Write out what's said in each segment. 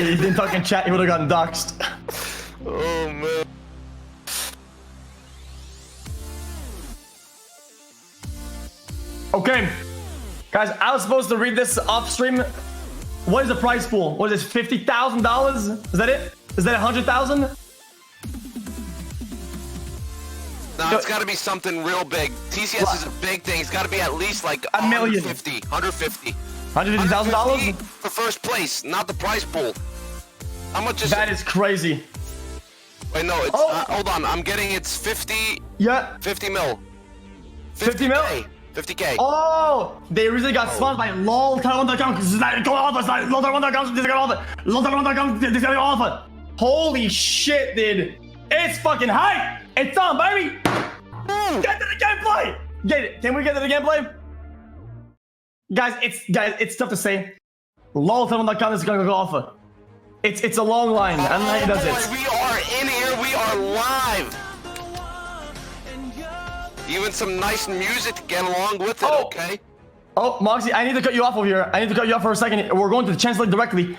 He didn't talk in chat, he would have gotten doxxed. Oh, man. Okay. Guys, I was supposed to read this off stream. What is the prize pool? What is this, $50,000? Is that it? Is that 100,000? No, it's got to be something real big. TCS is a big thing. It's got to be at least like $1 million. $150,000 for first place, not the prize pool. How much is that? Is crazy. Wait, no, it's hold on. I'm getting it's 50. Yeah. 50 mil. 50 mil. 50K. Oh, they recently got sponsored by LOL.com. Holy shit, dude. It's fucking hype. It's on, baby. Get to the gameplay. Get it. Can we get to the gameplay? Guys, it's tough to say. LOL.com is gonna go off. It's a long line. I don't know how he does it. We are in here. We are live. Even some nice music to get along with it, okay? Oh, Moxy, I need to cut you off over here. I need to cut you off for a second. We're going to translate directly.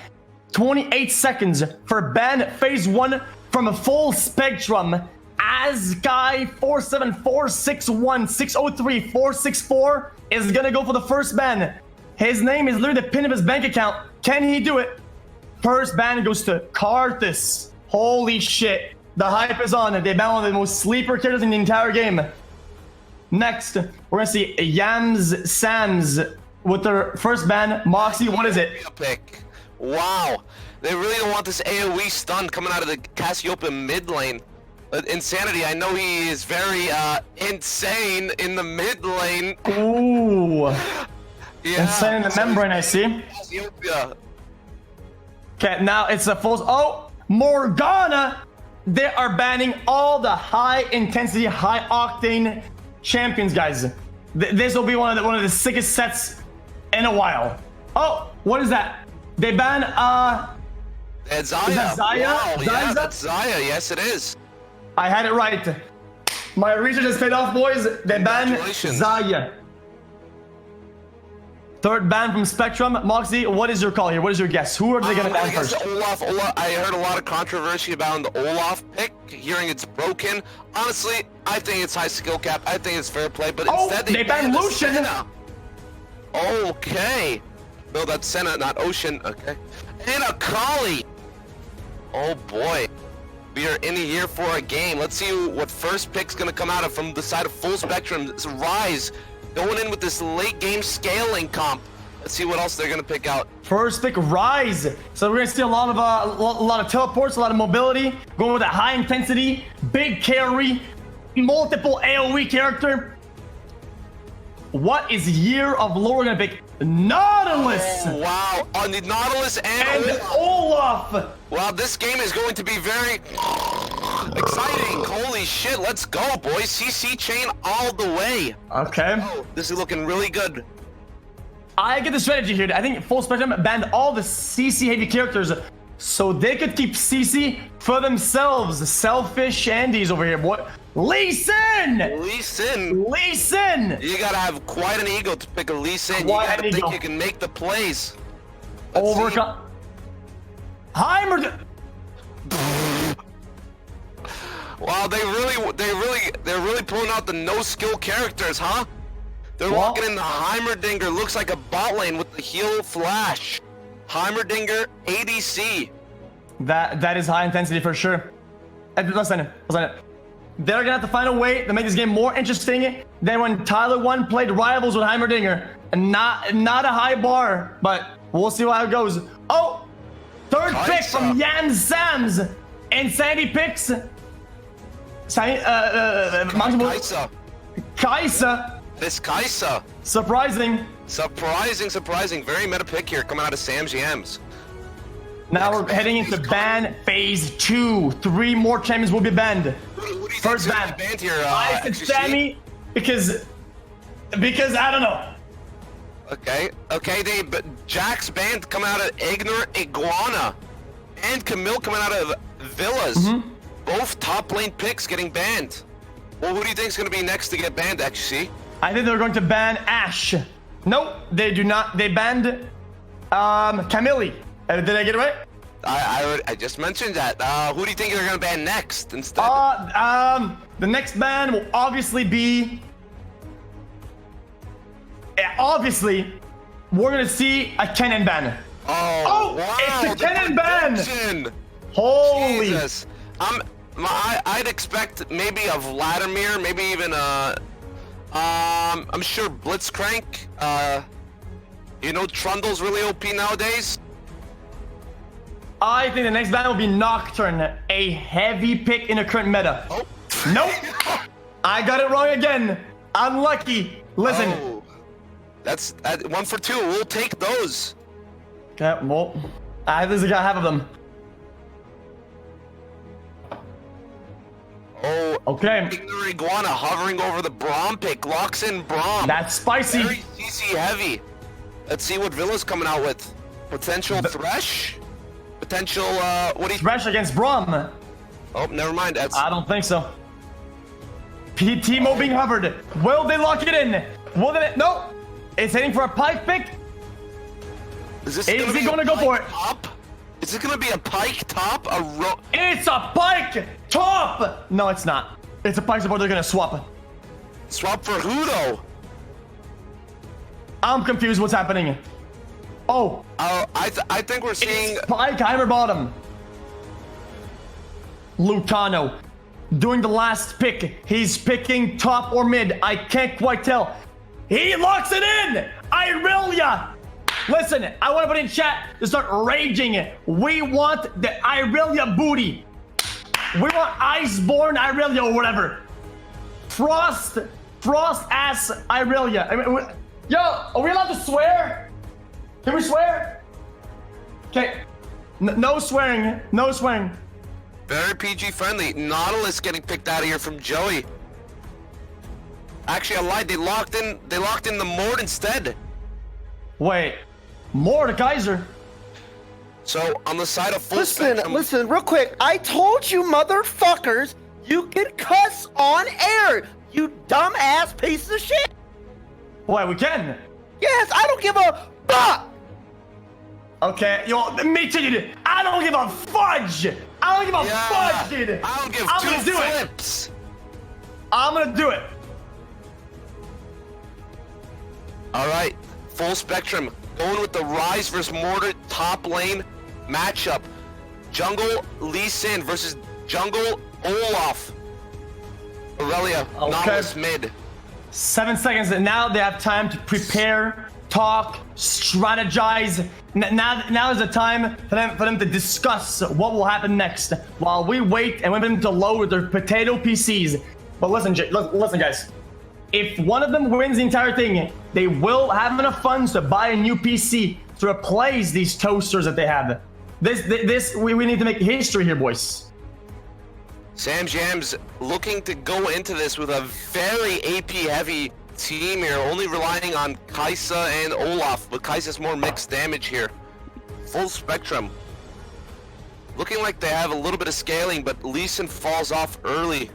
28 seconds for ban phase 1 from a full spectrum. As guy 47461603464 is gonna go for the first ban. His name is literally the pin of his bank account. Can he do it? First ban goes to Karthus. Holy shit. The hype is on. They ban one of the most sleeper characters in the entire game. Next, we're gonna see Yams Sams with their first ban. Moxy, what is it? Pick. Wow, they really don't want this AoE stun coming out of the Cassiopeia mid lane. Insanity, I know he is very insane in the mid lane. Ooh. Yeah. Insane in the membrane, I see. Cassiopeia. Okay, now it's a full. Oh, Morgana. They are banning all the high intensity, high octane champions, guys. This will be one of the sickest sets in a while. Oh, what is that? They ban That's Xayah. Is that Xayah? Wow, yeah, Xayah? that's Xayah. Yes, it is. I had it right. My research has paid off, boys. They ban Xayah. Third ban from Spectrum. Moxy, what is your call here? What is your guess? Who are they gonna ban first? Olaf. I heard a lot of controversy about the Olaf pick, hearing it's broken. Honestly, I think it's high skill cap. I think it's fair play, but instead they banned Lucian. Senna. Okay. No, that's Senna, not Ocean. Okay. And a Kali. Oh boy. We are in here for a game. Let's see what first pick's gonna come out of from the side of Full Spectrum. It's Rise. Going in with this late game scaling comp. Let's see what else they're gonna pick out. First pick, Rise. So we're gonna see a lot of teleports, a lot of mobility, going with a high intensity, big carry, multiple AoE character. What is Year of Lore gonna pick? Nautilus. Oh, wow, on the Nautilus and Olaf. Wow, this game is going to be very exciting. Holy shit, let's go, boys. CC chain all the way. Okay. Oh, this is looking really good. I get the strategy here. I think Full Spectrum banned all the CC heavy characters so they could keep CC for themselves. Selfish Andy's over here, boy. Lee Sin! Lee Sin. Lee Sin! You gotta have quite an ego to pick a Lee Sin. You gotta think you can make the plays. Overcome. Heimer. Wow, they're really pulling out the no skill characters, huh? They're walking in the Heimerdinger. Looks like a bot lane with the heal flash. Heimerdinger ADC. That is high intensity for sure. Listen. They're gonna have to find a way to make this game more interesting than when TYLER1 played Rivals with Heimerdinger. And not a high bar, but we'll see how it goes. Oh, third pick from Yan Sams. Insanity picks. Kaisa. This Kaisa. Surprising. Very meta pick here coming out of Sam's Yams. Now we're heading into ban phase 2. 3 more champions will be banned. What do you First ban. Banned here, I said Sammy because I don't know. Okay. Jack's banned coming out of Ignorant Iguana, and Camille coming out of Villas. Both top lane picks getting banned. Well, who do you think is going to be next to get banned, xQc? I think they're going to ban Ashe. Nope, they do not. They banned Camille. Did I get it right? I just mentioned that. Who do you think they're gonna ban next instead? The next ban will obviously be. Obviously, we're gonna see a Kennen ban. Oh, wow, it's a Kennen ban! prediction. Holy! Jesus. I'd expect maybe a Vladimir, maybe even I'm sure Blitzcrank. You know, Trundle's really OP nowadays. I think the next ban will be Nocturne, a heavy pick in the current meta. Oh. Nope. I got it wrong again. Unlucky. Listen. Oh. That's 1 for 2. We'll take those. Okay, well, at least I got half of them. Oh, okay. Ignorant Iguana hovering over the Braum pick. Locks in Braum. That's spicy. Very CC heavy. Let's see what Villa's coming out with. Potential Thresh? Potential, what do you... Thresh against Braum. Oh, never mind. That's... I don't think so. Timo being hovered. Will they lock it in? Will they... No. It's heading for a Pike pick. Is he going to go for it? Top? Is it going to be a Pike top? It's a Pike top! No, it's not. It's a Pike support. They're going to swap. Swap for who, though? I'm confused what's happening. Oh. I think we're seeing... It's Pike, Heimer bottom. Lucano. Doing the last pick. He's picking top or mid. I can't quite tell. He locks it in! Irelia! Listen, I want to put in chat to start raging. We want the Irelia booty. We want Iceborne Irelia or whatever. Frost ass Irelia. I mean, yo, are we allowed to swear? Can we swear? Okay. No swearing. No swearing. Very PG friendly. Nautilus getting picked out of here from Joey. Actually, I lied. They locked in the Mord instead. Wait. Mordekaiser. So on the side of full spectrum. Listen, real quick. I told you, motherfuckers, you can cuss on air. You dumbass piece of shit. Wait, we can. Yes, I don't give a fuck. Okay, yo, me too, dude. I don't give a fudge. I don't give a fudge, dude. I don't give I'm two gonna do flips. I'm gonna do it. All right, full spectrum. Going with the Rise versus Mortar top lane matchup. Jungle Lee Sin versus Jungle Olaf. Aurelia, Nautilus mid. 7 seconds, and now they have time to prepare, talk, strategize. Now is the time for them to discuss what will happen next while we wait and wait for them to load their potato PCs. But listen, guys. If one of them wins the entire thing, they will have enough funds to buy a new PC to replace these toasters that they have. We need to make history here, boys. Sam Jams looking to go into this with a very AP heavy team here, only relying on Kai'Sa and Olaf, but Kai'Sa's more mixed damage here. Full spectrum. Looking like they have a little bit of scaling, but Lee Sin falls off early.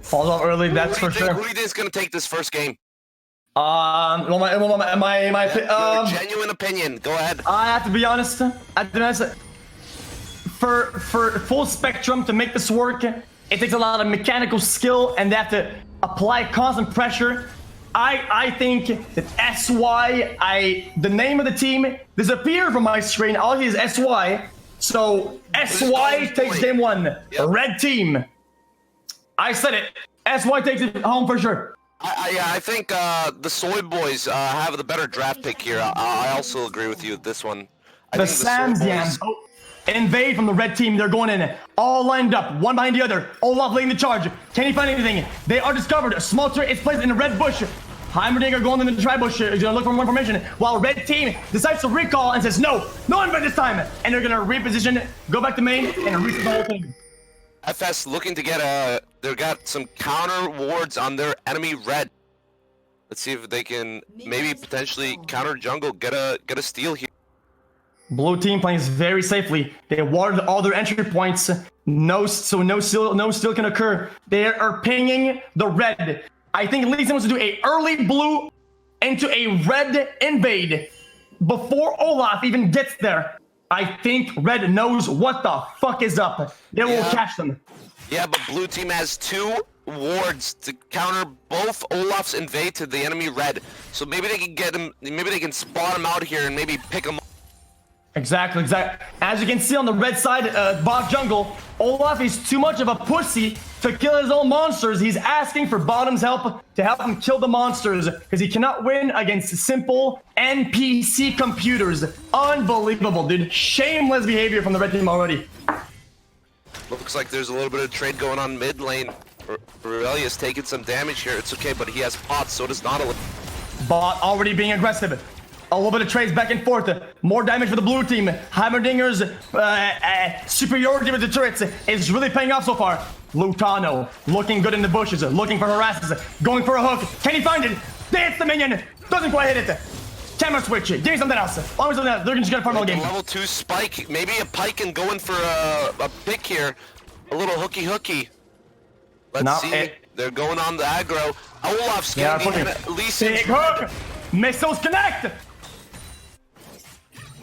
Falls off early, that's for sure. Who do you think is going to take this first game? Well, Your genuine opinion. Go ahead. I have to be honest. For full spectrum to make this work, it takes a lot of mechanical skill, and they have to apply constant pressure. I think that SY, the name of the team disappeared from my screen. All I see is SY. So SY takes game one. Yep. Red team. I said it. SY takes it home for sure. I think the Soy Boys have the better draft pick here. I also agree with you with this one. The Samsians invade from the red team. They're going in, all lined up, one behind the other. Olaf leading the charge. Can he find anything? They are discovered. A small turret is placed in a red bush. Heimerdinger going in the tri bush. He's gonna look for more information. While red team decides to recall and says no one but this time. And they're gonna reposition, go back to main, and reset the whole thing. FS looking to get they've got some counter wards on their enemy red. Let's see if they can maybe potentially counter jungle, get a steal here. Blue team plays very safely. They warded all their entry points. No steal can occur. They are pinging the red. I think Lee Sin wants to do a early blue into a red invade before Olaf even gets there. I think red knows what the fuck is up. They will catch them. Yeah, but blue team has 2 wards to counter both Olaf's invade to the enemy red. So maybe they can get him, maybe they can spot him out here and maybe pick him up. Exactly. As you can see on the red side, bot jungle, Olaf is too much of a pussy to kill his own monsters. He's asking for bottom's help to help him kill the monsters because he cannot win against simple NPC computers. Unbelievable, dude. Shameless behavior from the red team already. Looks like there's a little bit of trade going on mid lane. Aurelia's taking some damage here. It's okay, but he has pots, so does Nautilus. Bot already being aggressive. A little bit of trades back and forth. More damage for the blue team. Heimerdinger's superiority with the turrets is really paying off so far. Lutano looking good in the bushes, looking for harasses, going for a hook. Can he find it? They hit the minion. Doesn't quite hit it. Camera switch. Give me something else. Always something else. They're just gonna farm all game. Level 2 spike. Maybe a pike and going for a pick here. A little hooky. Let's see. They're going on the aggro. Olaf's getting Big hook. Missiles connect.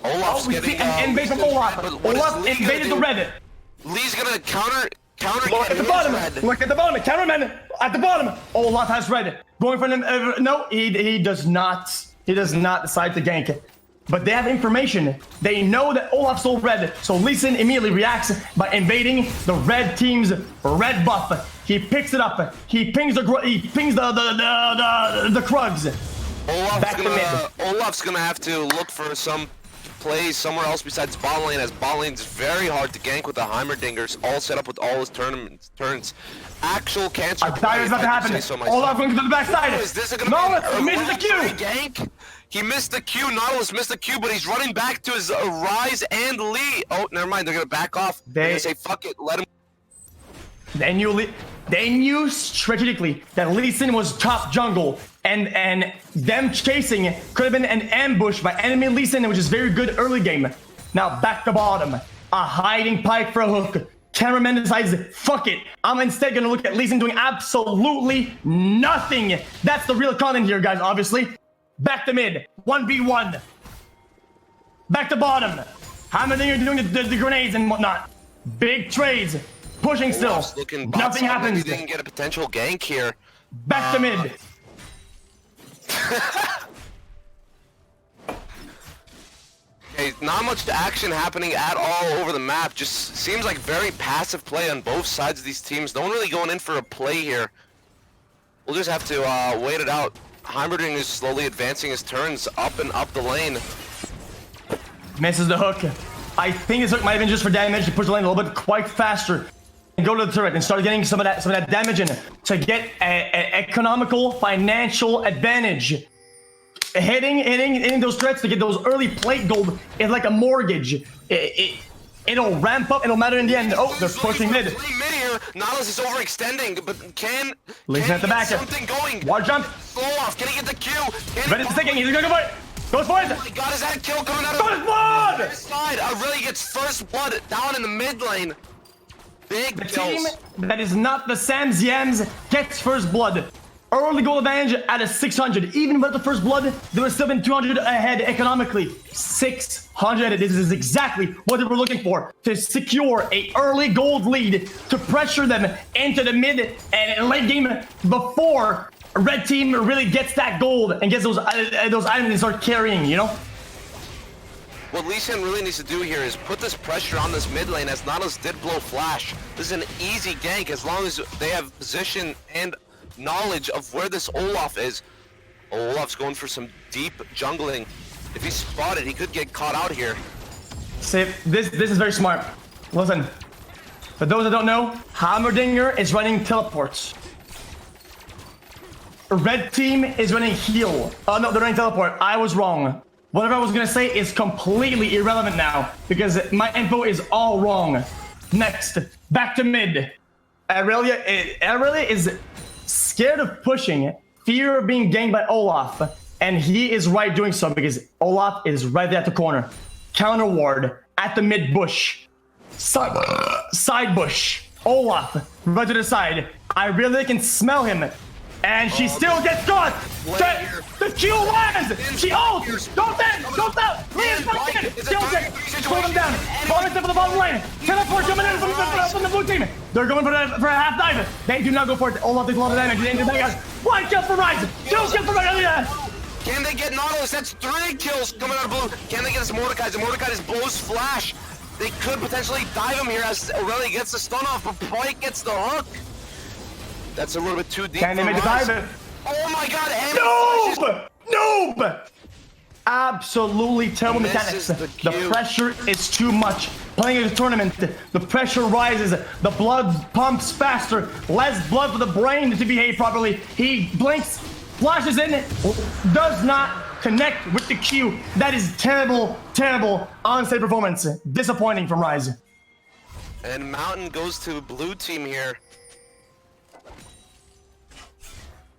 Olaf's getting invade from Olaf. Olaf invaded the red. Lee's gonna counter. Look at the bottom. Look at the bottom. Counterman at the bottom. Olaf has red. Going for him. No, he does not. He does not decide to gank. But they have information. They know that Olaf's still red. So Lee Sin immediately reacts by invading the red team's red buff. He picks it up. He pings the Krugs. Olaf's gonna have to look for some plays somewhere else besides bot lane, as bot lane's very hard to gank with the Heimerdingers, all set up with all his turns. Actual cancer. That is about to happen. Olaf going to the backside. Nautilus misses the Q. Gank. He missed the Q. Nautilus missed the Q, but he's running back to his Rise and Lee. Oh, never mind. They're gonna back off. They're gonna say, "Fuck it, let him." They knew strategically that Lee Sin was top jungle, and them chasing could have been an ambush by enemy Lee Sin, which is very good early game. Now back to bottom, a hiding pike for a hook. Cameraman decides, fuck it. I'm instead gonna look at Lee Sin doing absolutely nothing. That's the real content here, guys. Obviously, back to mid, 1v1. Back to bottom. Heimerdinger doing the grenades and whatnot. Big trades. Pushing still. Nothing happens. He didn't get a potential gank here. Back to mid. Okay, not much action happening at all over the map. Just seems like very passive play on both sides of these teams. No one really going in for a play here. We'll just have to wait it out. Heimerdinger is slowly advancing his turns up and up the lane. Misses the hook. I think this hook might have been just for damage to push the lane a little bit quite faster. And go to the turret and start getting some of that damage in to get an economical financial advantage. Hitting those threats to get those early plate gold is like a mortgage. It'll ramp up. It'll matter in the end. Oh, they're pushing mid. Nautilus is overextending, but can at the back. Something going? Water jump. Slow off. Can he get the Q? Red is sticking. He's gonna go for it. Goes for it. Oh my God, is that a kill coming out of first blood? The side? Aurelia gets first blood down in the mid lane. Big kills. Team that is not the Sam's Yams gets first blood. Early goal advantage at a 600. Even with the first blood, there would still been 200 ahead economically. 600. This is exactly what they were looking for, to secure a early gold lead, to pressure them into the mid and late game before red team really gets that gold and gets those items and start carrying, you know? What Lee Sin really needs to do here is put this pressure on this mid lane, as Nautilus did blow flash. This is an easy gank as long as they have position and knowledge of where this Olaf is. Olaf's going for some deep jungling. If he's spotted, he could get caught out here. See, this is very smart. Listen, for those that don't know, Heimerdinger is running teleports. Red team is running heal. Oh no, they're running teleport. I was wrong. Whatever I was gonna say is completely irrelevant now because my info is all wrong. Next, back to mid. Aurelia is scared of pushing, fear of being ganked by Olaf, and he is right doing so because Olaf is right there at the corner. Counter ward at the mid bush. Side bush. Olaf right to the side. I really can smell him And she still gets caught. The Q lands. She ults. Don't that. Please, kills it. Pull them down. Bonus for the bottom lane. Teleport coming in from the blue team. They're going for a half dive. They do not go for it. Olaf takes a lot of damage. One kill for Rise. 2 kills for Rise. Can they get Nautilus? That's 3 kills coming out of blue. Can they get this Mordekaiser? Mordekaiser blows flash. They could potentially dive him here as Aurelia gets the stun off, but Pike gets the hook. That's a little bit too deep. Can they make the dive? Oh my god, Noob! Absolutely terrible mechanics. The pressure is too much. Playing a tournament, the pressure rises, the blood pumps faster, less blood for the brain to behave properly. He blinks, flashes in, does not connect with the Q. That is terrible, terrible on-stage performance. Disappointing from Rise. And Mountain goes to blue team here.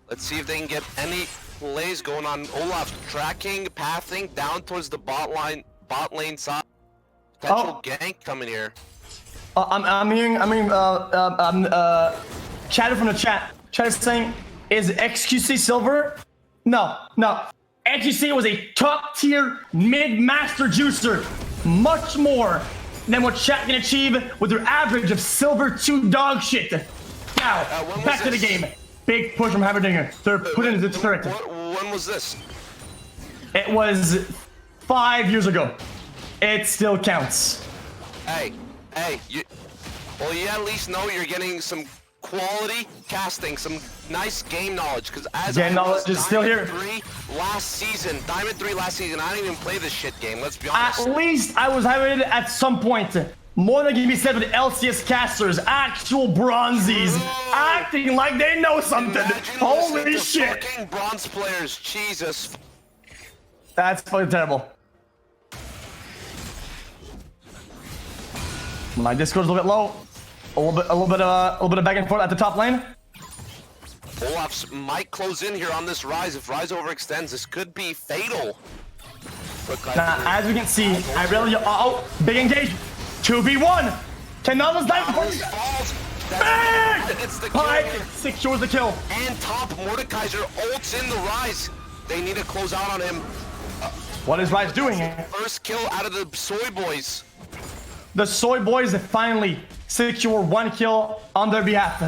Let's see if they can get any plays going on. Olaf tracking, pathing down towards the bot lane side. Potential gank coming here. I'm hearing chatter from the chat. Chat is saying, is xQc silver? No. xQc was a top tier mid-master juicer. Much more than what chat can achieve with their average of silver 2 dog shit. Now, back to the game. Big push from Haberdinger. They're putting into the turret. When was this? It was 5 years ago. It still counts. Hey, you at least know you're getting some quality casting, some nice game knowledge. Because as game knowledge is still here. Diamond 3 last season, I didn't even play this shit game. Let's be honest. At least I was highlighted at some point. More than can be said with LCS casters, actual bronzies, acting like they know something. Holy shit! Fucking bronze players, Jesus. That's fucking terrible. My Discord's a little bit low. A little bit of back and forth at the top lane. Olaf's might close in here on this Rise. If Rise overextends, this could be fatal. Now, as we can see, I really big engage. 2v1. Can Nautilus dive before he falls? Pike secures the kill. And top Mordekaiser ults in the Rise. They need to close out on him. What is Rise doing? First kill out of the Soy Boys. The Soy Boys finally secure 1 kill on their behalf.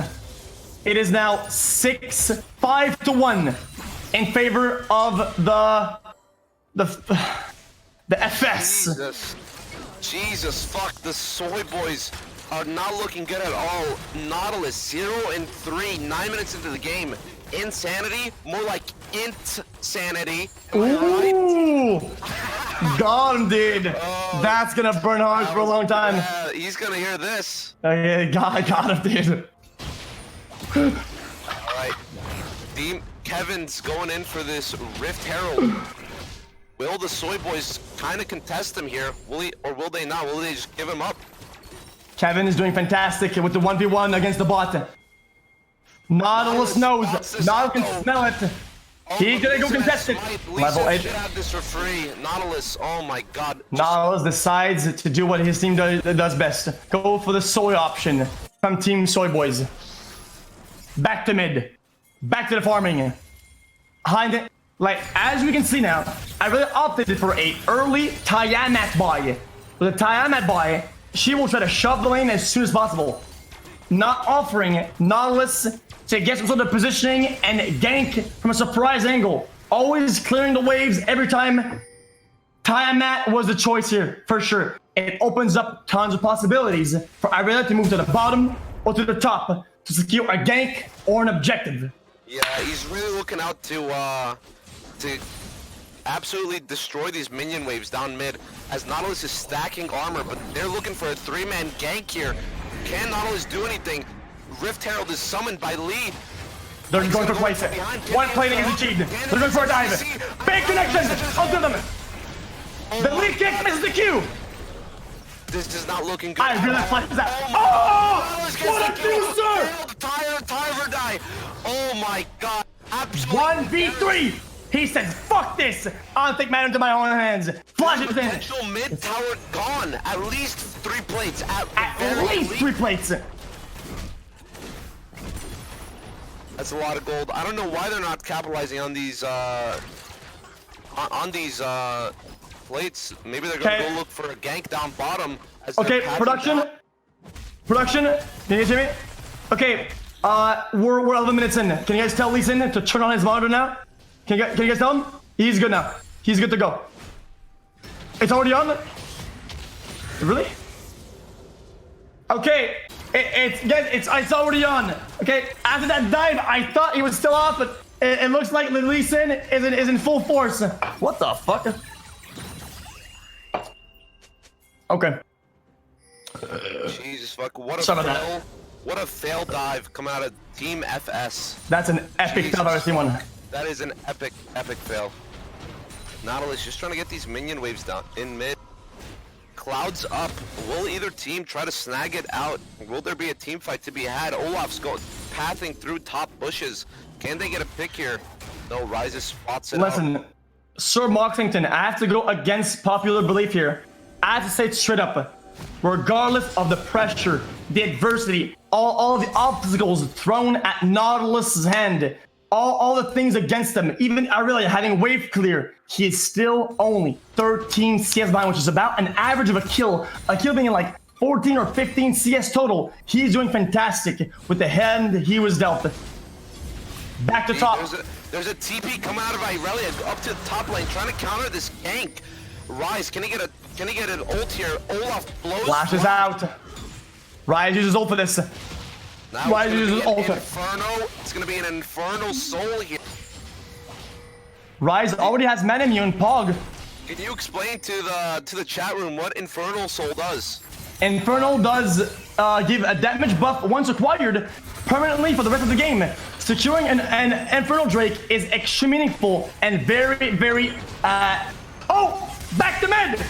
It is now 5-1 in favor of the FS. Jesus, fuck, the Soy Boys are not looking good at all. Nautilus 0-3, 9 minutes into the game. Insanity, more like Int-sanity. Ooh! Got him, dude. That's gonna burn hard for a long time. Yeah, he's gonna hear this. Yeah, got him, dude. Alright. Kevin's going in for this Rift Herald. Will the Soy Boys kind of contest him here? Will he, or will they not? Will they just give him up? Kevin is doing fantastic with the 1v1 against the bot. Nautilus knows. Nautilus can smell it. He's gonna go contest it. Level 8. Should have this for free. Nautilus, oh my god. Nautilus decides to do what his team does best. Go for the soy option from Team Soy Boys. Back to mid. Back to the farming. Behind it. Like, as we can see now, I really opted for a early Tiamat buy. With a Tiamat buy, she will try to shove the lane as soon as possible. Not offering Nautilus to get some sort of positioning and gank from a surprise angle. Always clearing the waves every time. Tiamat was the choice here, for sure. It opens up tons of possibilities for Irelia to move to the bottom or to the top to secure a gank or an objective. Yeah, he's really looking out to absolutely destroy these minion waves down mid as Nautilus is stacking armor, but they're looking for a 3-man gank here. Can Nautilus do anything? Rift Herald is summoned by Lee. They're going for twice. One play is achieved. They're going for a dive. Big connection! Onto them! The lead kick misses the Q! This is not looking good. I really like that. Oh! What a juicer! Tyler die. Oh my god. Absolutely. 1v3! He says, fuck this! I'll take matter into my own hands. Flash it in. Potential mid tower gone. At least 3 plates. At least 3 plates. That's a lot of gold. I don't know why they're not capitalizing on these plates. Maybe they're gonna go look for a gank down bottom. As production. Production. Can you guys hear me? Okay. We're 11 minutes in. Can you guys tell Lee Sin to turn on his monitor now? Can you guys tell him? He's good now. He's good to go. It's already on? Really? Okay. It's already on. Okay. After that dive, I thought he was still off, but it looks like Lee Sin is in full force. What the fuck? Okay. Jesus fuck! What a fail! What a fail dive coming out of Team FS. That's an epic fail I've ever seen one. That is an epic fail. Nautilus just trying to get these minion waves down in mid. Clouds up. Will either team try to snag it out? Will there be a team fight to be had? Olaf's pathing through top bushes. Can they get a pick here? No, Rises spots it. Listen, Sir Moxington, I have to go against popular belief here. I have to say it straight up. Regardless of the pressure, the adversity, all of the obstacles thrown at Nautilus's hand, all the things against him, even Aurelia having wave clear, he is still only 13 CS behind, which is about an average of a kill being in like 14 or 15 CS total. He's doing fantastic with the hand he was dealt. Back to top. There's a TP coming out of Aurelia up to the top lane, trying to counter this gank. Rise, can he get an ult here? Olaf blows. Flashes out. Rise uses ult for this. Now Rise uses ult. Inferno. It's gonna be an Infernal Soul here. Rise already has mana immune. Pog. Can you explain to the chat room what Infernal Soul does? Infernal does give a damage buff once acquired permanently for the rest of the game. Securing an Infernal Drake is extremely meaningful and very back to mid!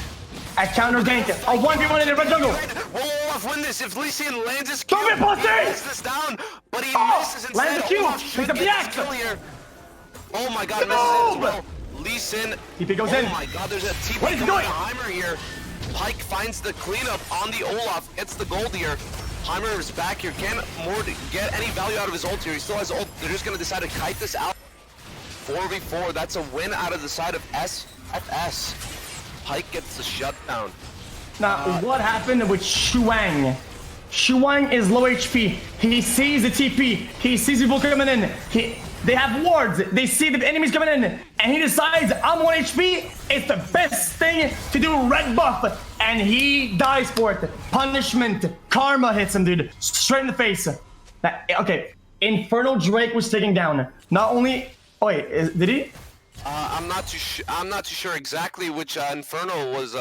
A counter gank. A 1v1 in the red jungle. Will Olaf win this if Lee Sin lands his Q? Don't be pussy! He lands this down, but he misses instead. Lands the Q. Olaf should Pick up the get axe. this kill here. Oh my god, misses it as well. Lee Sin. TP goes in. Oh my god, there's a TP What is he coming doing? to Heimer here. Pike finds the cleanup on the Olaf, gets the gold here. Heimer is back here. Can't more to get any value out of his ult here. He still has ult. They're just gonna decide to kite this out. 4v4. That's a win out of the side of SFS. Pike gets the shutdown. Now, what happened with Shuang? Shuang is low HP. He sees the TP. He sees people coming in. They have wards. They see the enemies coming in. And he decides, I'm 1 HP. It's the best thing to do red buff. And he dies for it. Punishment. Karma hits him, dude. Straight in the face. Okay. Infernal Drake was taken down. Not only... Oh, wait. Did he? I'm not too sure exactly which Inferno was.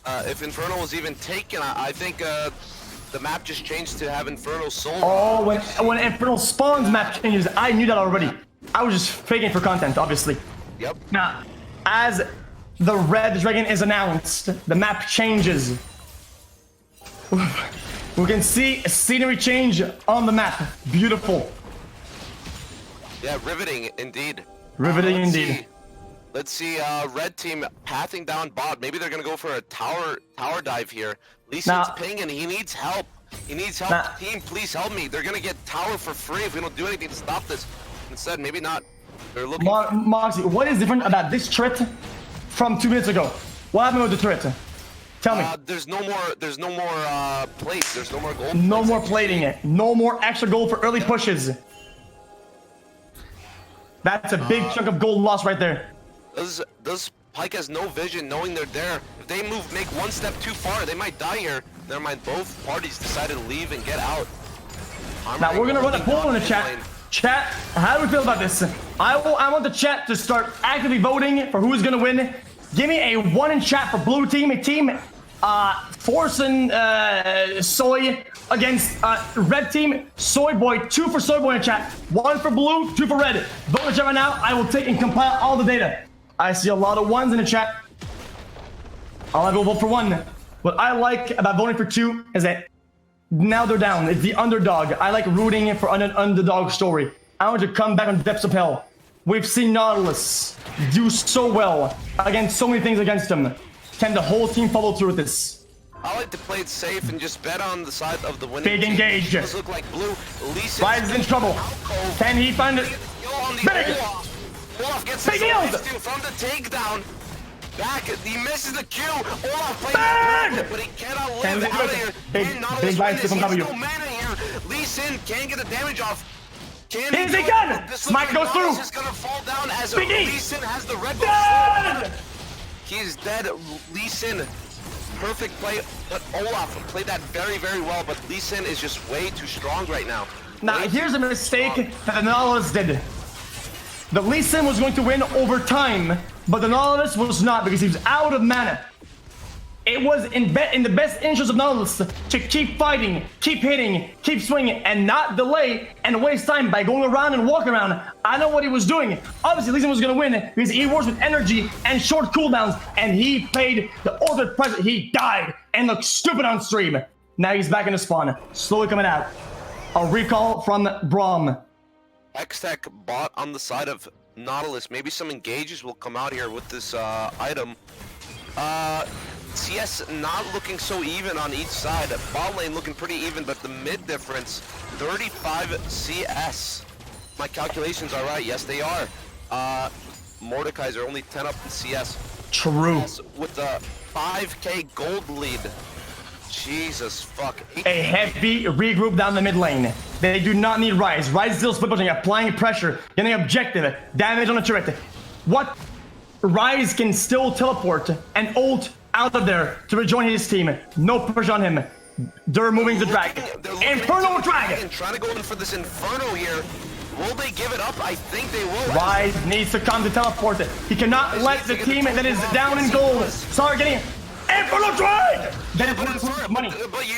If Inferno was even taken, I think the map just changed to have Inferno Soul. Oh, when Infernal spawns, map changes. I knew that already. I was just faking for content, obviously. Yep. Now, as the red dragon is announced, the map changes. We can see a scenery change on the map. Beautiful. Yeah, riveting indeed. Riveting indeed. Let's see, red team pathing down bot. Maybe they're gonna go for a tower dive here. Lee Sin's pinging. He needs help. He needs help. Team, please help me. They're gonna get tower for free if we don't do anything to stop this. Instead, maybe not. They're looking. Moxy, what is different about this turret from 2 minutes ago? What happened with the turret? Tell me. There's no more plates. There's no more gold. No more plating it. No more extra gold for early pushes. That's a big chunk of gold lost right there. Those Pike has no vision knowing they're there. If they make one step too far, they might die here. Never mind, both parties decided to leave and get out. Now we're gonna run a poll in the chat. Chat, how do we feel about this? I want the chat to start actively voting for who's gonna win. Give me a 1 in chat for blue team, Force and Soy against red team. Soy boy, 2 for Soy boy in chat, 1 for blue, 2 for red. Vote in the chat right now. I will take and compile all the data. I see a lot of 1s in the chat. I'll have to vote for 1. What I like about voting for 2 is that now they're down. It's the underdog. I like rooting for an underdog story. I want to come back on depths of hell. We've seen Nautilus do so well against so many things against him. Can the whole team follow through with this? I like to play it safe and just bet on the side of the winning Big team. engage. It does look like blue Lee Sin Rise is in trouble. Can he find it? on the Big! Olaf gets Big his yield! lifesteal from the takedown. Back, he misses the Q. Olaf plays Big! it, but he cannot Can live he out do of here. it? Big- And Nautilus big win bites this. from He has W. no mana here. Lee Sin can't get the damage off. Can He's do a it? gun! This Smite looks like goes through. Nautilus is gonna fall down as Big E! Lee Sin has the red buff. Dead! He is dead. Lee Sin, perfect play, but Olaf played that very, very well, but Lee Sin is just way too strong right now. Now, Way here's too a mistake strong. that the Nautilus did. The Lee Sin was going to win over time, but the Nautilus was not because he was out of mana. It was in the best interest of Nautilus to keep fighting, keep hitting, keep swinging, and not delay and waste time by going around and walking around. I know what he was doing. Obviously, Lee Sin was going to win because he works with energy and short cooldowns, and he played the ultimate pressure. He died and looked stupid on stream. Now he's back in the spawn, slowly coming out. A recall from Braum. X-Tech bot on the side of Nautilus. Maybe some engages will come out here with this item. CS not looking so even on each side. Bot lane looking pretty even, but the mid difference, 35 CS. My calculations are right. Yes, they are. Mordekaiser are only 10 up in CS. True. With a 5k gold lead. Jesus fuck. A heavy regroup down the mid lane. They do not need Rise. Rise is still split pushing, applying pressure, getting objective, damage on the turret. What? Rise can still teleport and ult out of there to rejoin his team. No pressure on him. They're moving the drag. Inferno drag! Trying to go in for this Inferno here. Will they give it up? I think they will. Rise needs to come to teleport. He cannot let the team that is down in gold start getting Inferno drag! Then it's money. But you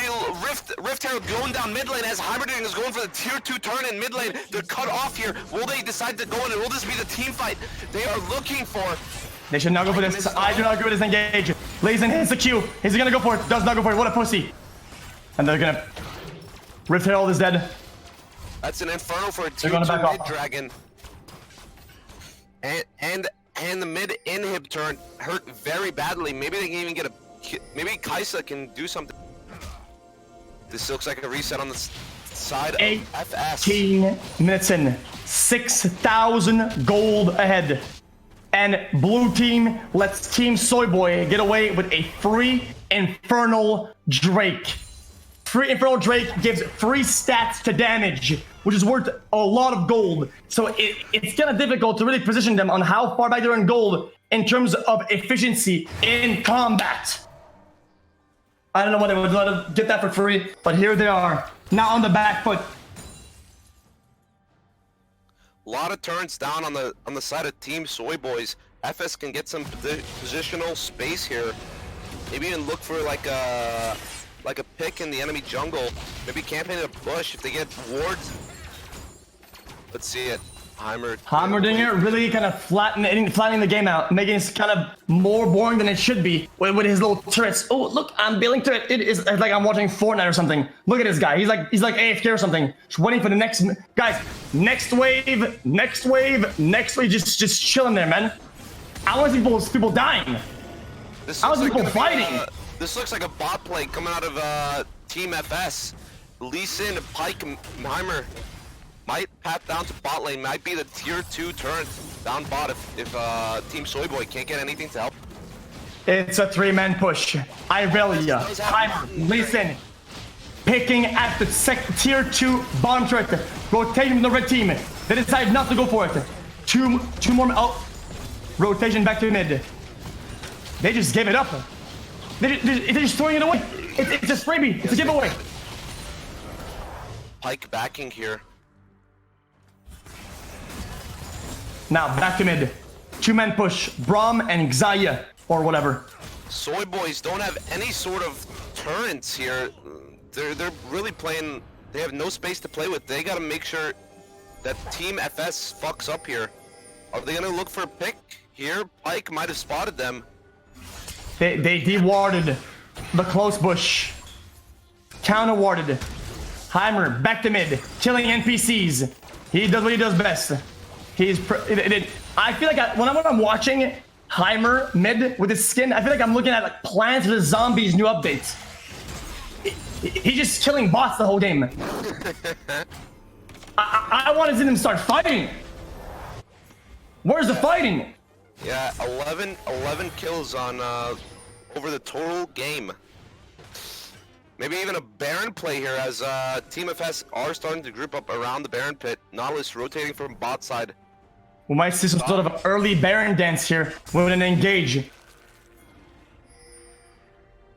Rift Herald going down mid lane as Hybriding is going for the tier 2 turn in mid lane. They're cut off here. Will they decide to go in and will this be the team fight they are looking for? They should not go for this. I do not agree with this engage. Lee Sin hits the Q. He's gonna go for it. Does not go for it. What a pussy. And they're gonna... Rift Herald is dead. That's an Inferno for a tier 2 gonna back mid off. dragon. And the mid inhib turn hurt very badly. Maybe they can even get a... Maybe Kaisa can do something. This looks like a reset on the side of FS. 18 minutes in. 6,000 gold ahead. And blue team lets Team Soyboy get away with a free Infernal Drake. Free Infernal Drake gives free stats to damage, which is worth a lot of gold. So it's kind of difficult to really position them on how far back they're in gold in terms of efficiency in combat. I don't know why they would let them get that for free, but here they are, now on the back foot. A lot of turns down on the side of Team Soy Boys. FS can get some positional space here. Maybe even look for like a pick in the enemy jungle. Maybe camping in a bush if they get wards. Let's see it. Heimerdinger really kind of flattening the game out, making it kind of more boring than it should be with his little turrets. Oh, look, I'm building turret. It is like I'm watching Fortnite or something. Look at this guy. He's like AFK or something. Just waiting for the next guys. Next wave, just chilling there, man. I want to see people dying. I want people fighting. This looks like a bot play coming out of Team FS. Lee Sin, Pike, Heimer. Might path down to bot lane, might be the tier 2 turn down bot if Team Soyboy can't get anything to help. It's a 3-man push. Irelia, Heimer, Lee Sin, picking at the tier 2 bottom turret, rotating from the red team. They decide not to go for it. Two more, oh, rotation back to mid. They just gave it up. They're just throwing it away. It's a freebie, it's a giveaway. Pike backing here. Now back to mid. 2-man push. Braum and xYy or whatever. Soy Boys don't have any sort of turrets here. They're really playing. They have no space to play with. They gotta make sure that Team FS fucks up here. Are they gonna look for a pick here? Pike might have spotted them. They de-warded the close bush. Counter-warded. Heimer back to mid, killing NPCs. He does what he does best. I feel like when I'm watching Heimer mid with his skin, I feel like I'm looking at like Plants vs Zombies new updates. He's just killing bots the whole game. I want to see them start fighting. Where's the fighting? Yeah, 11 kills on over the total game. Maybe even a Baron play here as Team FS are starting to group up around the Baron pit. Nautilus rotating from bot side. We might see some sort of early Baron dance here with an engage.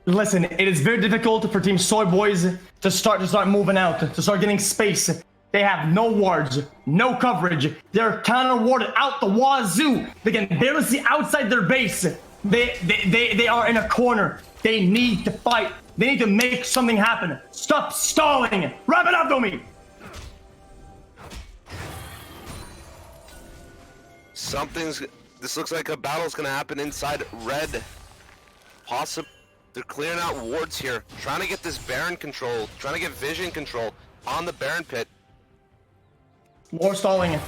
Listen, it is very difficult for Team Soy Boys to start moving out, to start getting space. They have no wards, no coverage. They're counter warded out the wazoo. They can barely see outside their base. They are in a corner. They need to fight. They need to make something happen. Stop stalling. Wrap it up, Domi. This looks like a battle's gonna happen inside red. They're clearing out wards here, trying to get this Baron control, trying to get vision control on the Baron pit. More stalling.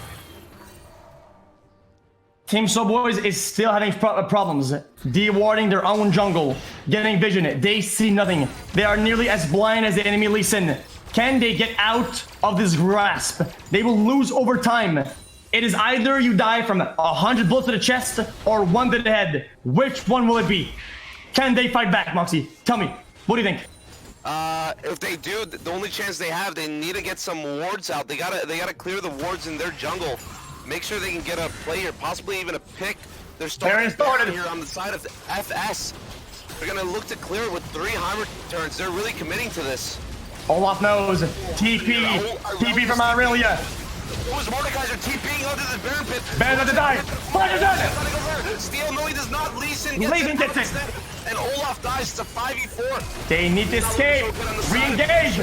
Team Soy Boys is still having problems de-warding their own jungle, getting vision. They see nothing. They are nearly as blind as the enemy Lee Sin. Can they get out of this grasp? They will lose over time. It is either you die from 100 bullets to the chest or 1 to the head. Which one will it be? Can they fight back, Moxy? Tell me. What do you think? If they do, the only chance they have, they need to get some wards out. They gotta clear the wards in their jungle. Make sure they can get a play here, possibly even a pick. They're starting here on the side of the FS. They're gonna look to clear it with 3 Heimer turns. They're really committing to this. Olaf knows. TP from Aurelia. Was Mordekaiser TPing onto the Baron pit. Baron at the die. Fire done. Steel, no, he does not. Lee Sin gets it. And Olaf dies. It's a 5v4. They need to escape. Re-engage.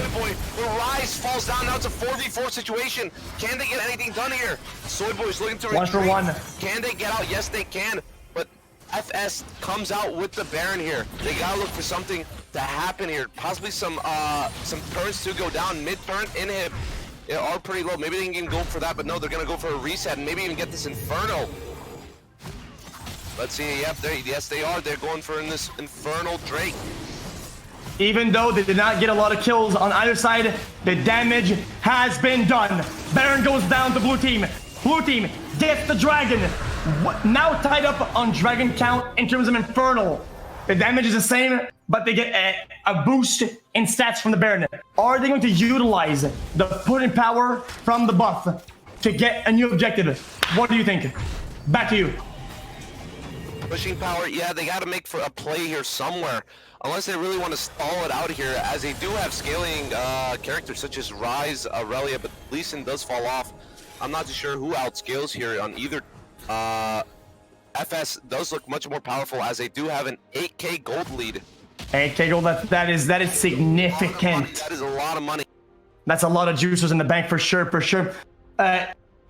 Rise falls down. Now it's a 4v4 situation. Can they get anything done here? Soy Boys looking to retreat. 1 for 1. Can they get out? Yes, they can. But FS comes out with the Baron here. They gotta look for something to happen here. Possibly some turns to go down. Mid-turn inhib. They are pretty low. Maybe they can go for that, but no, they're gonna go for a reset and maybe even get this Inferno. Let's see. Yep, yes, they are. They're going for this Infernal Drake. Even though they did not get a lot of kills on either side, the damage has been done. Baron goes down to blue team. Blue team gets the dragon. Now tied up on dragon count in terms of Infernal. The damage is the same, but they get a boost in stats from the Baron. Are they going to utilize the put in power from the buff to get a new objective? What do you think? Back to you. Pushing power, yeah, they got to make for a play here somewhere. Unless they really want to stall it out here, as they do have scaling characters such as Rise, Aurelia, but Lee Sin does fall off. I'm not too sure who outscales here on either. FS does look much more powerful as they do have an 8k gold lead. 8k gold, that is significant. That is a lot of money. That's a lot of juices in the bank for sure, for sure.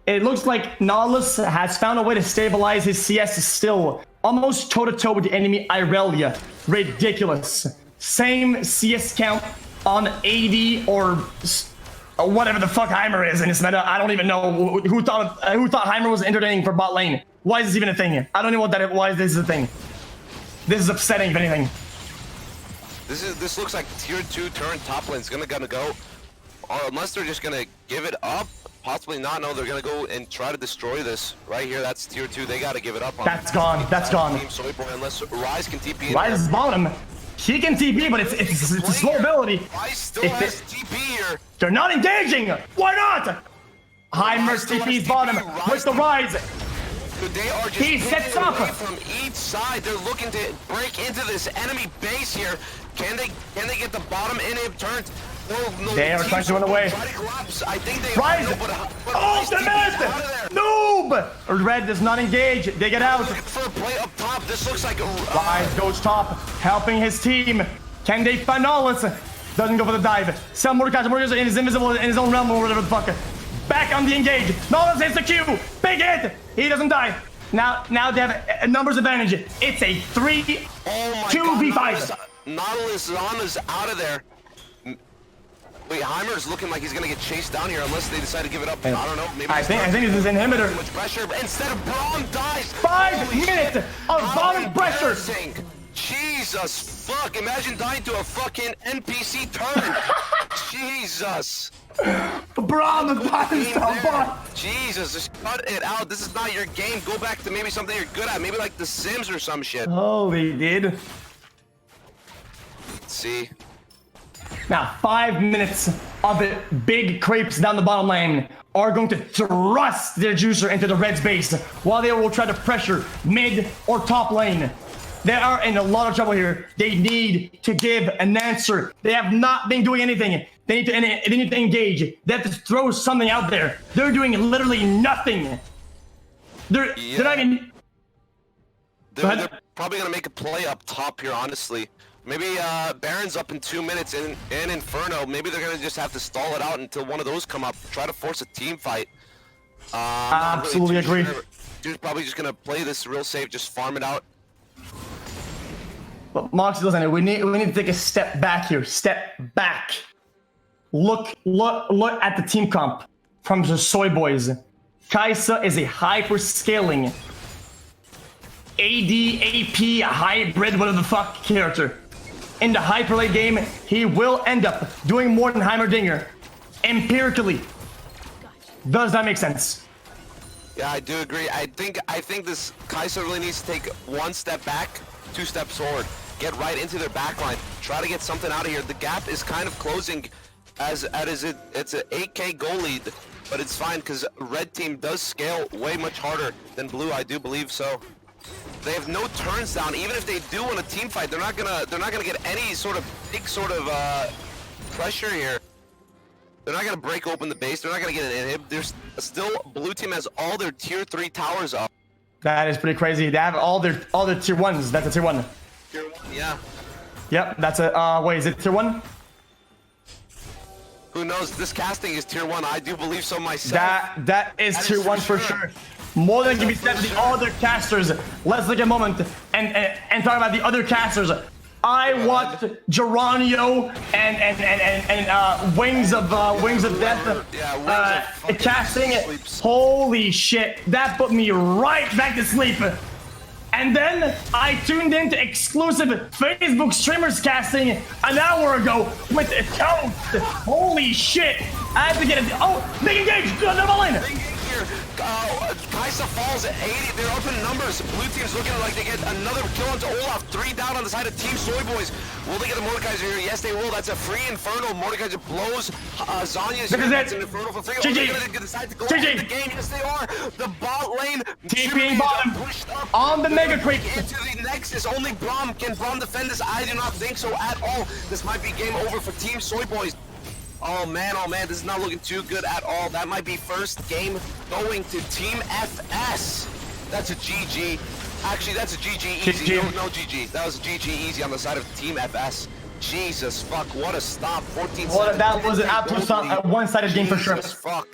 It looks like Nautilus has found a way to stabilize his CS still. Almost toe-to-toe with the enemy Aurelia. Ridiculous. Same CS count on 80 or whatever the fuck Heimer is in this meta. I don't even know who thought Heimer was entertaining for bot lane. Why is this even a thing? I don't know why this is a thing. This is upsetting, if anything. This looks like tier 2 turn top lane's gonna go. Or unless they're just gonna give it up. Possibly not. No, they're gonna go and try to destroy this right here. That's tier 2. They gotta give it up on. That's gone. That's gone. Team Soy Boy, unless Rise can TP. Rise is bottom. He can TP, but it's a slow ability. Rise still has TP here. They're not engaging. Why not? Heimer's TP's bottom with the Rise. They are just he sets up from each side. They're looking to break into this enemy base here. Can they get the bottom inhib turns? No, they are trying to run away. I think they Rise! Ultimate! Noob! Red does not engage. They get out. For a play up top. This looks like Rise goes top, helping his team. Can they find Nautilus? Doesn't go for the dive. Sell Mordekaiser is invisible in his own realm or whatever the fuck. Back on the engage. Nautilus hits the Q. Big hit. He doesn't die. Now they have a numbers advantage. It's a 2v5. Nautilus is out of there. Wait, Heimer's looking like he's gonna get chased down here unless they decide to give it up. I don't know. Maybe I think this is inhibitor. Too much pressure, but instead of Braum dies. 5 minutes of bottom pressure. Jeez Jesus, fuck! Imagine dying to a fucking NPC turret. Jesus. Bro, the bottom's so far. Jesus, just cut it out. This is not your game. Go back to maybe something you're good at. Maybe like The Sims or some shit. Holy dude. Let's see. Now, 5 minutes of it, big creeps down the bottom lane are going to thrust their juicer into the Reds base while they will try to pressure mid or top lane. They are in a lot of trouble here. They need to give an answer. They have not been doing anything. They need to engage. They have to throw something out there. They're doing literally nothing. They're not even... They're probably gonna make a play up top here, honestly. Maybe Baron's up in 2 minutes in Inferno. Maybe they're gonna just have to stall it out until one of those come up. Try to force a team fight. Absolutely really agree. sure. Dude's probably just gonna play this real safe, just farm it out. But Moxy doesn't. We need to take a step back here. Step back. Look at the team comp from the Soy Boys. Kaisa is a hyper-scaling AD, AP, hybrid, whatever the fuck character. In the hyper late game, he will end up doing more than Heimerdinger. Empirically. Does that make sense? Yeah, I do agree. I think this Kaisa really needs to take 1 step back, 2 steps forward. Get right into their backline. Try to get something out of here. The gap is kind of closing it's an 8K goal lead, but it's fine because red team does scale way much harder than blue, I do believe so. They have no turns down. Even if they do win a team fight, they're not gonna get any sort of big pressure here. They're not gonna break open the base. They're not gonna get an inhib. There's still blue team has all their tier 3 towers up. That is pretty crazy. They have all their tier 1s. That's a tier 1. Tier 1, yeah. Yep, that's a wait, is it tier 1? Who knows? This casting is tier 1. I do believe so myself. That is tier 1 for sure. More than can be said for the other casters. Let's take a moment and talk about the other casters. I watched Geronio and Wings of Death casting. Holy shit, that put me right back to sleep. And then I tuned into exclusive Facebook streamers casting an hour ago with Toast. Holy shit, I have to get it. Oh, they engaged. Kaisa falls at 80. They're up in numbers. Blue team's looking like they get another kill onto Olaf. 3 down on the side of Team Soy Boys. Will they get a Mordekaiser here? Yes, they will. That's a free Inferno. Mordekaiser blows Zanya's here. That's an Inferno for free. Oh, they're going to decide to go into the game. Yes, they are. The bot lane. TP bottom. Pushed up on the mega creep. Into the Nexus. Only Braum. Can Braum defend this? I do not think so at all. This might be game over for Team Soy Boys. Oh man, this is not looking too good at all. That might be first game going to Team FS. That's a GG. Actually, that's a GG easy. No GG. That was a GG easy on the side of Team FS. Jesus, fuck, what a stop. 14 Well, that was an absolute one-sided game for sure. Fuck.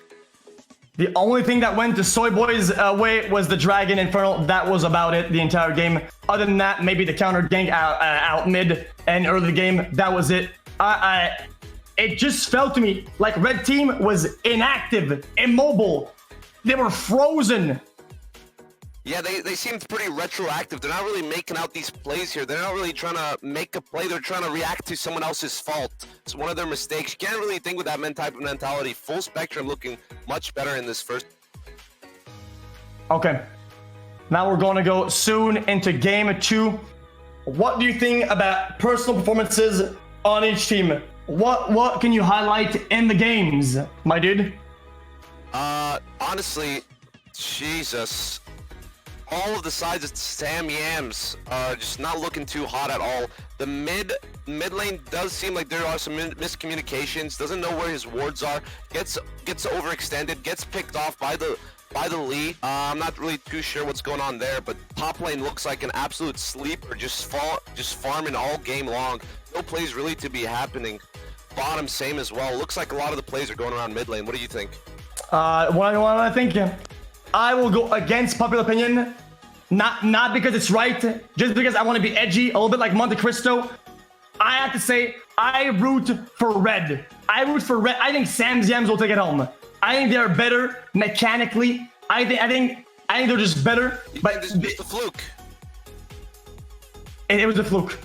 The only thing that went to Soy Boys' way was the Dragon Infernal. That was about it the entire game. Other than that, maybe the counter gank out mid and early game. That was it. It just felt to me like red team was inactive, immobile. They were frozen. Yeah, they seemed pretty retroactive. They're not really making out these plays here. They're not really trying to make a play. They're trying to react to someone else's fault. It's one of their mistakes. You can't really think with that type of mentality. Full spectrum looking much better in this first. Okay. Now we're going to go soon into game 2. What do you think about personal performances on each team? What can you highlight in the games, my dude? Honestly, Jesus. All of the sides of Sam Yams are just not looking too hot at all. The mid lane does seem like there are some miscommunications. Doesn't know where his wards are. Gets overextended. Gets picked off by the Lee. I'm not really too sure what's going on there, but top lane looks like an absolute sleeper. Just farming all game long. No plays really to be happening. Bottom same as well. Looks like a lot of the plays are going around mid lane. What do you think? What I think, I will go against popular opinion, not because it's right, just because I want to be edgy, a little bit like Monte Cristo. I have to say, I root for red. I root for red. I think Sam's Yams will take it home. I think they're better mechanically. I think they're just better. But this is just a fluke. It was a fluke.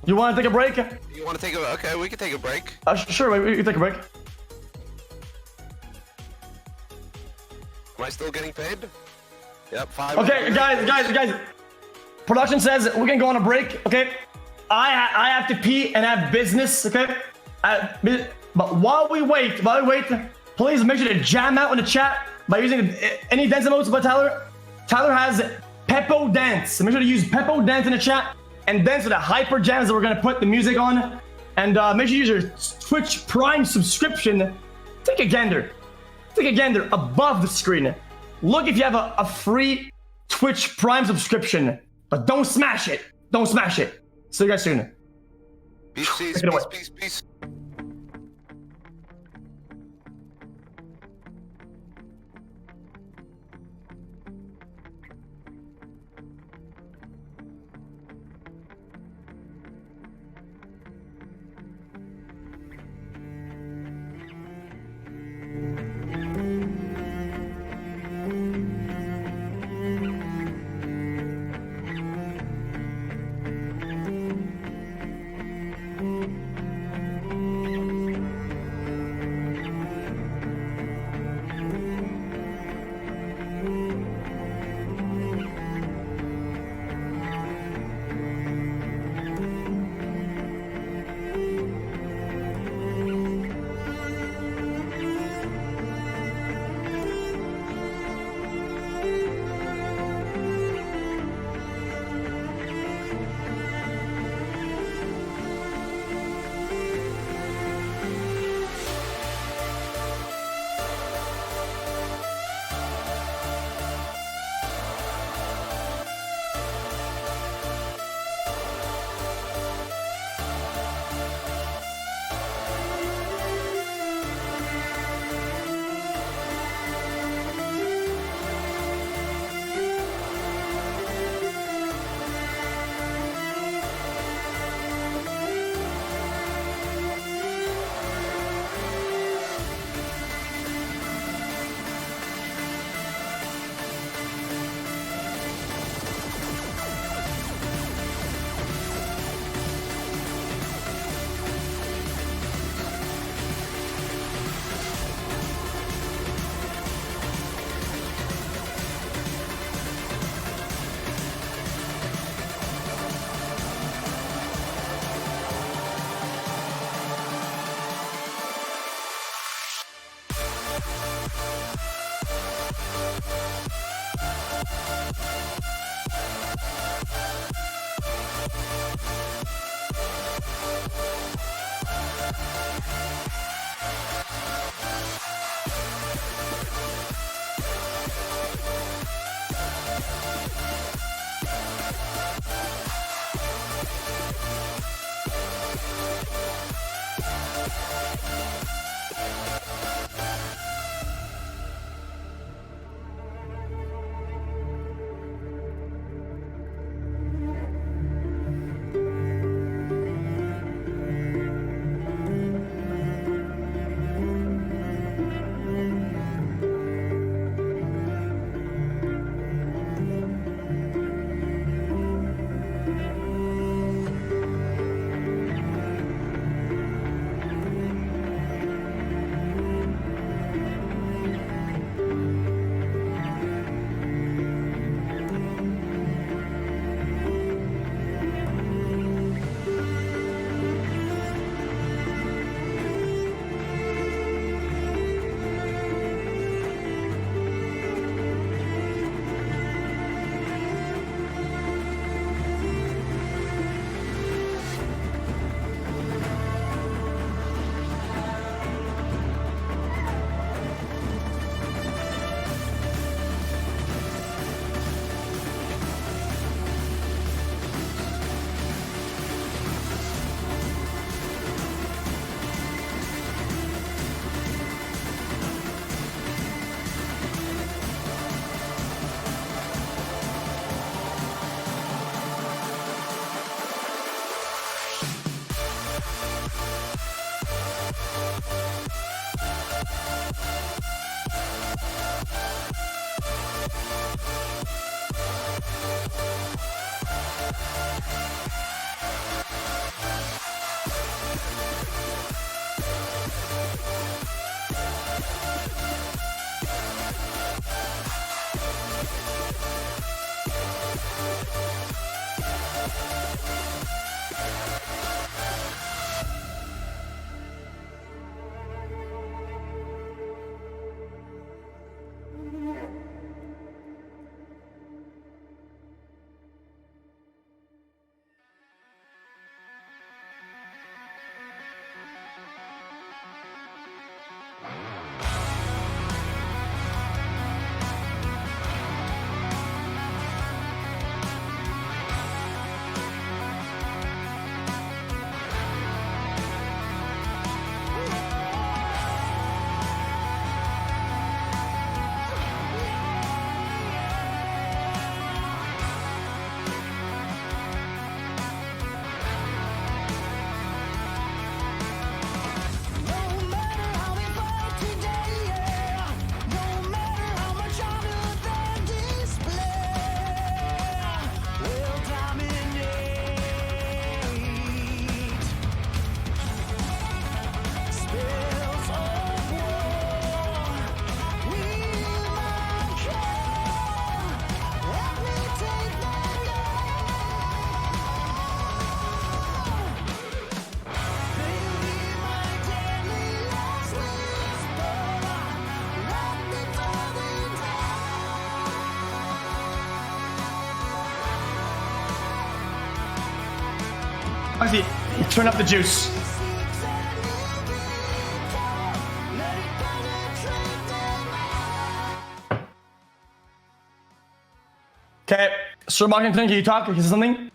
You want to take a break? You want to take a? Okay, we can take a break. Sure, we can take a break. Am I still getting paid? Yep, 5. Okay, guys. Production says we can go on a break. Okay, I have to pee and have business. Okay, but while we wait, please make sure to jam out in the chat by using any dance emotes by Tyler. Tyler has Peppo Dance. So make sure to use Peppo Dance in the chat and dance with the hyper jams that we're gonna put the music on. And make sure you use your Twitch Prime subscription. Take a gander above the screen. Look if you have a free Twitch Prime subscription, but don't smash it. See you guys soon. Peace. Moxy, turn up the juice. Okay, Sir Moxy, can you talk? Can you say something?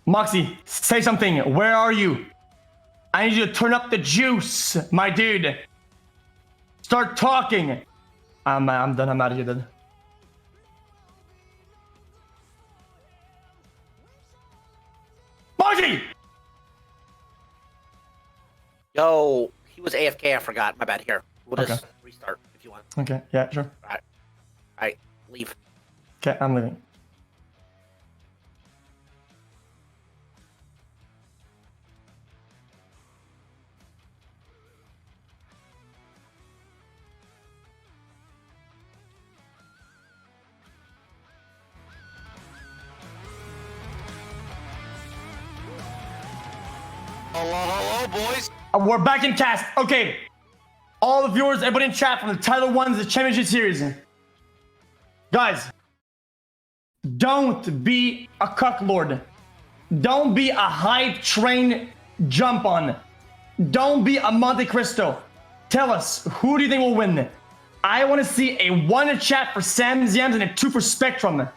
Moxy, say something. Where are you? I need you to turn up the juice, my dude. Start talking. I'm done. I'm out of here then. Moxy! Yo, he was AFK. I forgot. My bad. Here, we'll just restart if you want. Okay, yeah, sure. All right, leave. Okay, I'm leaving. Hello, boys. We're back in cast. Okay. All the viewers, everybody in chat from the TYLER1 Championship Series. Guys, don't be a cucklord. Don't be a hype train jump on. Don't be a Monte Cristo. Tell us, who do you think will win? I want to see a 1 in chat for Sam's Yams and a 2 for Spectrum.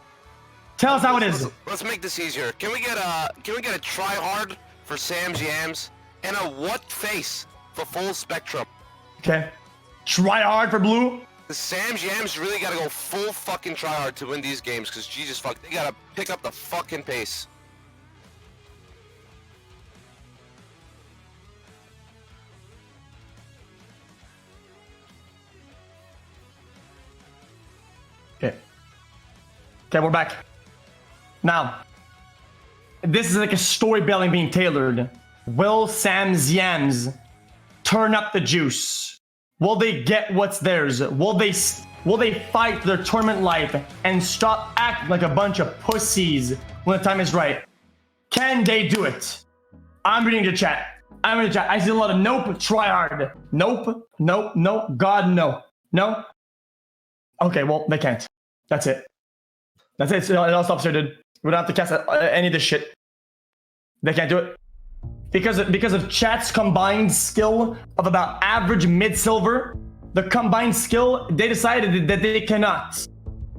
Tell us how it is. Let's make this easier. Can we get a try hard for Sam's Yams and a what face for full Spectrum? Okay. Try hard for blue. The Sam's Yams really gotta go full fucking try hard to win these games, because Jesus fuck, they gotta pick up the fucking pace. Okay. Okay, we're back. Now, this is like a storytelling being tailored. Will Sam's Yams turn up the juice? Will they get what's theirs? Will they fight their tournament life and stop acting like a bunch of pussies when the time is right? Can they do it? I'm reading the chat. I'm reading the chat. I see a lot of nope, try hard. Nope, nope, nope, God, no. No? Okay, well, they can't. That's it. That's it. It all stops here, dude. We don't have to cast any of this shit. They can't do it. Because of chat's combined skill of about average mid-silver, the combined skill, they decided that they cannot.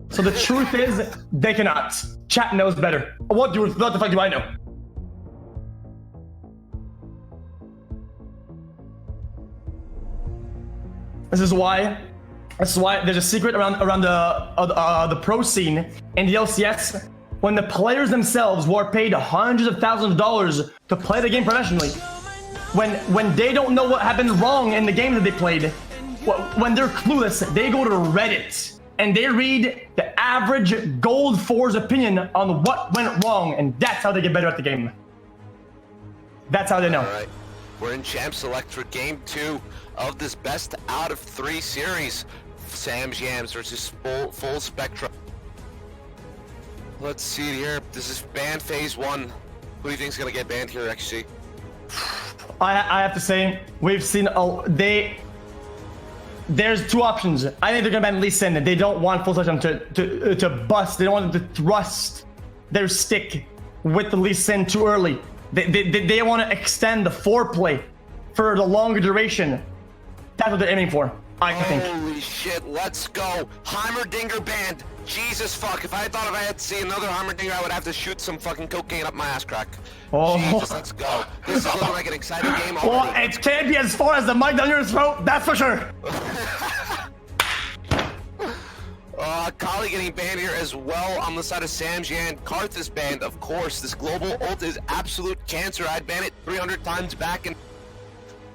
So the truth is, they cannot. Chat knows better. What the fuck do I know? This is why there's a secret around the pro scene in the LCS. When the players themselves were paid hundreds of thousands of dollars to play the game professionally, when they don't know what happened wrong in the game that they played, when they're clueless, they go to Reddit and they read the average Gold 4's opinion on what went wrong, and that's how they get better at the game. That's how they know. All right, we're in Champ Select for Game 2 of this best out of 3 series. Sam's Yams versus Full Spectrum. Let's see here. This is ban phase 1. Who do you think is gonna get banned here, XC? I have to say, we've seen there's 2 options. I think they're gonna ban Lee Sin. They don't want Full Spectrum to bust. They don't want them to thrust their stick with the Lee Sin too early. They want to extend the foreplay for the longer duration. That's what they're aiming for, I think. Holy shit, let's go. Heimerdinger banned. Jesus fuck, if I had to see another Heimerdinger, I would have to shoot some fucking cocaine up my ass crack. Oh. Jesus, let's go. This is looking like an exciting game already. Well, it can't be as far as the mic down your throat, that's for sure. Kali getting banned here as well on the side of Samjian. Karth is banned, of course. This global ult is absolute cancer. I'd ban it 300 times back. And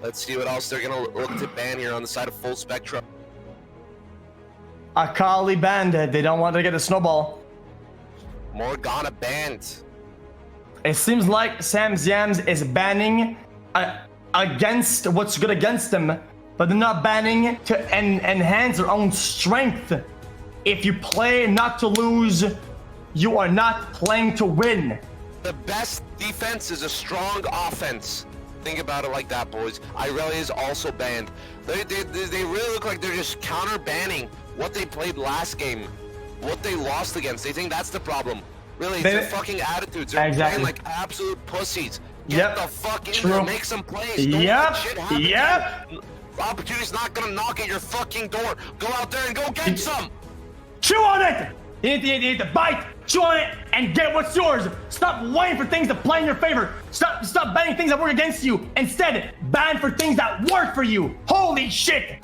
let's see what else they're gonna look to ban here on the side of Full Spectrum. Akali banned. They don't want to get a snowball. Morgana banned. It seems like Sam's Yams is banning against what's good against them, but they're not banning to enhance their own strength. If you play not to lose, you are not playing to win. The best defense is a strong offense. Think about it like that, boys. Irelia is also banned. They really look like they're just counter-banning what they played last game, what they lost against. They think that's the problem. Really, it's their fucking attitudes. They're playing like absolute pussies. Get the fuck in there, make some plays. Don't let shit happen. Opportunity's not gonna knock at your fucking door. Go out there and go get some. Chew on it! You need to bite, chew on it, and get what's yours. Stop waiting for things to play in your favor. Stop banning things that work against you. Instead, ban for things that work for you. Holy shit!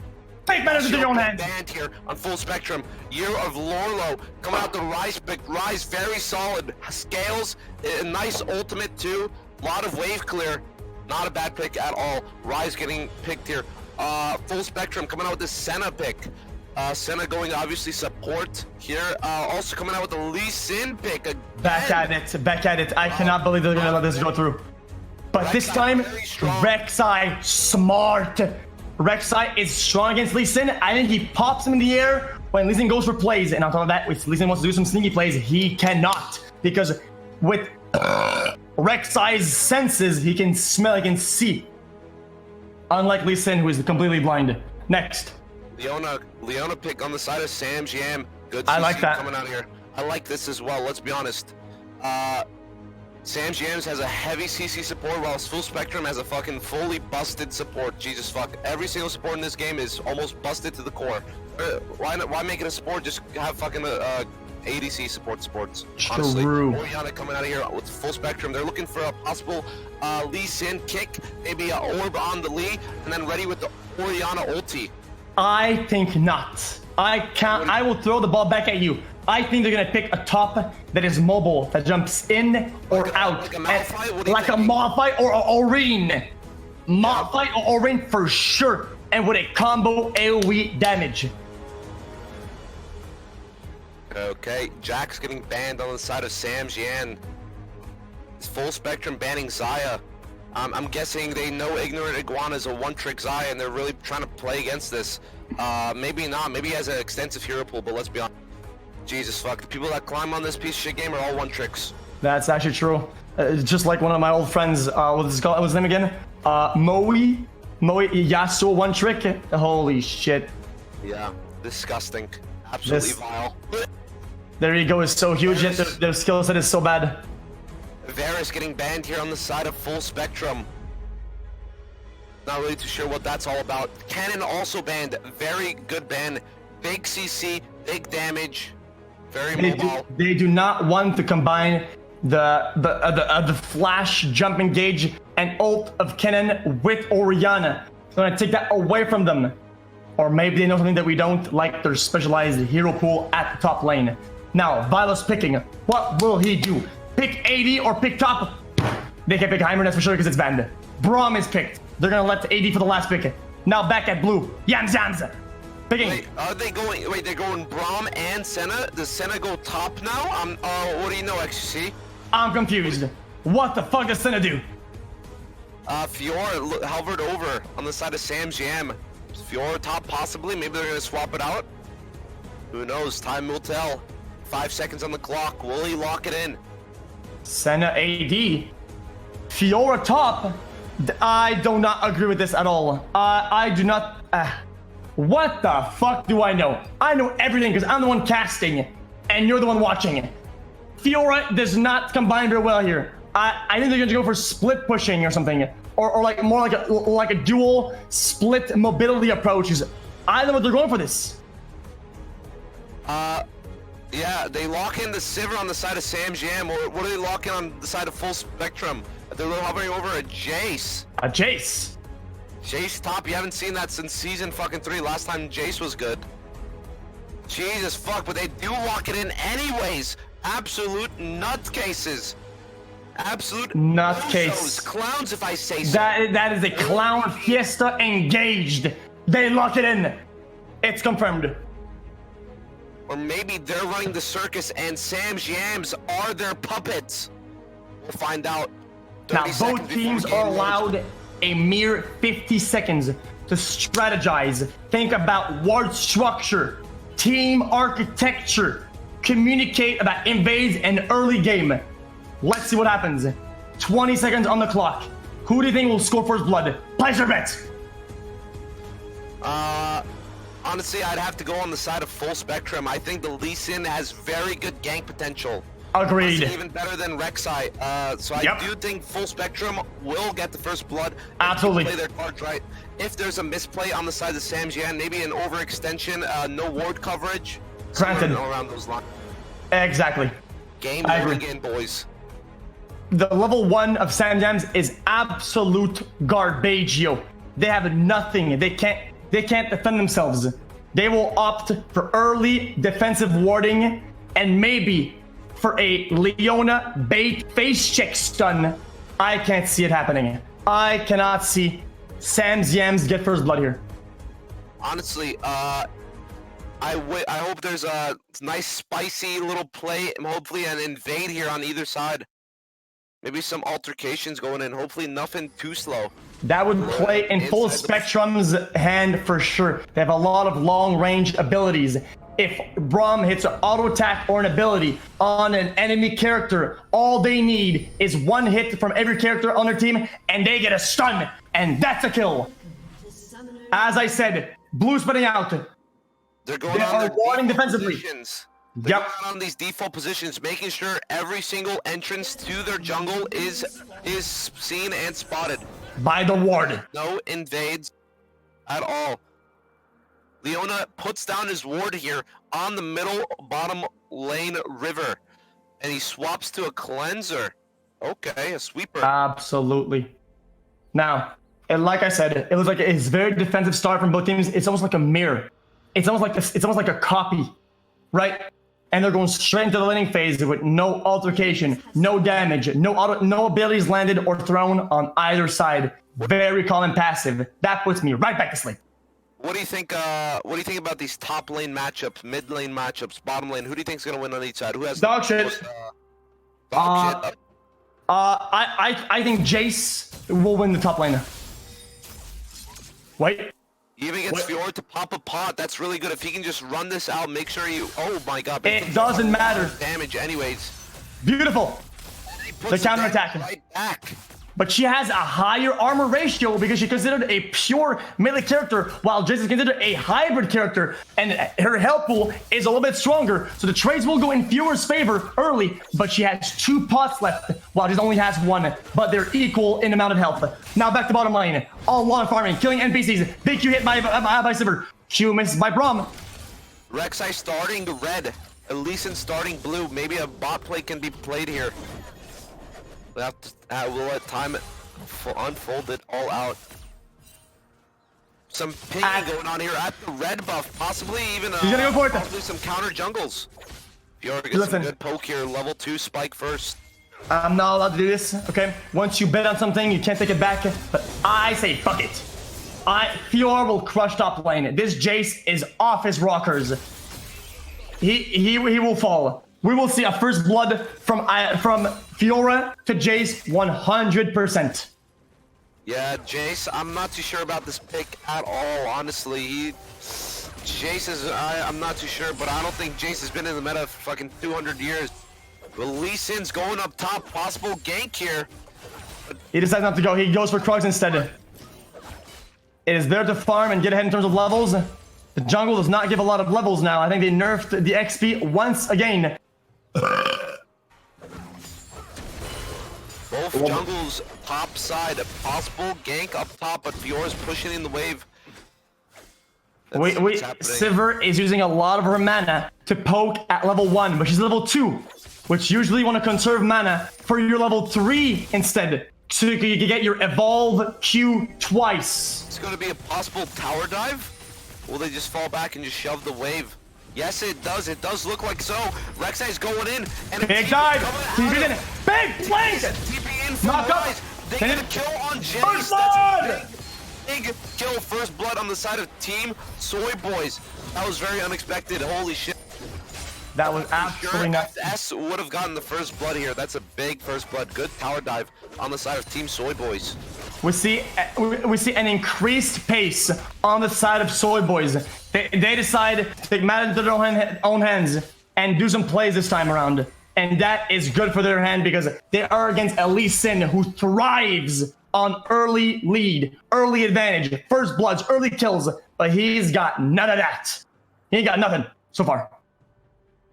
Take matters into your own hands. Banned here on Full Spectrum. Year of Lorlo coming out the Rise pick. Rise very solid. Scales, a nice ultimate too. A lot of wave clear. Not a bad pick at all. Rise getting picked here. Full Spectrum coming out with the Senna pick. Senna going to obviously support here. Also coming out with the Lee Sin pick. Back at it. I cannot believe they're gonna let this go through. But this time, Rek'Sai smart. Rek'Sai is strong against Lee Sin. I think he pops him in the air when Lee Sin goes for plays. And on top of that, if Lee Sin wants to do some sneaky plays, he cannot. Because with Rek'Sai's senses, he can smell, he can see. Unlike Lee Sin, who is completely blind. Next. Leona pick on the side of Sam's Yam. Good I like that. Coming out here. I like this as well, let's be honest. Sam's Yams has a heavy CC support, while Full Spectrum has a fucking fully busted support. Jesus fuck. Every single support in this game is almost busted to the core. Why make it a support? Just have fucking ADC supports. Honestly. Orianna coming out of here with Full Spectrum. They're looking for a possible Lee Sin kick, maybe an orb on the Lee, and then ready with the Orianna ulti. I think not. I will throw the ball back at you. I think they're gonna pick a top that is mobile, that jumps in or out. Like a Malphite or Oreen. Malphite or Oreen for sure. And with a combo AoE damage. Okay, Jack's getting banned on the side of Sam's Yan. Full Spectrum banning Xayah. I'm guessing they know Ignorant Iguana is a one-trick Xayah and they're really trying to play against this. Maybe not. Maybe he has an extensive hero pool, but let's be honest. Jesus fuck. The people that climb on this piece of shit game are all one-tricks. That's actually true. Just like one of my old friends, what's his name again? Moe Yasuo one-trick. Holy shit. Yeah, disgusting. Absolutely vile. Their ego is so huge, yet their skill set is so bad. Varus getting banned here on the side of Full Spectrum. Not really too sure what that's all about. Cannon also banned. Very good ban. Big CC, big damage. Very mobile. They do not want to combine the flash, jump, engage, and ult of Cannon with Orianna. They're gonna take that away from them. Or maybe they know something that we don't, like their specialized hero pool at the top lane. Now, Vilas picking. What will he do? Pick AD or pick top? They can pick Heimer, that's for sure, because it's banned. Braum is picked. They're gonna let AD for the last pick. Now back at blue. Yams. Picking. Wait, are they going? Wait, they're going Braum and Senna. Does Senna go top now? What do you know, xQc? I'm confused. What the fuck does Senna do? Fiora hovered over on the side of Sam's Jam. Fiora top possibly. Maybe they're gonna swap it out. Who knows? Time will tell. 5 seconds on the clock. Will he lock it in? Senna AD. Fiora top. I do not agree with this at all. I do not. What the fuck do I know? I know everything because I'm the one casting, and you're the one watching. Fiora does not combine very well here. I think they're going to go for split pushing or something, or like more like a dual split mobility approach. I don't know what they're going for this. Yeah, they lock in the Sivir on the side of Sam's Jam, or what are they locking on the side of Full Spectrum? They're hovering over a Jace. A Jace. Jace top, you haven't seen that since season fucking 3. Last time Jace was good. Jesus fuck, but they do lock it in anyways. Absolute nutcases. Absolute nutcase. Clowns, if I say so. That is a clown fiesta engaged. They lock it in. It's confirmed. Or maybe they're running the circus and Sam's Yams are their puppets. We'll find out. Now both teams are allowed a mere 50 seconds to strategize, think about ward structure, team architecture, communicate about invades and early game. Let's see what happens. 20 seconds on the clock. Who do you think will score first blood? Place your bets. Honestly, I'd have to go on the side of Full Spectrum. I think the Lee Sin has very good gank potential. Agreed. Honestly, even better than Rek'Sai. So I do think Full Spectrum will get the first blood. Absolutely. Play their cards right. If there's a misplay on the side of Sam's Yan, maybe an overextension, no ward coverage. Granted. Around those lines. Exactly. Game loading in, boys. The level 1 of Sam Jams is absolute garbagio. They have nothing. They can't defend themselves. They will opt for early defensive warding and maybe for a Leona bait face check stun. I can't see it happening. I cannot see Sam's Yams get first blood here. Honestly, I hope there's a nice spicy little play, hopefully an invade here on either side. Maybe some altercations going in, hopefully nothing too slow. That would play in Full Spectrum's hand for sure. They have a lot of long-range abilities. If Braum hits an auto attack or an ability on an enemy character, all they need is one hit from every character on their team, and they get a stun, and that's a kill. As I said, blue spreading out. They are warding defensively. They're going on these default positions, making sure every single entrance to their jungle is seen and spotted. By the ward. No invades at all. Leona puts down his ward here on the middle bottom lane river, and he swaps to a cleanser. Okay, a sweeper. Absolutely. Now, and like I said, it was like it's very defensive start from both teams. It's almost like a mirror. It's almost like a copy, right? And they're going straight into the laning phase with no altercation, no damage, no abilities landed or thrown on either side. Very calm and passive. That puts me right back to sleep. What do you think? What do you think about these top lane matchups, mid lane matchups, bottom lane? Who do you think is gonna win on each side? Who has dog shit? Dog shit. I think Jace will win the top lane. Wait. Even against Fiora to pop a pot, that's really good. If he can just run this out, make sure you. Oh my God! It doesn't matter. Damage, anyways. Beautiful. The counter attack. Right back. But she has a higher armor ratio because she's considered a pure melee character, while Jace is considered a hybrid character, and her health pool is a little bit stronger. So the trades will go in Fiora's favor early, but she has 2 pots left, while Jace only has 1. But they're equal in amount of health. Now back to bottom lane. All lawn farming, killing NPCs. Big Q hit by Sivir. Q misses by Braum. Rek'Sai starting red. Elysian starting blue. Maybe a bot play can be played here. We'll let time unfold it all out. Some pinging going on here at the red buff, possibly even he's gonna go for it. Possibly some counter jungles. Fiora gets some good poke here, level 2 spike first. I'm not allowed to do this, okay? Once you bet on something, you can't take it back, but I say fuck it. Fiora will crush top lane. This Jace is off his rockers. He will fall. We will see a first blood from Fiora to Jace 100%. Yeah, Jace, I'm not too sure about this pick at all, honestly. Jace is, I'm not too sure, but I don't think Jace has been in the meta for fucking 200 years. But Lee Sin's going up top, possible gank here. He decides not to go. He goes for Krugs instead. It is there to farm and get ahead in terms of levels. The jungle does not give a lot of levels now. I think they nerfed the XP once again. Both jungles top side, a possible gank up top, but Fiora's pushing in the wave. Sivir is using a lot of her mana to poke at level 1, but she's level 2, which usually you want to conserve mana for your level 3 instead, so you can get your evolve Q twice. It's going to be a possible tower dive. Will they just fall back and just shove the wave? Yes, it does. It does look like so. Rek'Sai's going in, and big dive. TP in. Big flank. TP in from Knock up. Rise. They get a kill on Jace. First blood. Big kill, first blood on the side of Team Soy Boys. That was very unexpected. Holy shit. That was absolutely nuts. S would have gotten the first blood here. That's a big first blood. Good tower dive on the side of Team Soy Boys. We see an increased pace on the side of Soy Boys. They decide to take matters into their own hands and do some plays this time around. And that is good for their hand because they are against a Lee Sin who thrives on early lead, early advantage, first bloods, early kills. But he's got none of that. He ain't got nothing so far.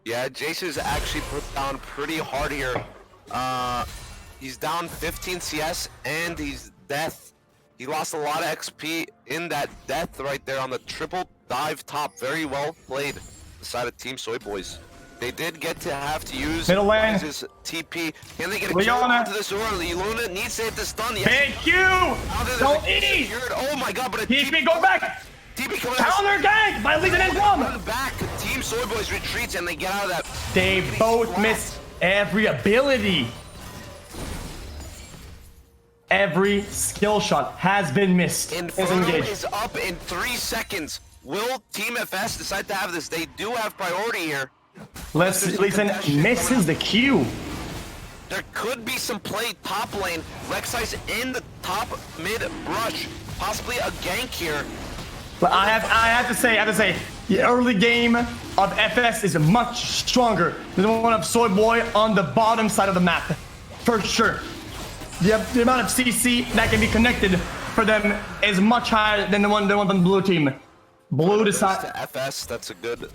Yeah, Jace is actually put down pretty hard here. He's down 15 CS and he's death. He lost a lot of XP in that death right there on the triple dive top. Very well played. The side of Team Soy Boys. They did get to have to use middle lane. His TP. Can they get a kill onto this early? Luna needs to hit the stun. Yes. Thank you. Don't eat. Oh my god, but a TP go back. TP coming counter gank by Legion and run back. Team Soy Boys retreats and they get out of that. They both miss every ability. Every skill shot has been missed. Inferno is up in 3 seconds. Will Team FS decide to have this? They do have priority here. Listen, misses the Q. There could be some play top lane. Rek'Sai's in the top mid brush. Possibly a gank here. But I have to say, the early game of FS is much stronger than the one of Soy Boy on the bottom side of the map. For sure. The amount of CC that can be connected for them is much higher than the one from the blue team. Blue decides to FS. That's a good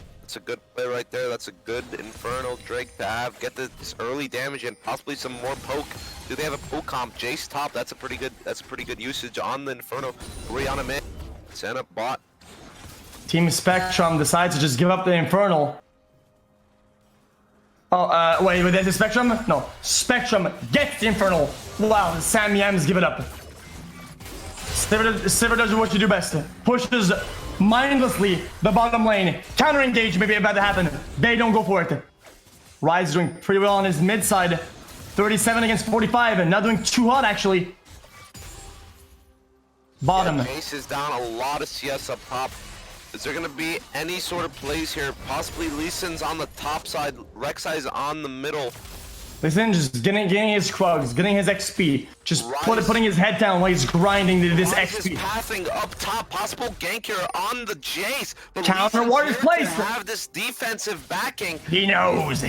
play right there. That's a good Infernal Drake to have. Get this early damage and possibly some more poke. Do they have a poke comp? Jace top. That's a pretty good usage on the Inferno. Rihanna mid. Send up bot. Team Spectrum decides to just give up the Infernal. Oh, wait, there's a Spectrum? No, Spectrum gets the Infernal. Wow, Sam Yams give it up. Sivir does what you do best. Pushes mindlessly the bottom lane. Counter engage may be about to happen. They don't go for it. Rise is doing pretty well on his mid side. 37 against 45 and not doing too hot actually. Bottom. Yeah, Jace is down a lot of CS up top. Is there going to be any sort of plays here? Possibly Lee Sin's on the top side. Rek'Sai's on the middle. Lee Sin just getting his Krugs, getting his XP. Just putting his head down while he's grinding this Rise XP. Is passing up top. Possible gank here on the Jace. But counter Warrior's place. Have this defensive backing. He knows.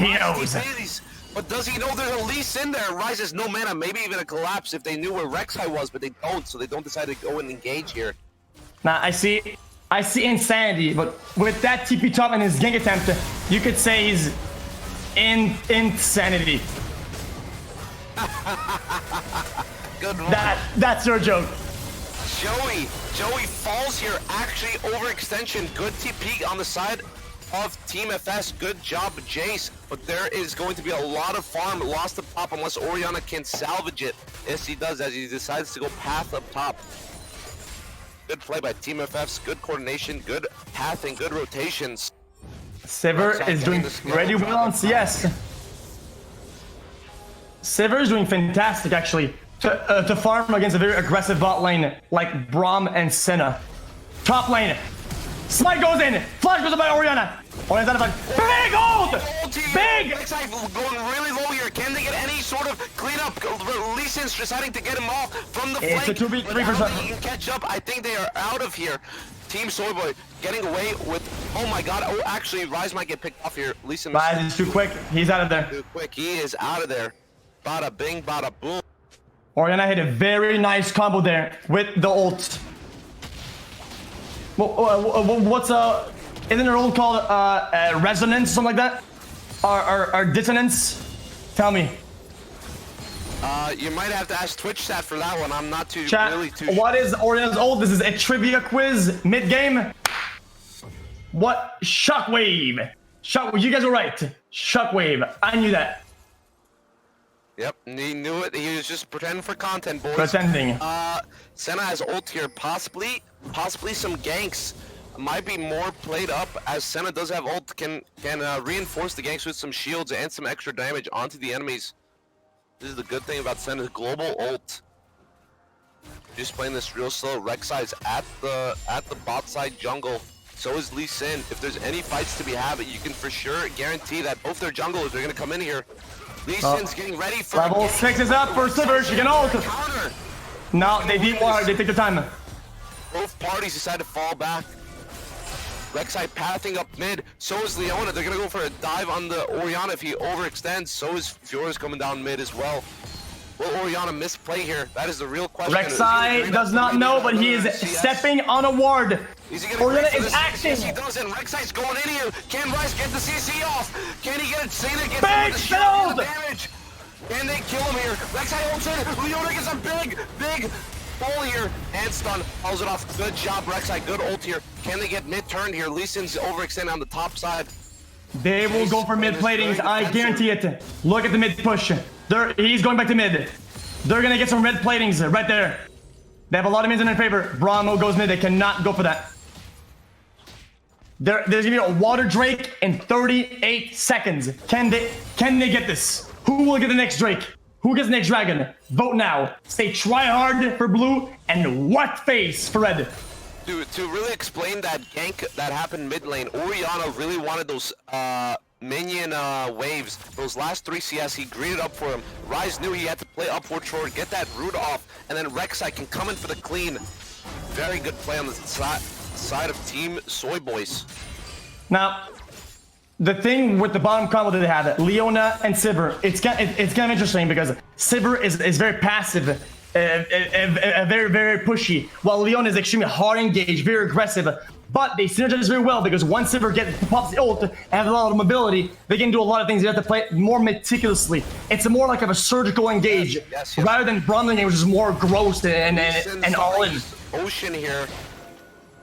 But does he know there's a Lee Sin there? Rise has no mana. Maybe even a collapse if they knew where Rek'Sai was, but they don't. So they don't decide to go and engage here. Nah, I see insanity, but with that TP top and his gank attempt, you could say he's in insanity. Good one. That's your joke. Joey falls here. Actually, overextension. Good TP on the side of Team FS. Good job, Jace. But there is going to be a lot of farm lost to top unless Orianna can salvage it. Yes, he does, as he decides to go path up top. Good play by Team FS. Good coordination. Good pathing. Good rotations. Sivir is doing pretty well on CS. Sivir is doing fantastic, actually. to farm against a very aggressive bot lane like Braum and Senna. Top lane. Smite goes in. Flash goes by Orianna. Orianna's out of big ult! Big! xQc going really low here. Can they get any sort of cleanup? Lee Sin's deciding to get him off from the flank. It's a 2v3%. He can catch up. I think they are out of here. Team Soyboy getting away with. Oh my god. Oh, actually, Rise might get picked off here. Lee Sin. Rise is too quick. He's out of there. Too quick. He is out of there. Bada bing, bada boom. Orianna hit a very nice combo there with the ult. What's isn't her ult called resonance, something like that? Or dissonance? Tell me. You might have to ask Twitch chat for that one. I'm not Chat, really too what is Orianna's ult? This is a trivia quiz mid-game. What? Shockwave. You guys were right. Shockwave. I knew that. Yep, he knew it. He was just pretending for content, boys. Pretending. Senna has ult here. Possibly some ganks. Might be more played up as Senna does have ult. Can reinforce the ganks with some shields and some extra damage onto the enemies. This is the good thing about Senna's global ult. Just playing this real slow. xQc is at the bot side jungle. So is Lee Sin. If there's any fights to be had, you can for sure guarantee that both their junglers are gonna come in here. Lee Sin's getting ready for level 6 is up for Sivir. She can ult. Counter. No, they deep water. They take their time. Both parties decide to fall back. xQc pathing up mid. So is Leona. They're gonna go for a dive on the Orianna if he overextends. So is Fiora's coming down mid as well. Will Orianna misplay here? That is the real question. xQc does not know, but he is stepping on a ward. Orianna is acting. Yes, he does, and xQc's going in here. Can Rice get the CC off? Can he get it? Cena gets Big the shield! damage. Can they kill him here? xQc ults in. Leona gets a big pull here. And stun. Pulls it off. Good job, xQc. Good ult here. Can they get mid-turned here? Lee Sin's overextended on the top side. They will go for mid platings. I guarantee it. Look at the mid push. He's going back to mid. They're gonna get some red platings right there. They have a lot of mids in their favor. Brahmo goes mid. They cannot go for that. There's gonna be a water Drake in 38 seconds. Can they get this? Who will get the next Drake? Who gets the next dragon? Vote now. Say try hard for blue and what face for red. To really explain that gank that happened mid lane, Orianna really wanted those minion waves. Those last 3 CS, he greeted up for him. Rise knew he had to play upward forward, get that root off, and then xQc can come in for the clean. Very good play on the side of Team Soy Boys. Now, the thing with the bottom combo that they have, Leona and Sivir, it's kind of interesting because Sivir is very passive. Very pushy, while Leon is extremely hard engaged, very aggressive. But they synergize very well because once Sivir pops the ult and has a lot of mobility, they can do a lot of things. You have to play it more meticulously. It's more like a surgical engage rather than Braum engage, which is more gross and all in. Ocean here.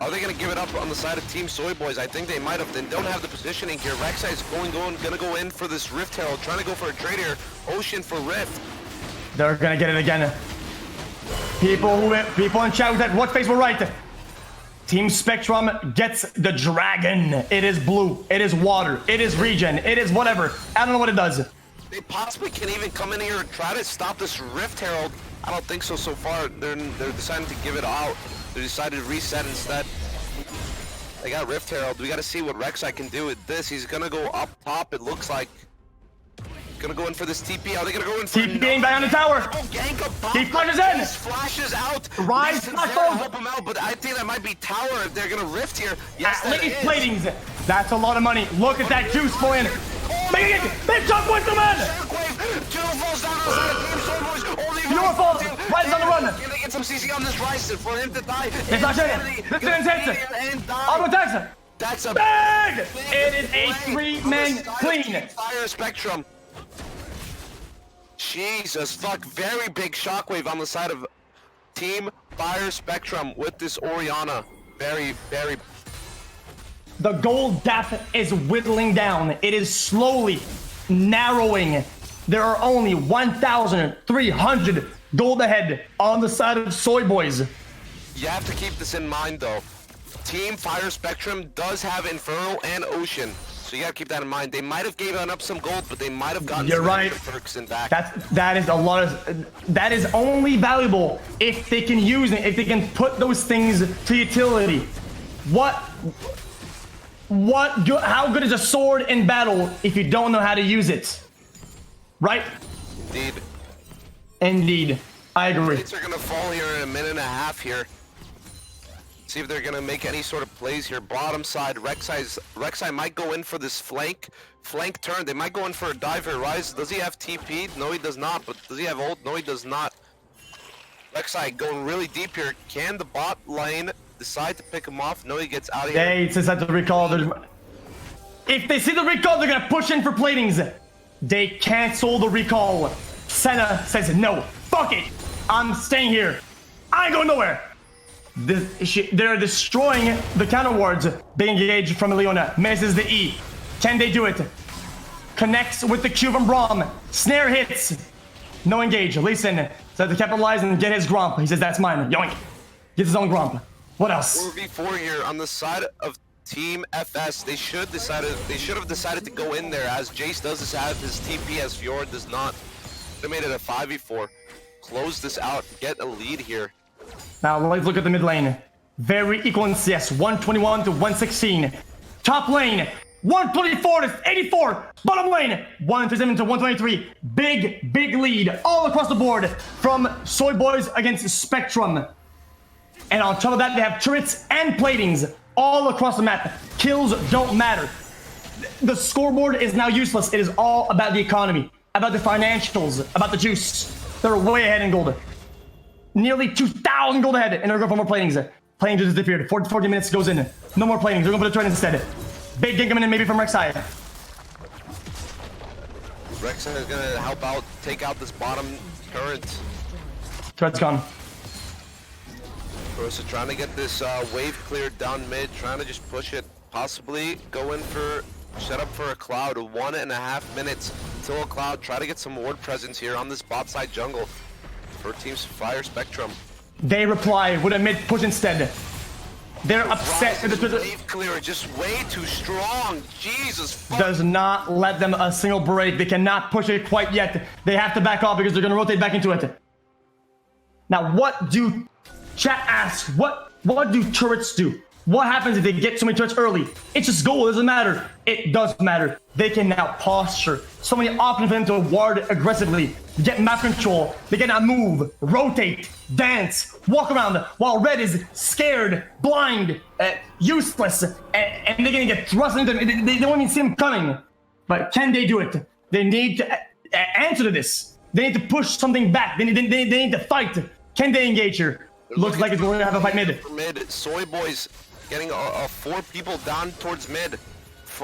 Are they gonna give it up on the side of Team Soy Boys? I think they might have. They don't have the positioning here. xQc is gonna go in for this Rift Herald, trying to go for a trade here. Ocean for Rift. They're gonna get it again. People in chat with that what face were right. Team Spectrum gets the dragon. It is blue. It is water. It is regen. It is whatever. I don't know what it does. They possibly can even come in here and try to stop this Rift Herald. I don't think so far. They're deciding to give it out. They decided to reset instead. They got Rift Herald. We got to see what xQc can do with this. He's gonna go up top. It looks like. Gonna go in for this TP. Are they gonna go in for TP back on the tower? Gank up top. He flashes in. Flashes out. Rise flash help him out, but I think that might be tower if they're gonna rift here. Yes, at least platings. That's a lot of money. Look at that juice flowing. Big shockwave to man. Two falls down on the side of Team Soy Boys. Only Beautiful. Rise on the run. Can they get some CC on this Rise for him to die? It's not shit. This is intense. Auto attacks. That's a big. It is a 3-man clean. Fire Spectrum. Jesus, fuck, very big shockwave on the side of Team Fire Spectrum with this Orianna. Very. The gold depth is whittling down. It is slowly narrowing. There are only 1,300 gold ahead on the side of Soy Boys. You have to keep this in mind though. Team Fire Spectrum does have Inferno and Ocean. So you gotta keep that in mind. They might have given up some gold, but they might have gotten You're some right. extra perks in back. That is a lot of. That is only valuable if they can use it. If they can put those things to utility. How good is a sword in battle if you don't know how to use it? Right? Indeed. I agree. Plates are gonna fall here in a minute and a half here. See if they're gonna make any sort of plays here. Bottom side, Rek'Sai might go in for this flank turn. They might go in for a dive here. Rise, does he have TP? No, he does not. But does he have ult? No, he does not. Rek'Sai going really deep here. Can the bot lane decide to pick him off? No, he gets out of here. They decide to recall. If they see the recall, they're gonna push in for platings. They cancel the recall. Senna says no. Fuck it. I'm staying here. I ain't going nowhere. They're destroying the counter wards. Big engage from Leona. Misses the E. Can they do it? Connects with the Q from Braum. Snare hits. No engage. Lee Sin says to capitalize and get his Gromp. He says that's mine. Yoink. Gets his own Gromp. What else? 4v4 here on the side of Team FS. They should have decided to go in there, as Jace does have his TP, as Fjord does not. They made it a 5v4. Close this out. Get a lead here. Now let's look at the mid lane. Very equal in CS. 121 to 116. Top lane. 124 to 84. Bottom lane. 137 to 123. Big lead all across the board from Soy Boys against Spectrum. And on top of that, they have turrets and platings all across the map. Kills don't matter. The scoreboard is now useless. It is all about the economy, about the financials, about the juice. They're way ahead in gold. Nearly 2,000 gold ahead, and they're going for more platings. Plating just disappeared. 40 minutes goes in. No more platings. They're going for the turret instead. Big gank coming in maybe from xQc. xQc is gonna help out, take out this bottom turret. Turret's gone. So trying to get this wave cleared down mid, trying to just push it, possibly go in for, set up for a Cloud. 1.5 minutes until a Cloud. Try to get some ward presence here on this bot side jungle for Team Fire Spectrum. They reply with a mid push instead. They're upset. Wave clear, just way too strong. Jesus fuck. Does not let them a single break. They cannot push it quite yet. They have to back off because they're going to rotate back into it. Now, what do... Chat asks, what do turrets do? What happens if they get so many turrets early? It's just gold, it doesn't matter. It does matter. They can now posture. So many options for them to ward aggressively. Get map control. They can now move, rotate, dance, walk around while red is scared, blind, useless, and they're gonna get thrust into them. They don't even see them coming. But can they do it? They need to answer to this. They need to push something back. They need to fight. Can they engage here? Looks like it's going to have a fight mid. Mid, Soy Boys getting 4 people down towards mid.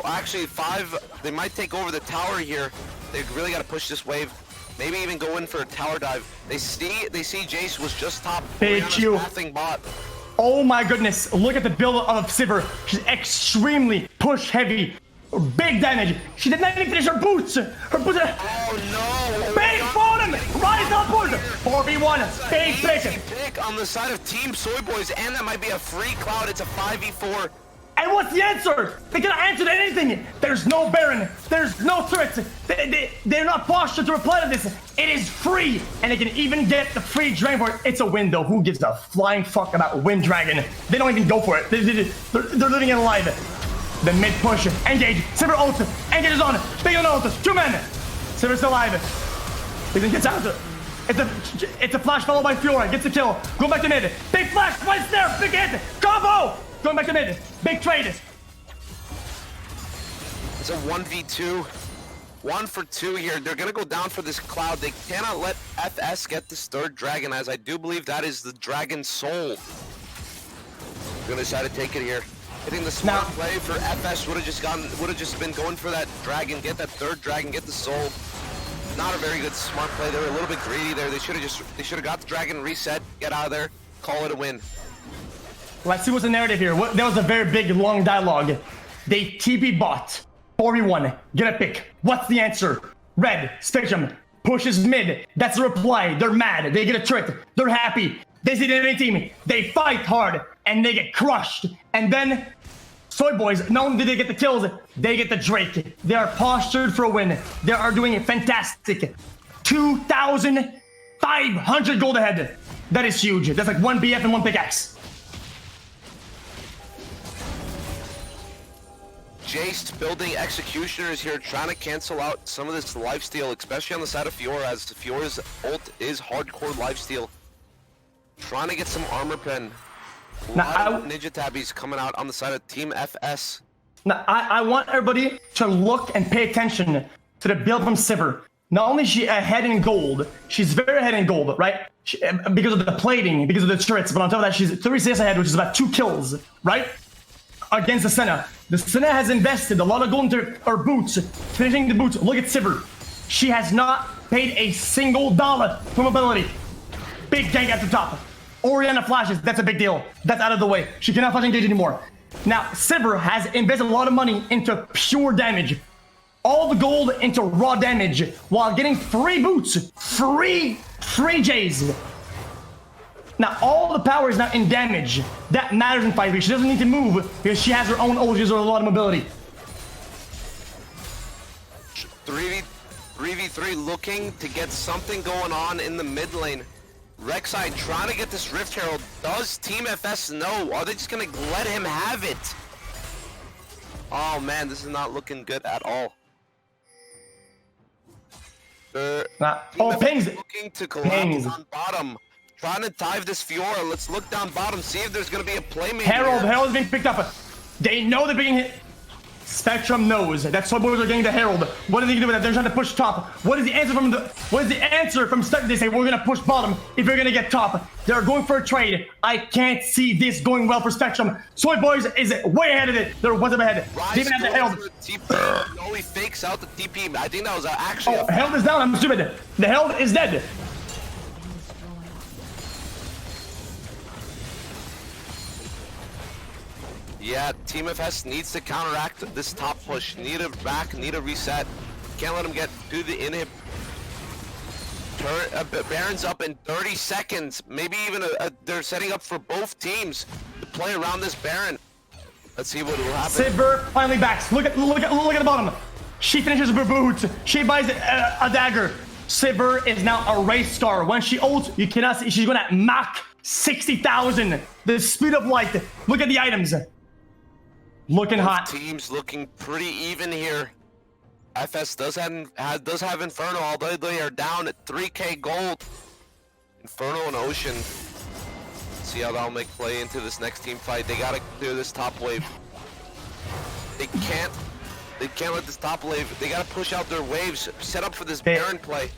Actually, 5. They might take over the tower here. They really got to push this wave. Maybe even go in for a tower dive. They see Jace was just top. Big Q. Bot. Oh my goodness! Look at the build of Sivir. She's extremely push heavy. Big damage. She did not even finish her boots. Her boots. Oh no! Big bottom. Rise upward. 4v1. Big pick on the side of Team Soy Boys, and that might be a free Cloud. It's a 5v4. And what's the answer? They cannot answer to anything. There's no Baron. There's no threats. They're not postured to reply to this. It is free, and they can even get the free Dragon for it. It's a win, though. Who gives a flying fuck about Wind Dragon? They don't even go for it. They're living it alive. The mid push, engage, Sivir ult, engage is on, big on ult, 2 men. Sivir's still alive. He gets out. It's a flash followed by Fiora, gets the kill. Go back to mid, big flash, right there, big hit, combo. Going back to mid, big trade. It's a 1v2, 1 for 2 here. They're gonna go down for this Cloud. They cannot let FS get this 3rd dragon, as I do believe that is the Dragon Soul. They're gonna decide to take it here. I think the smart play for FS would have just been going for that dragon, get that 3rd dragon, get the soul. Not a very good smart play. They were a little bit greedy there. They should have got the dragon, reset, get out of there, call it a win. Let's see what's the narrative here. That was a very big, long dialogue. They TP bot, 4v1, get a pick. What's the answer? Red, Spectrum, pushes mid. That's the reply. They're mad. They get a turret. They're happy. They see the enemy team. They fight hard, and they get crushed. And then Soy Boys, not only did they get the kills, they get the Drake. They are postured for a win. They are doing it fantastic. 2,500 gold ahead. That is huge. That's like 1 BF and 1 pickaxe. Jace building executioners here, trying to cancel out some of this lifesteal, especially on the side of Fiora, as Fiora's ult is hardcore lifesteal. Trying to get some armor pen. Now, ninja tabbies coming out on the side of Team FS. Now, I want everybody to look and pay attention to the build from Sivir. Not only is she ahead in gold, she's very ahead in gold, right? Because of the plating, because of the turrets, but on top of that, she's 3 CS ahead, which is about 2 kills, right? Against the Senna. The Senna has invested a lot of gold into her boots, finishing the boots. Look at Sivir. She has not paid a single dollar for mobility. Big gank at the top. Orianna flashes, that's a big deal. That's out of the way. She cannot flash engage anymore. Now, Sivir has invested a lot of money into pure damage. All the gold into raw damage while getting free boots. Free J's. Now, all the power is now in damage. That matters in 5v. She doesn't need to move because she has her own ult. She has a lot of mobility. 3v3 looking to get something going on in the mid lane. Rek'Sai trying to get this Rift Herald. Does Team FS know? Are they just going to let him have it? Oh man, this is not looking good at all. Pings. Looking to collapse on bottom. Trying to dive this Fiora. Let's look down bottom, see if there's going to be a playmate. Herald's being picked up. They know they're being hit. Spectrum knows that Soy Boys are getting the Herald. What are they going to do with that? They're trying to push top. What is the answer from Spectrum? They say we're going to push bottom if you're going to get top. They're going for a trade. I can't see this going well for Spectrum. Soy Boys is way ahead of it. They're one step ahead. They even have the Herald. No, he fakes out the TP. I think that was actually Herald is down. I'm stupid. The Herald is dead. Yeah, Team FS needs to counteract this top push. Need a back, need a reset. Can't let him get to the inhib. Baron's up in 30 seconds. Maybe even they're setting up for both teams to play around this Baron. Let's see what will happen. Sivir finally backs. Look at the bottom. She finishes her boots. She buys a dagger. Sivir is now a race star. When she ults, you cannot see. She's going at Mach 60,000. The speed of light. Look at the items. Looking hot. Teams looking pretty even here. FS does have Inferno, although they are down at 3k gold. Inferno and Ocean. See how that'll make play into this next team fight. They gotta clear this top wave. They can't let this top wave. They gotta push out their waves. Set up for this Baron play.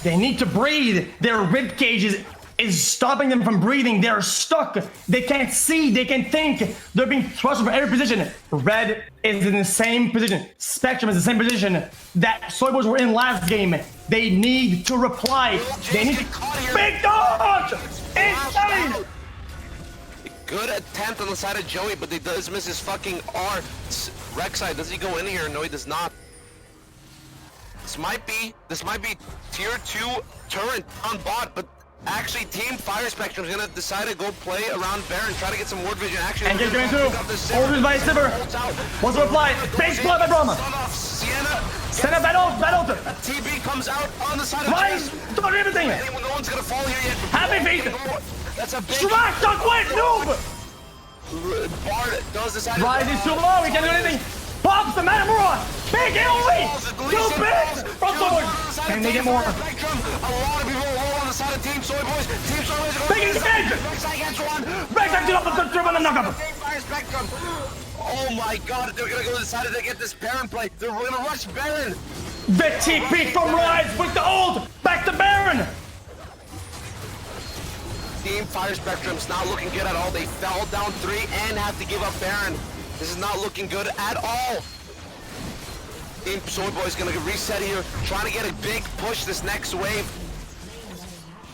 They need to breathe. Their rib cage is stopping them from breathing. They're stuck. They can't see. They can't think. They're being thrust from every position. Red is in the same position. Spectrum is the same position that Soy Boys were in last game. They need to reply. They need to... Big dodge! Insane! Good attempt on the side of Joey, but he does miss his fucking R. Rek'Sai, does he go in here? No, he does not. This might be tier 2 turret on bot, but actually, Team Fire Spectrum is gonna decide to go play around Baron, try to get some ward vision. Actually, and get going too. Orders by Sivir. What's the reply? Face blood by Brahma. Senna battle. TB comes out on the side of Rise! Don't do everything. No one's gonna fall here yet. Happy feet. That's a big. Shrek, don't quit, noob. Bard does decide. Rise is too low. He can't do anything. Pops the Manamura! Big AoE! Too big! From forward! Can they get more? A lot of people roll on the side of Team Soy Boys. Team Soy Boys are going to stage! Rek'Sai gets one! Rek'Sai get up the turn on the knockup! Fire Spectrum! Oh my god, they're gonna go decide to get this Baron play. They're gonna rush Baron! The TP from Rise with the ult! Back to Baron! Team Fire Spectrum's not looking good at all. They fell down 3 and have to give up Baron. This is not looking good at all. Team Soy Boy's gonna reset here, trying to get a big push this next wave.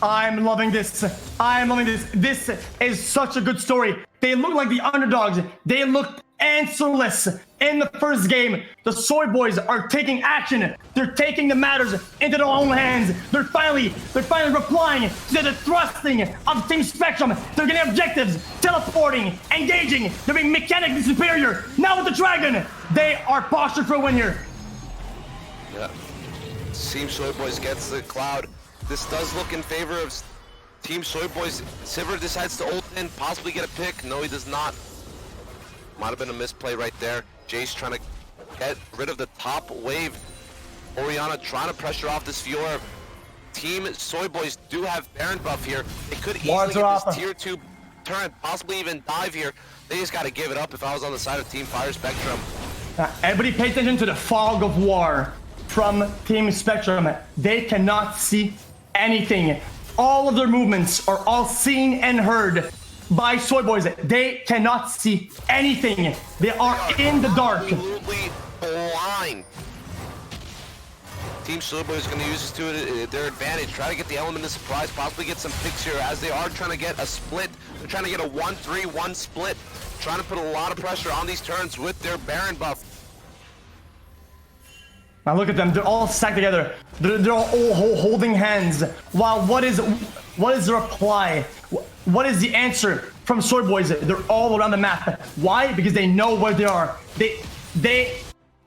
I'm loving this. I'm loving this. This is such a good story. They look like the underdogs. They looked answerless in the first game. The Soy Boys are taking action. They're taking the matters into their own hands. They're finally replying to the thrusting of Team Spectrum. They're getting objectives, teleporting, engaging. They're being mechanically superior. Now with the Dragon, they are postured for a win here. Yeah. Team Soy Boys gets the Cloud. This does look in favor of Team Soy Boys. Sivir decides to ult in, possibly get a pick. No, he does not. Might have been a misplay right there. Jace trying to get rid of the top wave. Orianna trying to pressure off this Fiora. Team Soy Boys do have Baron buff here. They could easily get this tier 2 turret, possibly even dive here. They just got to give it up if I was on the side of Team Fire Spectrum. Everybody pay attention to the fog of war from Team Spectrum. They cannot see anything. All of their movements are all seen and heard by Soy Boys. They cannot see anything. They are in the dark. Absolutely blind. Team Soy Boys is going to use this to their advantage. Try to get the element of surprise, possibly get some picks here as they are trying to get a split. They're trying to get a 1-3-1 split. Trying to put a lot of pressure on these turns with their Baron buff. Now look at them, they're all stacked together. They're all holding hands. While what is the reply? What is the answer from Soy Boys? They're all around the map. Why? Because they know where they are.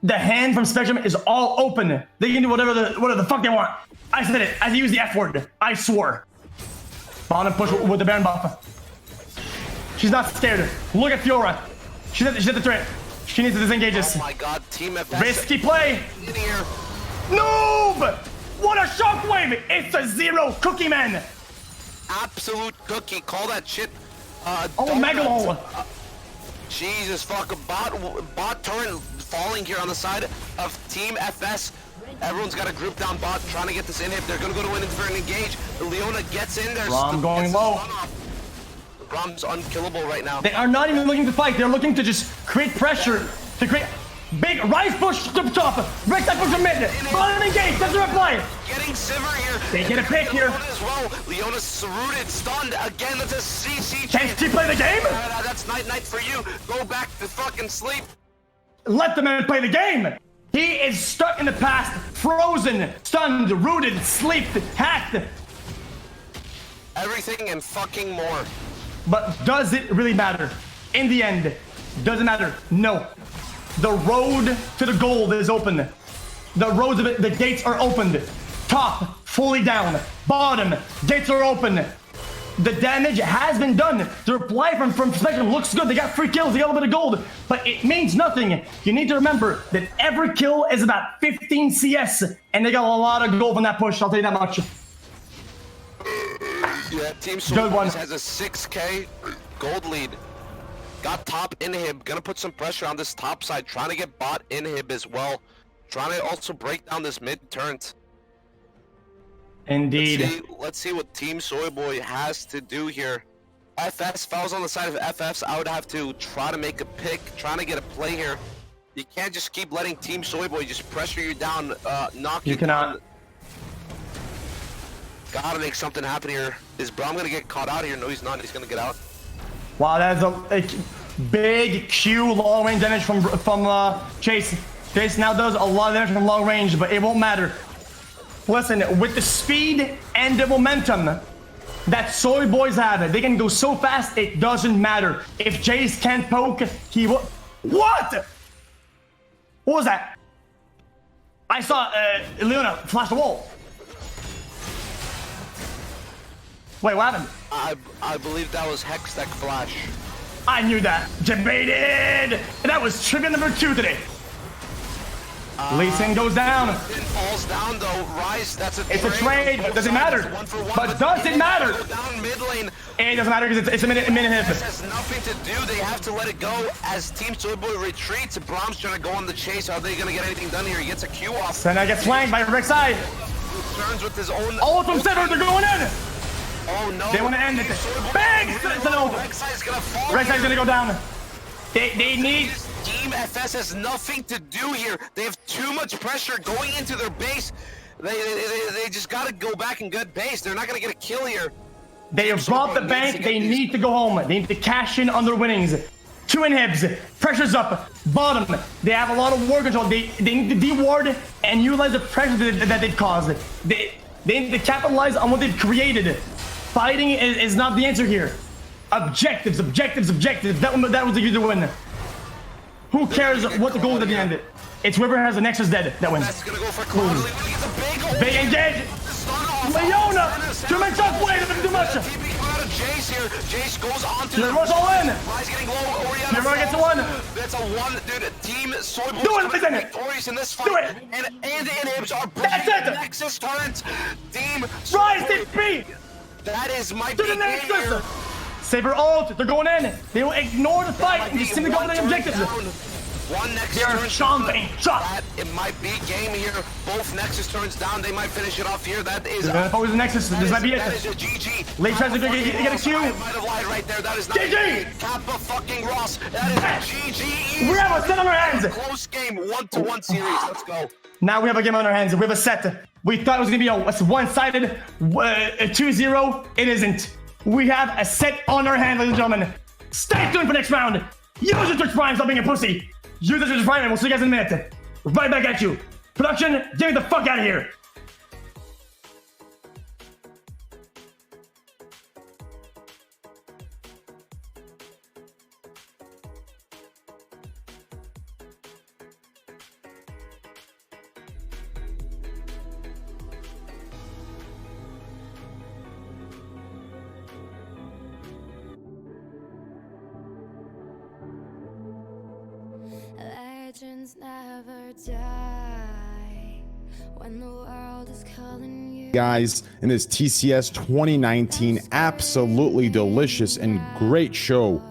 The hand from Spectrum is all open. They can do whatever the fuck they want. I said it. I used the F word. I swore. Bottom push with the Baron buff. She's not scared. Look at Fiora. She's at the turret. She needs to disengage us. Oh my god, Team FS. Risky play. In here. Noob! What a shockwave! It's a 0 Cookie Man. Absolute cookie. Call that shit. Oh, Megalol. Jesus fuck, a bot turret falling here on the side of Team FS. Everyone's got a group down bot trying to get this inhib. They're gonna go to win for an engage. Leona gets in there. Rom going low. Rom's unkillable right now. They are not even looking to fight. They're looking to just create pressure, to create big rise push to the top. Break that push from mid. Bottom engage. That's the reply. Getting Sivir here. They get a pick here. Leona as well. Leona's rooted, stunned again. That's a CC. Can't she play the game? That's night for you. Go back to fucking sleep. Let the man play the game. He is stuck in the past, frozen, stunned, rooted, sleeped, hacked. Everything and fucking more. But does it really matter? In the end, does it matter? No. The road to the gold is open. The gates are opened. Top, fully down. Bottom, gates are open. The damage has been done. The reply from Spectrum looks good. They got 3 kills, they got a little bit of gold. But it means nothing. You need to remember that every kill is about 15 CS. And they got a lot of gold from that push, I'll tell you that much. Yeah, Team Soy Boys has a 6k gold lead. Got top inhib, gonna put some pressure on this top side, trying to get bot inhib as well. Trying to also break down this mid turret. Indeed. Let's see what Team Soy Boy has to do here. FS, if I was on the side of FFs, I would have to try to make a pick, trying to get a play here. You can't just keep letting Team Soy Boy just pressure you down, knock you cannot. down. Gotta make something happen here. Is Braum gonna get caught out here? No, he's not. He's gonna get out. Wow, that's a big Q long range damage from Chase. Chase now does a lot of damage from long range, but it won't matter. Listen, with the speed and the momentum that Soy Boys have, they can go so fast, it doesn't matter. If Chase can't poke, he will. What? What was that? I saw Leona flash the wall. Wait, what happened? I believe that was Hextech Flash. I knew that. Debated! That was trivia number 2 today. Lee Sin goes down. Sin falls down though. Rise, that's a trade. It's a trade, but does it matter? But does it matter? Down mid lane. It doesn't matter because it's a minute hit. This has nothing to do. They have to let it go as Team Soy Boy retreats. Braum's trying to go on the chase. Are they going to get anything done here? He gets a Q off. Senna gets flanked by Rek'Sai. Turns with his own. All of them Sivir, they're going in. Oh no. They want to end it. Bang! Rek'Sai's going to fall. Rek'Sai's going to go down. They need... Team FS has nothing to do here. They have too much pressure going into their base. They just got to go back and get base. They're not going to get a kill here. They have robbed the bank. They need to go home. They need to cash in on their winnings. 2 inhibs. Pressure's up. Bottom. They have a lot of war control. They need to deward and utilize the pressure that they've caused. They need to capitalize on what they've created. Fighting is not the answer here. Objectives. That was the user win. Who cares what the goal is at the end? It's whoever has the Nexus dead that wins. That's gonna go for Cloudly. He's a big Big engage. Leona! Too-man shockwave, too much! Jace here. Jace goes on to the rush all in! He's getting low. Oriana Never gets a 1! That's a 1, dude. Team Soyboy Do it, listen! victorious in this fight. Do it! And the inhibs are That's it! Nexus turrets. Team Rise, TP! That is my To the big game here. Nexus! Saber ult, they're going in! They will ignore the fight and just simply go for the objectives! One Nexus They're turn chomping! Chop! That it might be game here. Both Nexus turns down. They might finish it off here. That is. They're gonna focus the Nexus. This might be it. That is a GG. Late tries to get a Q. I might have lied right there. That is not GG. Kappa fucking Ross. That is a GG. We have a set on our hands! Close game, 1-1 series. Let's go. Now we have a game on our hands. We have a set. We thought it was gonna be a one-sided 2-0. It isn't. We have a set on our hands, ladies and gentlemen. Stay tuned for next round. Use your Twitch Prime, stop being a pussy. Use your Twitch Prime, and we'll see you guys in a minute. Right back at you. Production, get me the fuck out of here. Legends never die when the world is calling you. Guys, in this TCS 2019 absolutely delicious and great show.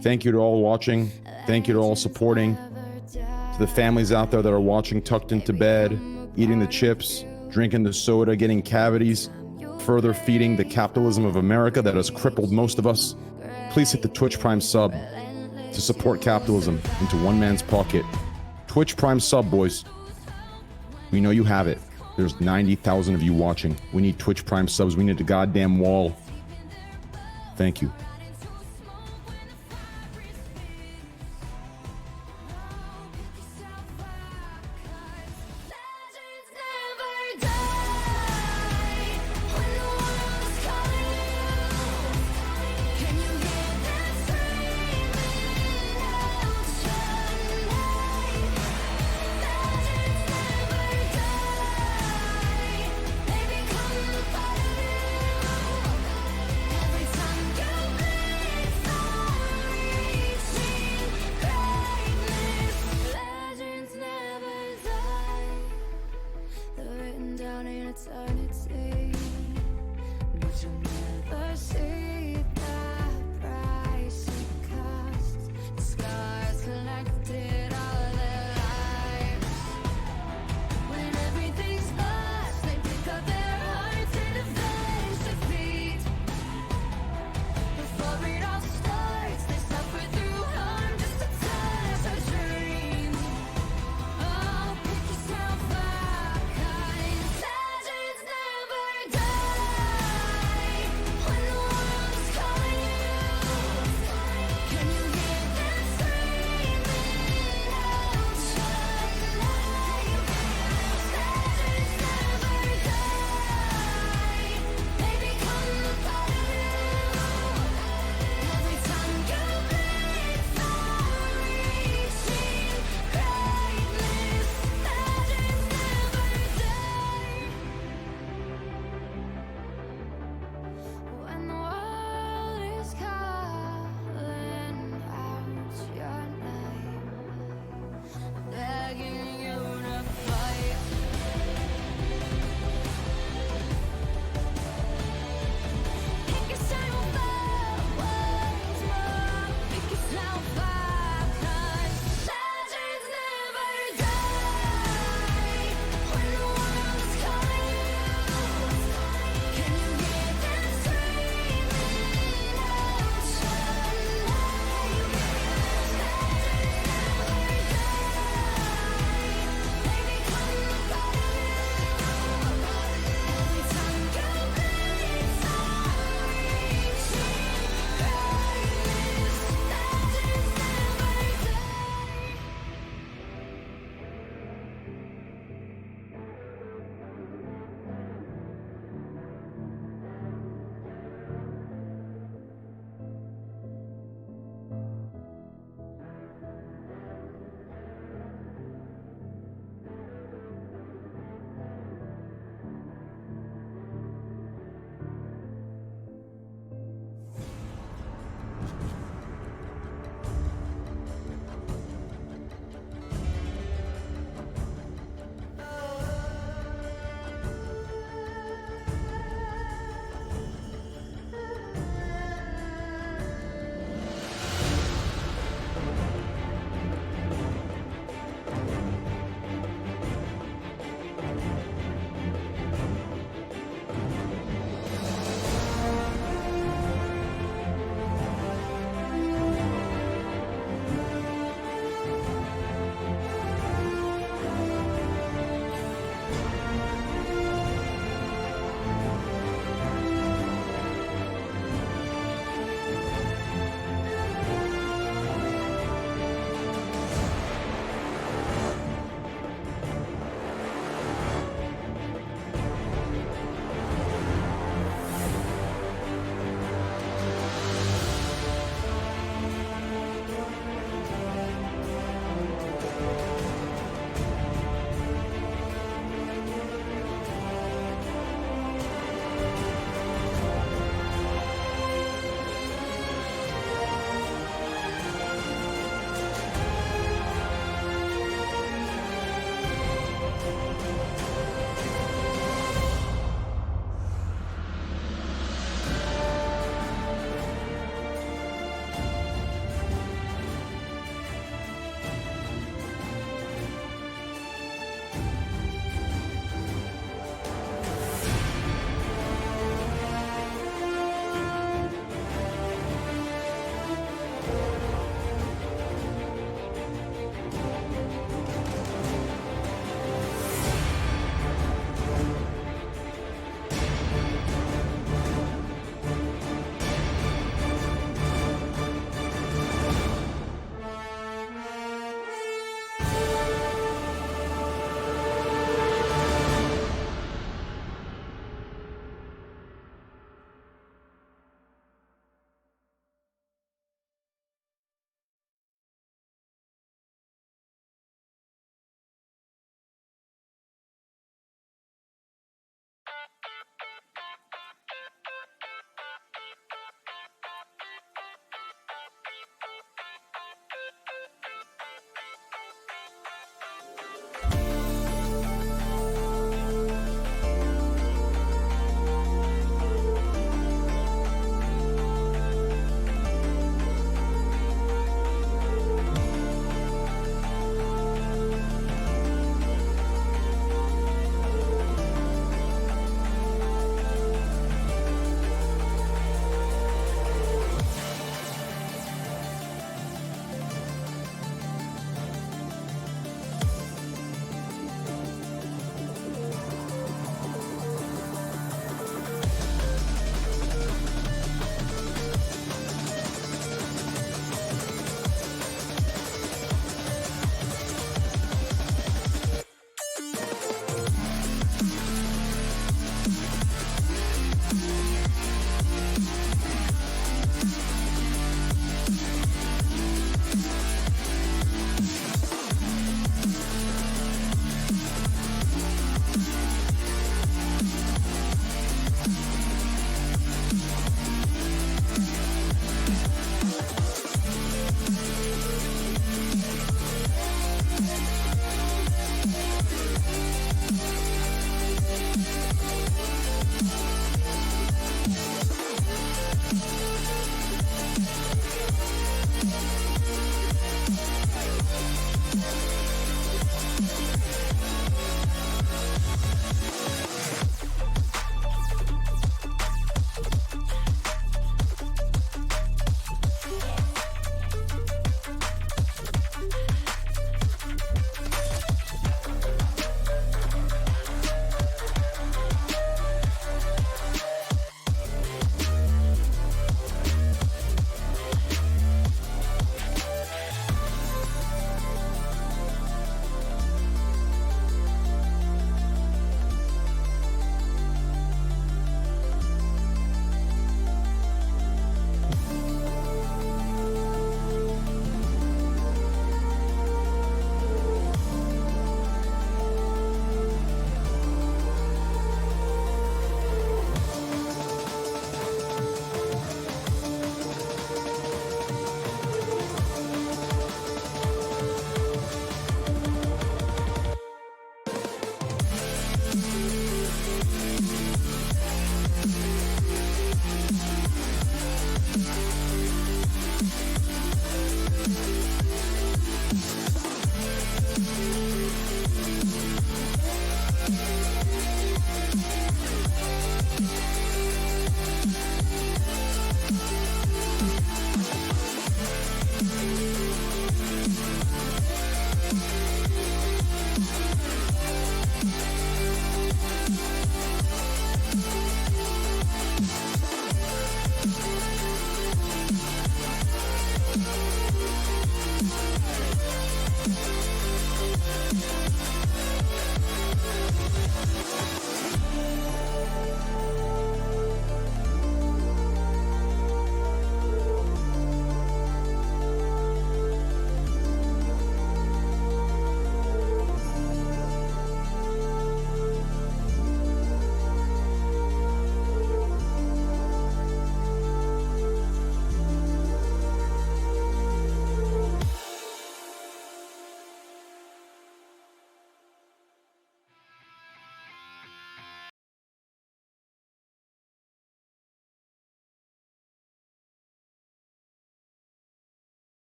Thank you to all watching. Thank you to all supporting. To the families out there that are watching tucked into bed, eating the chips, drinking the soda, getting cavities, further feeding the capitalism of America that has crippled most of us. Please hit the Twitch Prime sub to support capitalism into one man's pocket. Twitch Prime sub, boys. We know you have it. There's 90,000 of you watching. We need Twitch Prime subs. We need a goddamn wall. Thank you. Legends never die when the world is calling you. Can you hear them screaming out tonight? Legends never die. They become a part of you. Every time you blink on reaching greatness. Legends never die. They're written down in eternity, but you'll never see the price it costs. The scars collected all their lives. When everything's lost, they pick up their hearts and avenge defeat. Before it all starts, they suffer through harm just to touch our dream. Oh, pick yourself up, 'cause legends never die when the world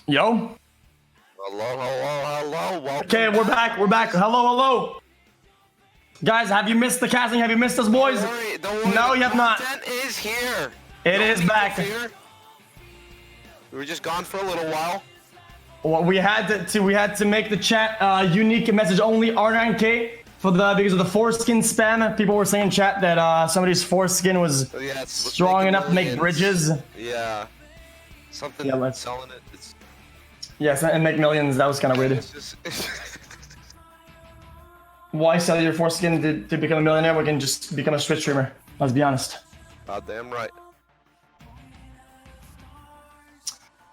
Yo. Hello. Welcome Okay, we're back. Hello. Guys, have you missed the casting? Have you missed us, boys? Don't worry. No, you have not. Content is here. It is back. We were just gone for a little while. Well, we had to make the chat unique message only R9K because of the foreskin spam. People were saying in chat that somebody's foreskin was strong enough to make bridges. Yeah. Something selling it. It's, yes, and make millions. That was kind of weird. it's just, Why sell your foreskin to become a millionaire? We can just become a Twitch streamer. Let's be honest. goddamn right.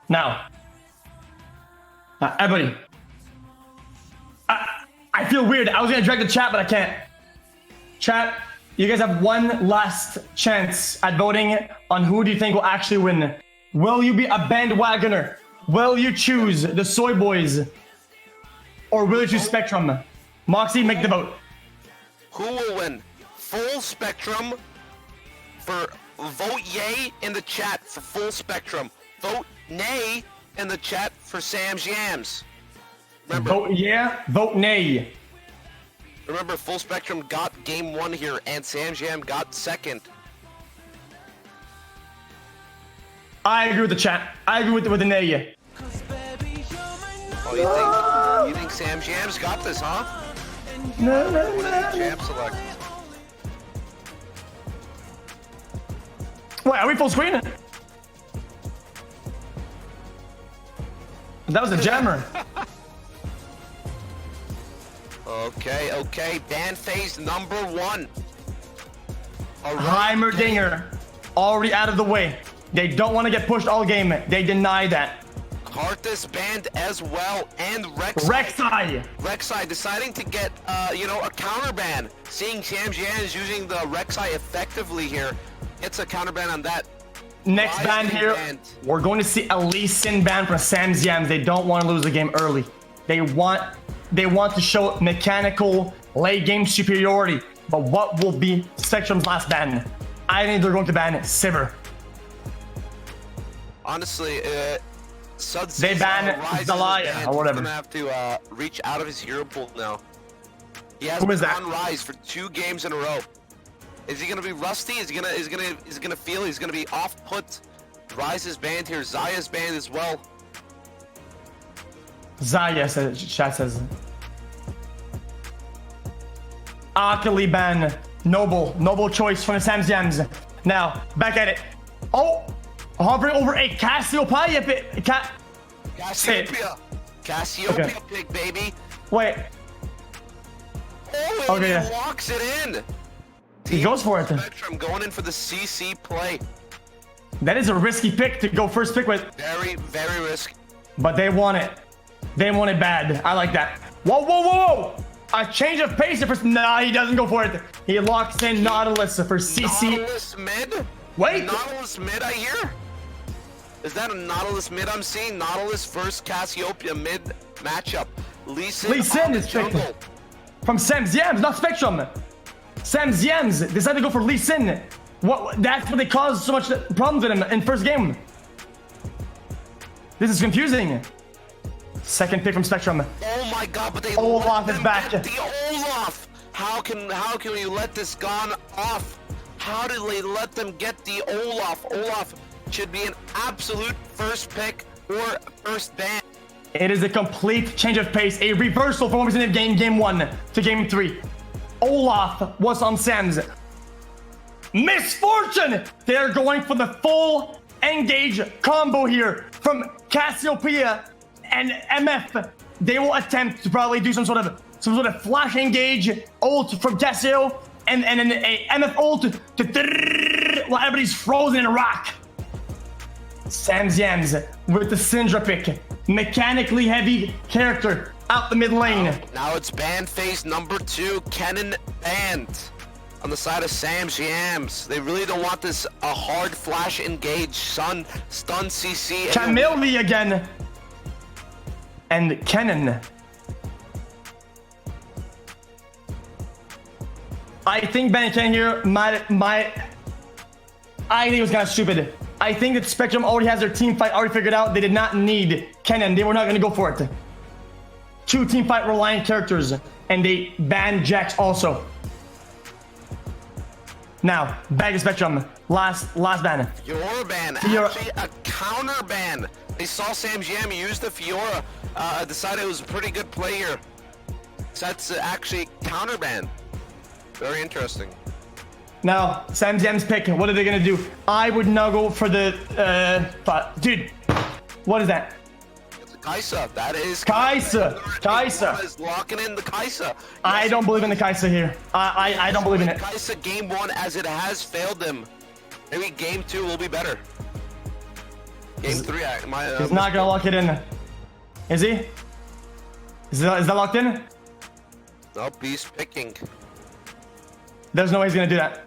Now, everybody. I feel weird. I was gonna drag the chat, but I can't. Chat, you guys have one last chance at voting on who do you think will actually win. Will you be a bandwagoner? Will you choose the Soy Boys? Or will you choose Spectrum? Moxy, make the vote. Who will win? Full Spectrum for vote yay in the chat for Full Spectrum. Vote nay in the chat for Sam's Yams. Remember, Vote yeah, vote nay. remember Full Spectrum got game 1 here and Sam's Yam got second. I agree with the chat. I agree with the nay. Oh, you think Sam's Yams got this, huh? No. Champ select. Wait, are we full screen? That was a jammer. Okay. Ban phase number 1. Heimerdinger, already out of the way. They don't want to get pushed all game. They deny that. Karthus banned as well, and Rek'Sai deciding to get, a counter ban. Seeing Sam's Yams using the Rek'Sai effectively here, gets a counter ban on that. Next ban here, we're going to see a Lee Sin ban from Sam's Yams. They don't want to lose the game early. They want to show mechanical late game superiority. But what will be Spectrum's last ban? I think they're going to ban Sivir. Honestly, They ban Zalaya or whatever. He's gonna have to reach out of his hero pool now. He has Who is been that? on Rise for 2 games in a row. Is he gonna be rusty? Is he gonna feel he's gonna be off put? Rise is banned here. Zaya's banned as well. Zaya says, chat says. Akali ban. Noble choice from the Sam's Yams. Now, back at it. Oh! Hovering over a Cassiopeia pick. Cassiopeia pick, baby. Wait. Oh, Okay, he yeah. walks it in. He goes for it. Spectrum going in for the CC play. That is a risky pick to go first pick with. Very, very risky. But they want it. They want it bad. I like that. Whoa. A change of pace. Nah, he doesn't go for it. He locks in Nautilus for CC. Nautilus mid? Wait. Nautilus mid, I hear? Is that a Nautilus mid I'm seeing? Nautilus versus Cassiopeia mid matchup. Lee Sin is jungle. picked from Sam's Yams, not Spectrum. Sam's Yams decided to go for Lee Sin. That's what they caused so much problems with him in first game. This is confusing. Second pick from Spectrum. Oh my god, but they Olaf let is them back. get the Olaf. How can you let this gun off? How did they let them get the Olaf? Olaf should be an absolute first pick or first ban. It is a complete change of pace, a reversal from what was in game 1 to game 3. Olaf was on Sam's. Misfortune! They're going for the full engage combo here from Cassiopeia and MF. They will attempt to probably do some sort of flash engage ult from Cassio and an MF ult to while everybody's frozen in a rock. Sam's Yams with the Syndra pick. Mechanically heavy character out the mid lane. Now it's ban phase number 2. Kennen banned on the side of Sam's Yams. They really don't want this a hard flash engage. Stun CC. Camille again. And Kennen. I think Ben Ken here I think it was kind of stupid. I think that Spectrum already has their team fight already figured out. They did not need Kennen. They were not going to go for it. 2 team fight reliant characters, and they banned Jax also. Now, back to Spectrum. Last ban. Fiora ban, Fiora. actually a counter ban. They saw Sam Jam use the Fiora, decided it was a pretty good player. So that's actually counter ban. Very interesting. Now, Sam Jam's pick. What are they gonna do? I would now go for the dude. What is that? It's a Kaisa. That is Kaisa. Kaisa. Is locking in the Kaisa. I don't believe in the Kaisa here. I don't believe in it. Kaisa game 1 as it has failed them. Maybe game 2 will be better. Game 3, He's not gonna lock it in. Is he? Is that locked in? Nope, he's picking. There's no way he's gonna do that.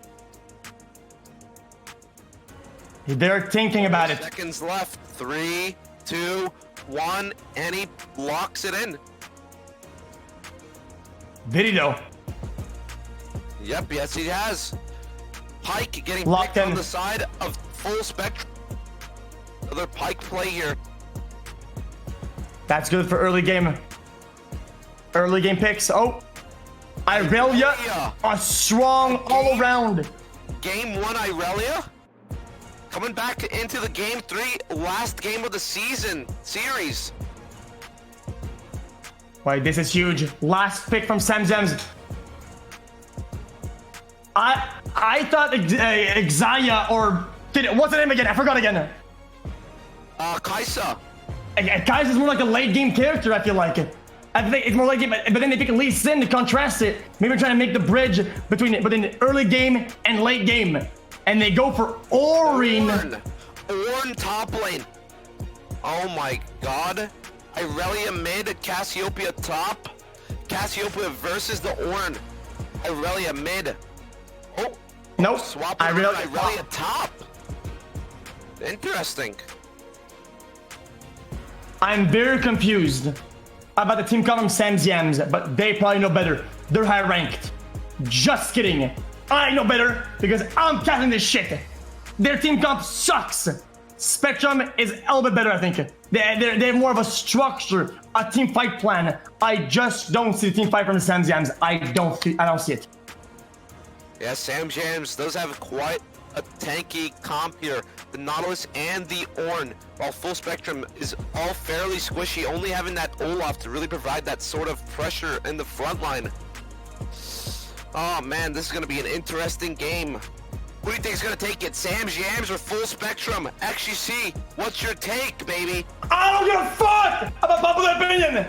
They're thinking about it. Seconds left. 3, 2, 1, and he locks it in. Did he though? Yep, yes he has. Pike getting Locked picked in. on the side of full spectrum. Another Pike play here. That's good for early game. Early game picks. Oh, Irelia, a strong all around. Game 1 Irelia. Coming back into the game 3, last game of the season series. Wait, this is huge. Last pick from Sam Zems. I thought xYy or what's the name again? I forgot again. Kaisa. Kaiser's more like a late game character. I feel like it. I think it's more late game, but then they pick Lee Sin to contrast it. Maybe trying to make the bridge between early game and late game, and they go for Ornn. Ornn top lane. Oh my god. Irelia mid, Cassiopeia top. Cassiopeia versus the Ornn. Irelia mid. Oh. Nope. Swap Irelia top. Interesting. I'm very confused about the team comp from Sam Yams, but they probably know better. They're high ranked. Just kidding. I know better because I'm casting this shit. Their team comp sucks. Spectrum is a little bit better, I think. They have more of a structure, a team fight plan. I just don't see the team fight from the Sam Yams. I don't see it. Yeah, Sam Jams does have quite a tanky comp here. The Nautilus and the Ornn, while Full Spectrum is all fairly squishy, only having that Olaf to really provide that sort of pressure in the front line. Oh man, this is going to be an interesting game. Who do you think is going to take it, Sam Jams or Full Spectrum? xQc, what's your take, baby? I don't give a fuck about popular opinion.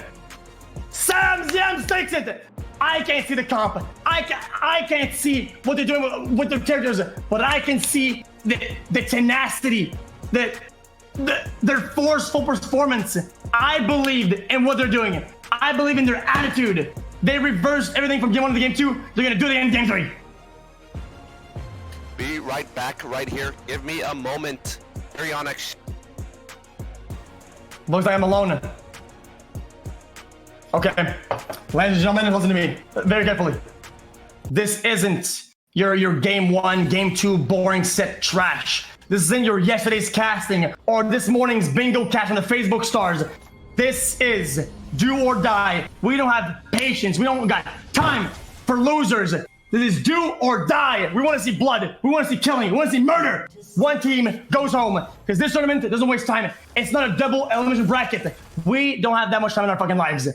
Sam Jams takes it. I can't see the comp. I can't see what they're doing with their characters, but I can see the tenacity, their forceful performance. I believed in what they're doing. I believe in their attitude. They reversed everything from game 1 to game 2. They're gonna do it again in game 3. Be right back right here. Give me a moment. Carry on, X. Looks like I'm alone. Okay, ladies and gentlemen, listen to me very carefully. This isn't your game 1, game 2 boring set trash. This isn't your yesterday's casting or this morning's bingo cast on the Facebook stars. This is do or die. We don't have patience. We don't got time for losers. This is do or die. We want to see blood. We want to see killing. We want to see murder. One team goes home because this tournament doesn't waste time. It's not a double elimination bracket. We don't have that much time in our fucking lives.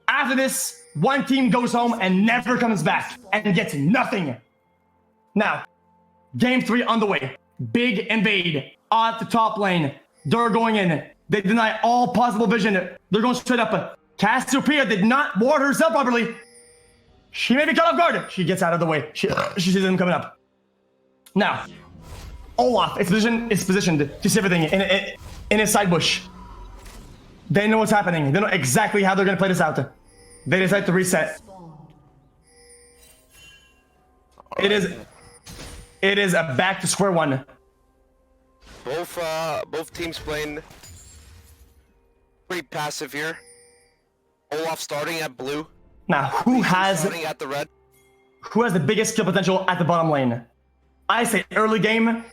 After this, one team goes home and never comes back and gets nothing. Now, game 3 on the way. Big invade at the top lane. They're going in. They deny all possible vision. They're going straight up. Cassiopeia did not ward herself properly. She may be caught off guard. She gets out of the way. She sees them coming up. Now, Olaf is positioned to see everything in his side bush. They know what's happening. They know exactly how they're going to play this out. They decide to reset. It is a back to square one. Both teams playing pretty passive here. Olaf starting at blue. Now, who has Starting at the red. the biggest skill potential at the bottom lane? I say early game,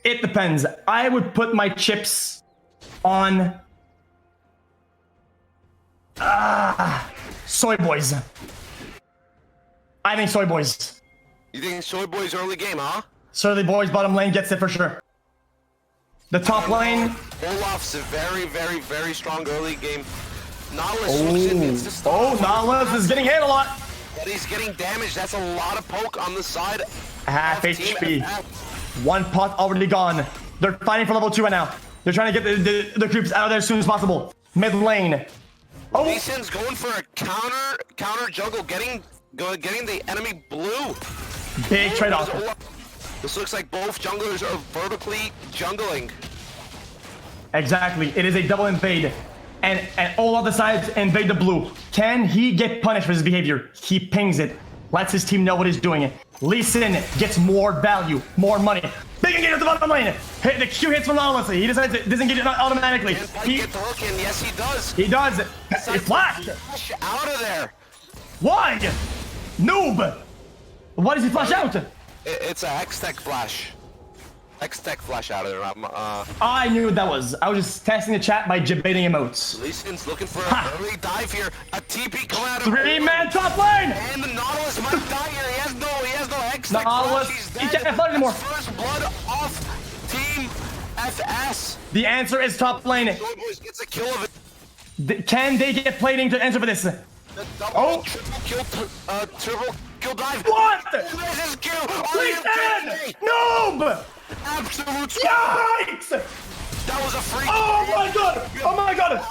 It depends. I would put my chips on Soy Boys. I think Soy Boys. You think Soy Boy's early game, huh? Soy Boys bottom lane gets it for sure. The top lane. Olaf's a very, very, very strong early game. Nautilus looks in, needs to stop. Oh, Nautilus is getting hit a lot. But he's getting damaged. That's a lot of poke on the side. Half of Team HP. FF. One pot already gone. They're fighting for level 2 right now. They're trying to get the creeps out of there as soon as possible. Mid lane. Oh, Lee Sin's going for a counter jungle, getting the enemy blue. big trade-off. This looks like both junglers are vertically jungling. Exactly. It is a double invade. And all other sides invade the blue. Can he get punished for his behavior? He pings it. Lets his team know what he's doing. Lee Sin gets more value, more money. Big engage at the bottom lane. Hit the Q hits from Nautilus. He decides to disengage it automatically. Can Pike get the hook in? Yes, he does. He does. He flashed. Flash out of there. Why? Noob. Why does he flash out? It's a Hextech flash. Hextech flash out of there. I knew what that was. I was just testing the chat by debating emotes. Lee Sin's looking for an early dive here. A TP coming out of 3-man top lane. And the Nautilus might die here. He has no Hextech Nautilus, flash. He's he dead. can't fight anymore. First blood off Team FS. The answer is top lane. Soy Boys gets a kill of it. Can they get plating to answer for this? The double Oh. triple kill dive. What? There's his kill. Lee Sin! Noob! Absolute. Yikes! That was a free. Oh my god! Oh my god!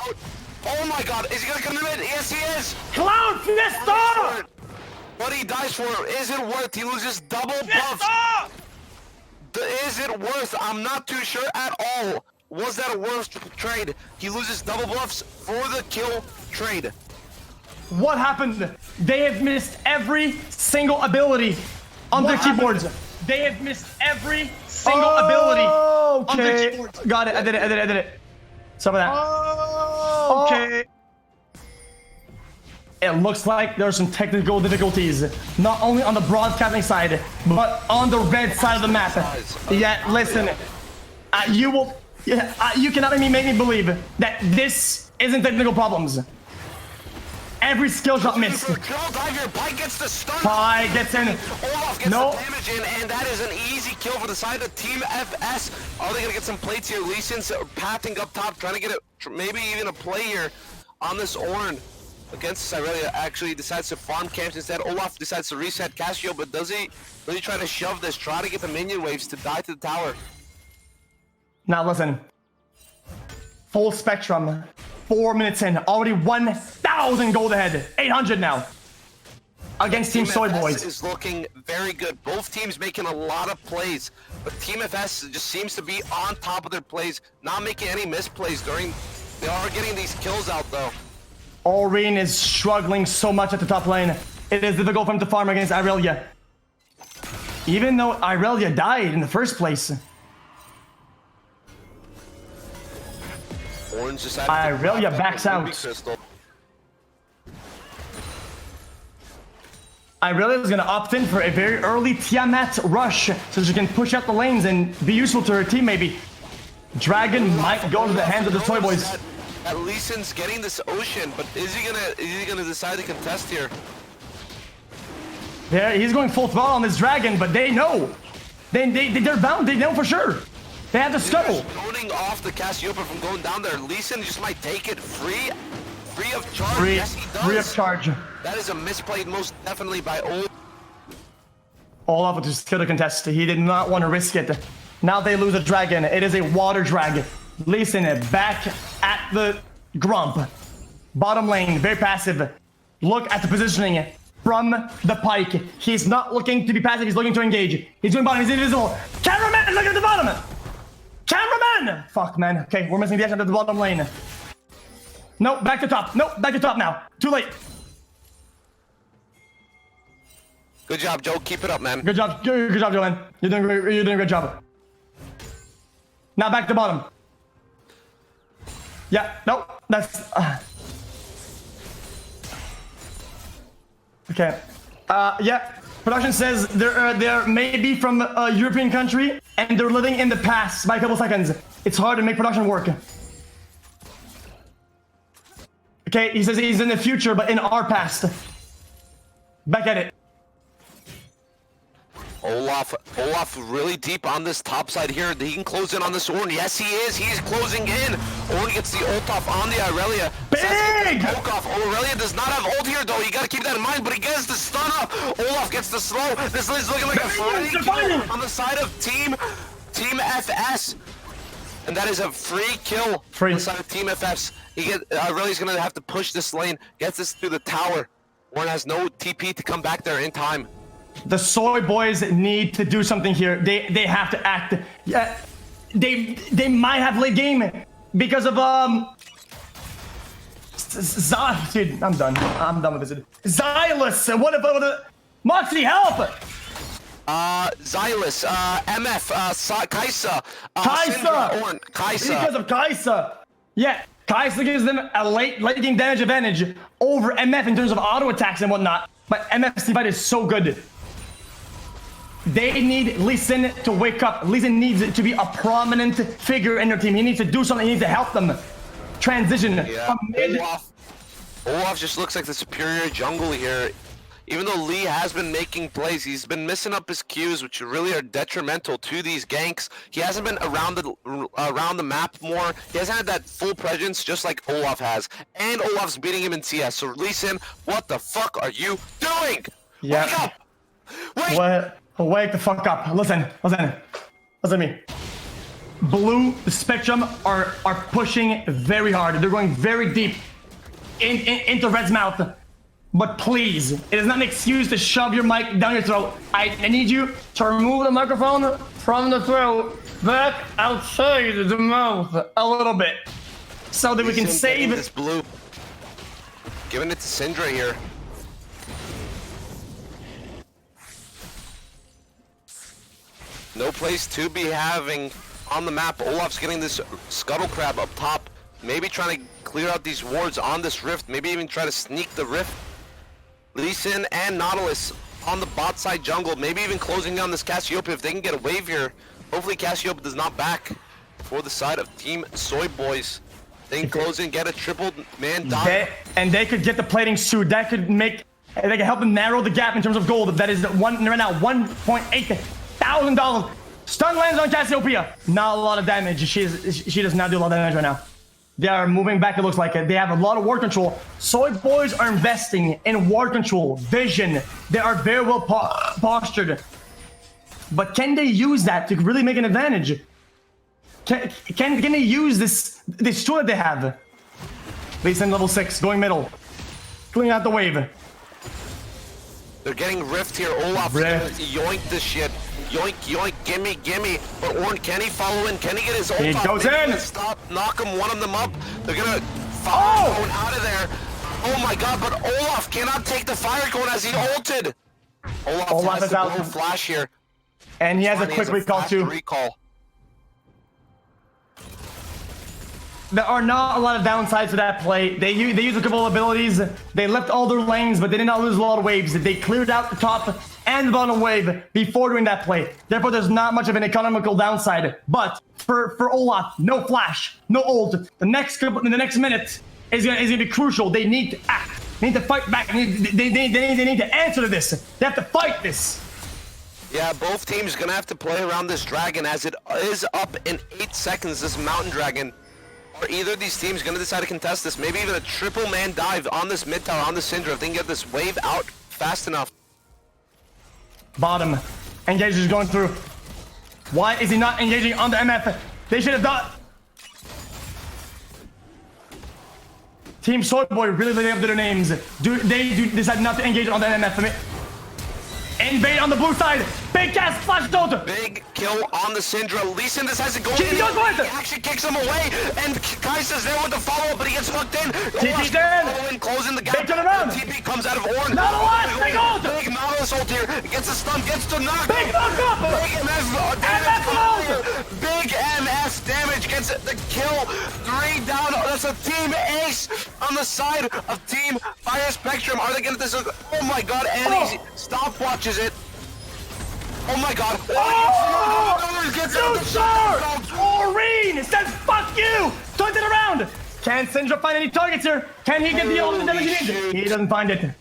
Oh my god, is he gonna come in? Yes, he is! Cloud Fiesta! What he dies for, is it worth? He loses double buffs. Fiesta! Is it worth? I'm not too sure at all. Was that a worth trade? He loses double buffs for the kill trade. What happened? They have missed every single ability on their keyboards. They have missed every single ability on their keyboards. Got it. I did it. Some of that. Okay. It looks like there's some technical difficulties, not only on the broadcasting side, but on the red side of the map. Yeah, listen, you cannot make me believe that this isn't technical problems. Every skill shot missed. Pike gets the stun. Pike gets in. Olaf gets No. the damage in, and that is an easy kill for the side of Team FS. Are they gonna get some plates here? Lee Sin's pathing up top, trying to get maybe even a play here on this Ornn against Irelia. Actually decides to farm camps instead. Olaf decides to reset Casio, but does he really try to shove this? Try to get the minion waves to die to the tower. Now listen. Full spectrum. 4 minutes in, already 1,000 gold ahead. 800 now. Against Team Soy FS Boys. is looking very good. Both teams making a lot of plays, but Team FS just seems to be on top of their plays, not making any misplays during. They are getting these kills out though. Ornn is struggling so much at the top lane. It is difficult for him to farm against Irelia. Even though Irelia died in the first place. Orange decided Irelia backs out. Irelia is going to opt in for a very early Tiamat rush so she can push out the lanes and be useful to her team maybe. Dragon might go to the hands of the Toy Boys. At Lee Sin's getting this ocean, but is he gonna decide to contest here? Yeah, he's going full throttle on this dragon, but they know. They're bound, they know for sure. They have the scuttle. Loading off the Cassiopeia from going down there. Lee Sin just might take it free of charge. Free, Yes, he does. free of charge. That is a misplayed most definitely by Old. Olaf to kill the contest. He did not want to risk it. Now they lose a dragon. It is a water drag. Lee Sin back at the Grump. Bottom lane, very passive. Look at the positioning from the Pike. He's not looking to be passive, he's looking to engage. He's doing bottom, he's invisible. Cameraman, look at the bottom! Cameraman! Fuck, man. Okay, we're missing the action at the bottom lane. Nope, back to top. Nope, back to top now. Too late. Good job, Joe. Keep it up, man. Good job, Joanne. You're doing a great job. Now back to bottom. Yeah, nope, that's... Okay. Yeah. Production says they're maybe from a European country and they're living in the past by a couple seconds. It's hard to make production work. Okay, he says he's in the future, but in our past. Back at it. Olaf really deep on this top side here. He can close in on this Ornn. Yes, he is. He's closing in. Ornn gets the ult off on the Irelia. Big! Poke off. Irelia does not have ult here, though. You got to keep that in mind, but he gets the stun up. Olaf gets the slow. This is looking like a free kill on the side of Team FS. And that is a free kill on the side of Team FS. Irelia's going to have to push this lane. Gets this through the tower. Ornn has no TP to come back there in time. The Soy Boys need to do something here. They have to act. They might have late game because of dude, I'm done. I'm done with this. Xylus. What about Moxy? Help! Xylus, MF, Kaisa, Kaisa! Ornn, Kaisa. Because of Kaisa. Yeah, Kaisa gives them a late game damage advantage over MF in terms of auto attacks and whatnot. But MF's fight is so good. They need Lee Sin to wake up. Lee Sin needs to be a prominent figure in their team. He needs to do something. He needs to help them transition. Yeah, Olaf just looks like the superior jungle here. Even though Lee has been making plays, he's been missing up his Qs, which really are detrimental to these ganks. He hasn't been around the map more. He hasn't had that full presence just like Olaf has. And Olaf's beating him in CS. So Lee Sin, what the fuck are you doing? Yeah. Wake up! Wake the fuck up. Listen to me. Blue Spectrum are pushing very hard. They're going very deep into Red's mouth. But please, it is not an excuse to shove your mic down your throat. I need you to remove the microphone from the throat back outside the mouth a little bit, so that we can save this blue. Giving it to Syndra here. No place to be having on the map. Olaf's getting this scuttle crab up top. Maybe trying to clear out these wards on this rift. Maybe even try to sneak the rift. Lee Sin and Nautilus on the bot side jungle. Maybe even closing down this Cassiopeia if they can get a wave here. Hopefully Cassiopeia does not back for the side of Team Soy Boys. They can close in, get a triple man dive. And they could get the plating suit. That could make, they can help them narrow the gap in terms of gold. That is right now $1.8 thousand. Stun lands on Cassiopeia. Not a lot of damage. She does not do a lot of damage right now. They are moving back, it looks like it. They have a lot of ward control. Soy Boys are investing in ward control, vision. They are very well postured. But can they use that to really make an advantage? Can they use this tool that they have? Lee Sin level 6, going middle. Cleaning out the wave. They're getting rift here. Olaf yoink this shit. Yoink, yoink, gimme. But Ornn, can he follow in? Can he get his ult He off? goes Maybe in. Stop, knock him, one of them up. They're gonna fire going out of there. Oh my god, but Olaf cannot take the fire cone as he ulted. Olaf has a flash here. And he has a quick recall too. There are not a lot of downsides to that play. They use a couple of abilities. They left all their lanes, but they did not lose a lot of waves. They cleared out the top and the bottom wave before doing that play. Therefore, there's not much of an economical downside. But for Olaf, no flash, no ult. The next minute is gonna be crucial. They need to act. They need to fight back. They need to answer to this. They have to fight this. Yeah, both teams gonna have to play around this dragon as it is up in 8 seconds. This mountain dragon. Are either of these teams going to decide to contest this? Maybe even a triple man dive on this mid tower, on the Syndra, if they can get this wave out fast enough. Bottom. Engage is going through. Why is he not engaging on the MF? They should have done. Team Soy Boy really living up to their names. They decide not to engage on the MF. Invade on the blue side. Big ass flash ult. Big kill on the Syndra. Lee Sin decides to go He in. goes for it. He actually kicks him away, and Kaisa's there with the follow-up, but he gets hooked in. TP's in. Closing the gap. Big turn around. The TP comes out of Ornn. Not a lot. Big ult. Big Nautilus ult here. Gets a stun. Gets the knock. Big knock up. Big MF damage. Big MF damage gets the kill. 3 down. That's a team ace on the side of Team Fire Spectrum. Are they gonna this? Oh my god, and he stopwatches it. Oh my god. Oh! Gets You sir! Ornn says fuck you! Turned it around! Can Syndra find any targets here? Can he get the ultimate damage he needs? He doesn't find it.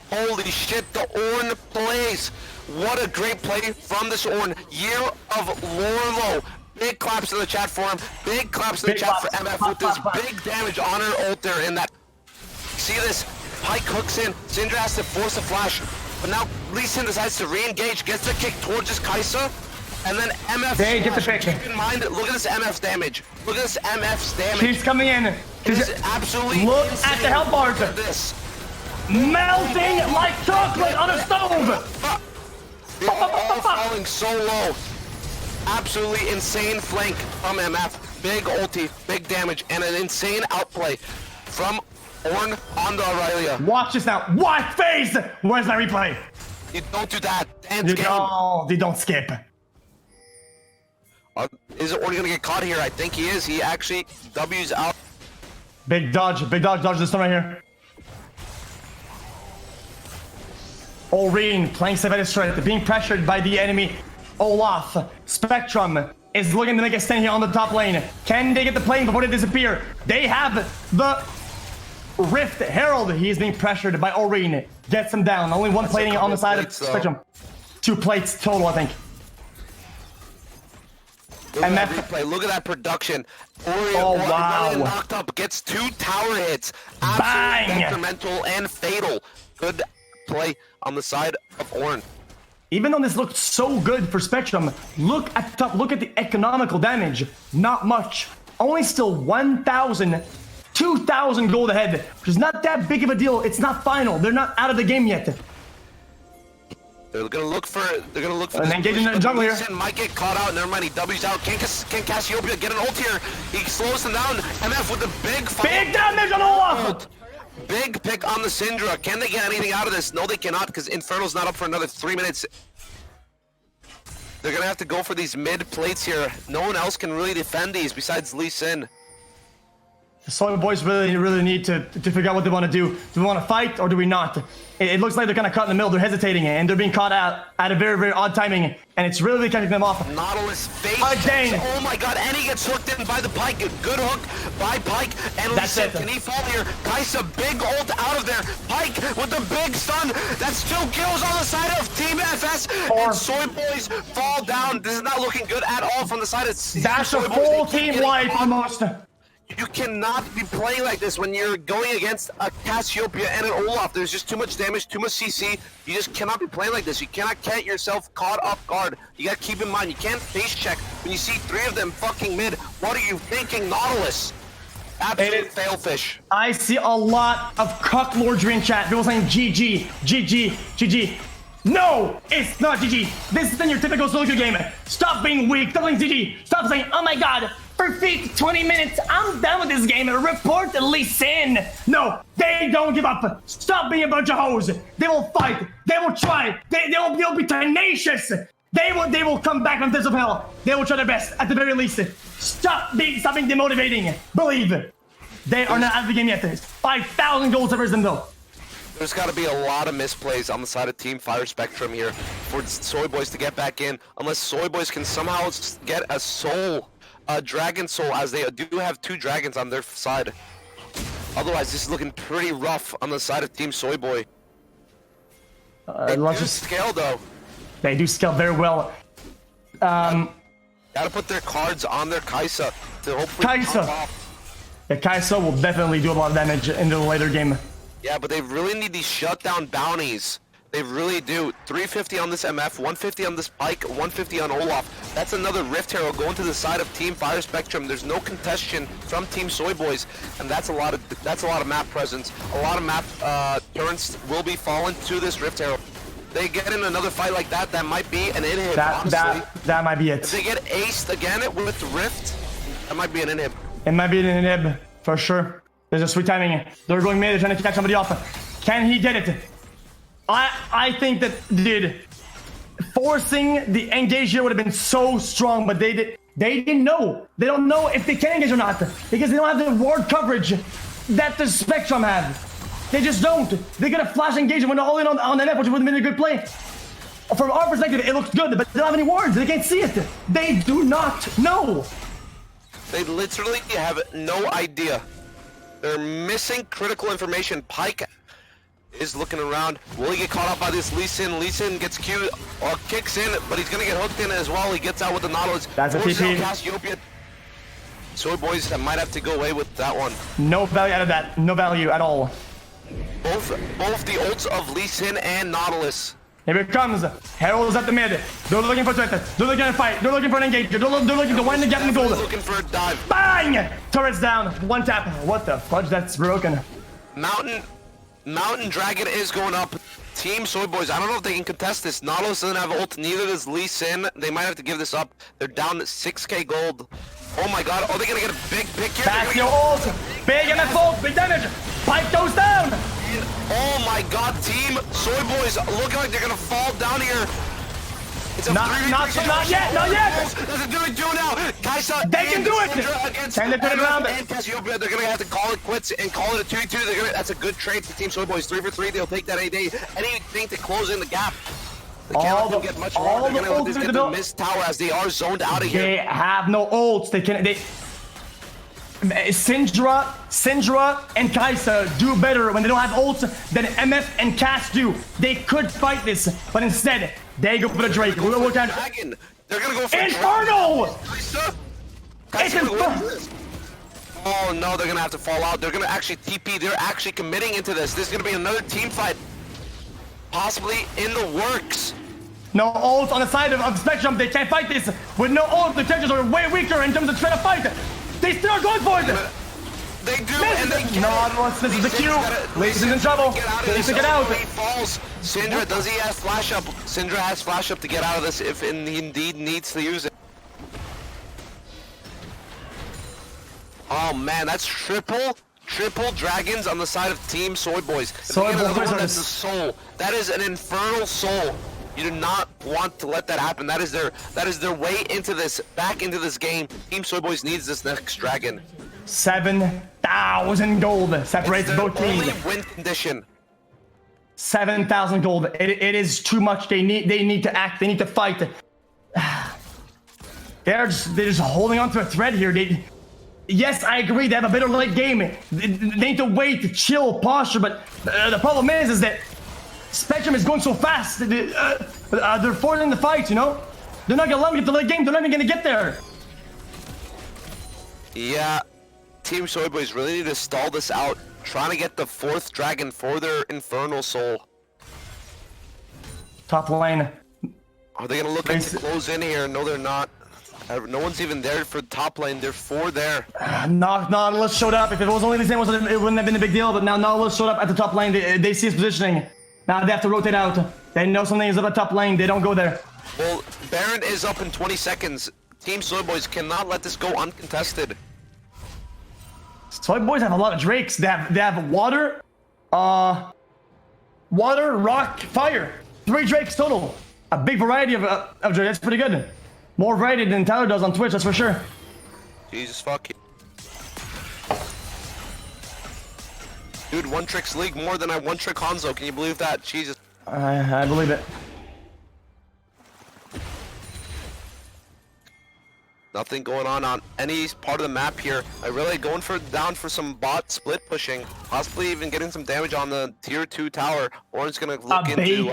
Holy shit, the Ornn plays. What a great play from this Ornn. Year of Lorlo. Big claps in the chat for him. Big claps in the Big chat claps. for MF Clap, with this clap, clap. big damage on her ult there in that. See this? Pike hooks in. Syndra has to force a flash. But now Lee Sin decides to re-engage, gets the kick towards his Kaisa, and then MF. They get the pick. Keep in mind, look at this MF's damage. Look at this MF's damage. She's coming in. It is absolutely Look at insane. the health bars. Look at this. Melting like chocolate on a stove! They're all falling so low. Absolutely insane flank from MF. Big ulti, big damage, and an insane outplay from Ornn on the Aurelia. Watch this now. What phase? Where's my replay? You don't do that. Dance game. No, they don't skip. Is Ornn gonna get caught here? I think he is. He actually W's out. Big dodge, dodge this one right here. Ornn playing safe at his strength, being pressured by the enemy. Olaf, Spectrum is looking to make a stand here on the top lane. Can they get the plane before they disappear? They have the Rift Herald. He is being pressured by Ornn. Gets him down. Only one plating on the side of Spectrum. 2 plates total, I think. Look at that replay. Look at that production. Oh, wow. Knocked up. Gets 2 tower hits. Bang! Absolutely detrimental and fatal. Good play on the side of Ornn. Even though this looked so good for Spectrum, look at the top, look at the economical damage. Not much. Only still 1,000, 2,000 gold ahead, which is not that big of a deal. It's not final. They're not out of the game yet. They're gonna look for. They're gonna look for. And engaging in the jungle here. Might get caught out. Never mind. He W's out. Can Cassiopeia get an ult here? He slows them down. MF with the big. Big damage on Olaf. Big pick on the Syndra. Can they get anything out of this? No, they cannot, because Inferno's not up for another 3 minutes. They're gonna have to go for these mid plates here. No one else can really defend these besides Lee Sin. The Soy Boys really need to figure out what they want to do. Do we want to fight or do we not? It looks like they're kind of caught in the middle. They're hesitating and they're being caught out at a very, very odd timing. And it's really catching them off. Nautilus face Again. checks. Oh my god, and he gets hooked in by the Pike. Good hook by Pike. And That's Lee it. Sin, can he fall here? Kaisa, big ult out of there. Pike with the big stun. That's 2 kills on the side of Team FS. And Soy Boys fall down. This is not looking good at all from the side of That's a Soy Boys. full They keep team getting wipe caught. almost. You cannot be playing like this when you're going against a Cassiopeia and an Olaf. There's just too much damage, too much CC. You just cannot be playing like this. You cannot get yourself caught off guard. You gotta keep in mind, you can't face check when you see 3 of them fucking mid. What are you thinking, Nautilus? Absolute fail fish. I see a lot of cucklordry in chat. People saying GG, GG, GG. No, it's not GG. This isn't your typical solo queue game. Stop being weak. Stop being GG. Stop saying, oh my god, perfect 20 minutes. I'm done with this game. Report Lee Sin. No, they don't give up. Stop being a bunch of hoes. They will fight. They will try. They'll be tenacious. They will come back from this of hell. They will try their best at the very least. Stop being demotivating. Believe. They are not out of the game yet. 5,000 gold servers them though. There's got to be a lot of misplays on the side of Team Fire Spectrum here for Soy Boys to get back in. Unless Soy Boys can somehow get a soul, a dragon soul, as they do have 2 dragons on their side. Otherwise, this is looking pretty rough on the side of Team Soy Boy. They do scale though. They do scale very well. Gotta put their cards on their Kaisa to hopefully Kaisa. pop off. Yeah, Kaisa will definitely do a lot of damage in the later game. Yeah, but they really need these shutdown bounties. They really do. 350 on this MF, 150 on this Pike, 150 on Olaf. That's another Rift Hero going to the side of Team Fire Spectrum. There's no contestation from Team Soy Boys, and that's a lot of map presence. A lot of map turns will be fallen to this Rift Hero. they get in another fight like that, that might be an inhib, honestly. That might be it. If they get aced again with the Rift, that might be an inhib. It might be an inhib, for sure. There's a sweet timing. They're going mid, they're trying to catch somebody off. Can he get it? I think that, dude, forcing the engage here would have been so strong, but they didn't know. They don't know if they can engage or not, because they don't have the ward coverage that the Spectrum had. They just don't. They get a flash engage and went all in on the net, which would have been a good play. From our perspective, it looks good, but they don't have any wards. They can't see it. They do not know. They literally have no idea. They're missing critical information. Pyke is looking around. Will he get caught up by this Lee Sin? Lee Sin gets Q or kicks in, but he's gonna get hooked in as well. He gets out with the Nautilus. That's a TP. Cassiopeia. Soy boys that might have to go away with that one. No value out of that. No value at all. Both the ults of Lee Sin and Nautilus. Here it comes. Herald's at the mid. They're looking for threat. They're looking to fight. They're looking for an engager. They're looking to wind the gap in the gold. Looking for a dive. Bang! Turret's down. One tap. What the fudge? That's broken. Mountain Dragon is going up. Team Soy Boys, I don't know if they can contest this. Nautilus doesn't have ult, neither does Lee Sin. They might have to give this up. They're down to 6k gold. Oh my god, are they gonna get a big pick here? Back your ult. Big MF ult. Big damage. Pipe goes down. Oh my god, Team Soy Boys looking like they're gonna fall down here. It's a Not yet. That's a do now. Kaisa They can do it. Can they put it around? And Cassiopeia, they're gonna have to call it quits and call it a 2-2. That's a good trade for Team Soy Boys. 3 for 3. They'll take that anything to close in the gap. They can't let them get much more. They're gonna let this get the missed tower as they are zoned out of here. They have no ults. Syndra and Kaisa do better when they don't have ults than MF and Cass do. They could fight this, but instead they go for the Drake. They're gonna go for Inferno! It's Inferno! Oh no, they're gonna have to fall out. They're gonna actually TP. They're actually committing into this. This is gonna be another team fight, possibly in the works. No ult on the side of Spectrum. They can't fight this. With no ult, the characters are way weaker in terms of trying to fight. They still are going for it. They do, and they can. No, this is the Q. Lace is in trouble. They need to get out. He falls. Syndra, does he have flash up? Syndra has flash up to get out of this if he indeed needs to use it. Oh man, that's triple dragons on the side of Team Soy Boys. Soy Boys, that's a soul. That is an infernal soul. You do not want to let that happen. That is their way into this, back into this game. Team Soy Boys needs this next dragon. 7,000 gold separates both teams. Only win condition. 7,000 gold. It is too much. They need to act. They need to fight. They're just holding on to a thread here. Yes, I agree. They have a better late game. They need to wait, to chill, posture. But the problem is that Spectrum is going so fast. They're forcing the fight. You know, they're not gonna let them get the late game. They're not even gonna get there. Yeah, Team Soy Boys really need to stall this out, trying to get the 4th dragon for their infernal soul. Top lane. Are they gonna look to close in here? No, they're not. No one's even there for top lane. They're 4 there. Nautilus showed up. If it was only the same, it wouldn't have been a big deal. But now Nautilus showed up at the top lane. They see his positioning. Now they have to rotate out. They know something is up at top lane. They don't go there. Well, Baron is up in 20 seconds. Team Soy Boys cannot let this go uncontested. Soy Boys have a lot of drakes. They have water, rock, fire. 3 drakes total. A big variety of drakes. That's pretty good. More variety than Tyler does on Twitch, that's for sure. Jesus fuck you. Dude, One Trick's League more than I One Trick Hanzo. Can you believe that? Jesus. I believe it. Nothing going on any part of the map here. I really going down for some bot split pushing, possibly even getting some damage on the tier 2 tower. Or it's gonna look into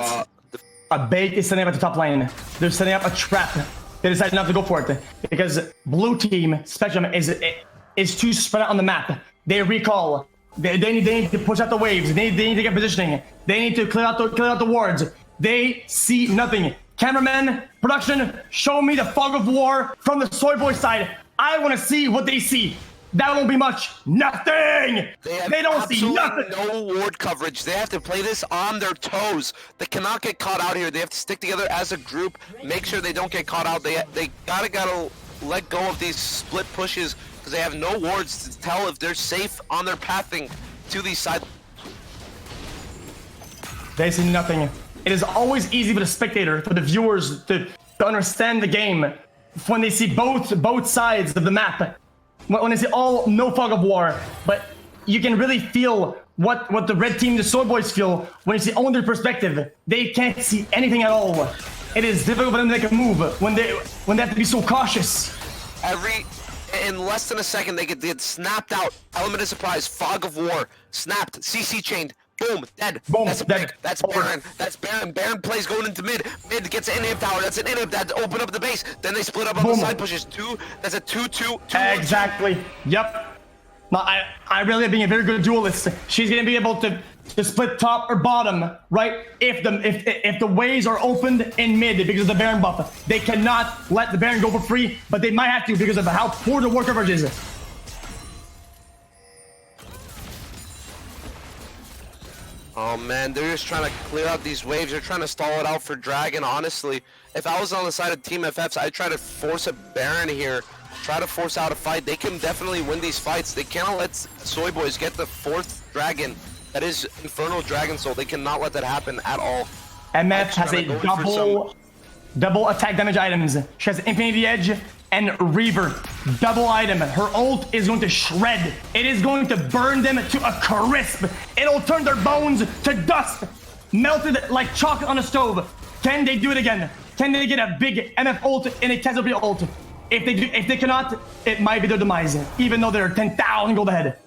a bait is setting up at the top lane. They're setting up a trap. They decided not to go for it because blue team Spectrum is too spread out on the map. They recall. They need to push out the waves. They need to get positioning. They need to clear out the wards. They see nothing. Cameraman, production, show me the fog of war from the Soy Boy side. I want to see what they see. That won't be much. Nothing. They don't see absolutely nothing. no ward coverage. They have to play this on their toes. They cannot get caught out here. They have to stick together as a group. Make sure they don't get caught out. They gotta let go of these split pushes because they have no wards to tell if they're safe on their pathing to these sides. They see nothing. It is always easy for the spectator, for the viewers to understand the game when they see both sides of the map. When they see all no fog of war, but you can really feel what the red team, the Soy Boys feel when you see only their perspective. They can't see anything at all. It is difficult for them to make a move when they have to be so cautious. In less than a second, they get snapped out. Element of surprise, fog of war, snapped, CC chained. Boom, dead. Boom, that's a dead. pick. That's Over. Baron. That's Baron. Baron plays going into mid. Mid gets an inhib tower. That's an inhib that open up the base. Then they split up on Boom. the side pushes. That's a 2-2. Exactly. Yep. No, I really being a very good duelist. She's gonna be able to split top or bottom, right? If the ways are opened in mid because of the Baron buff, they cannot let the Baron go for free, but they might have to because of how poor the war coverage is. Oh man, they're just trying to clear out these waves. They're trying to stall it out for Dragon. Honestly, if I was on the side of Team FFs, I'd try to force a Baron here. Try to force out a fight. They can definitely win these fights. They cannot let Soy Boys get the 4th Dragon. That is Infernal Dragon Soul. They cannot let that happen at all. MF has a double attack damage items. She has Infinity Edge and Reaver. Double item. Her ult is going to shred. It is going to burn them to a crisp. It'll turn their bones to dust. Melted like chocolate on a stove. Can they do it again? Can they get a big MF ult and a Cassiopeia ult? If they cannot, it might be their demise, even though they're 10,000 gold ahead.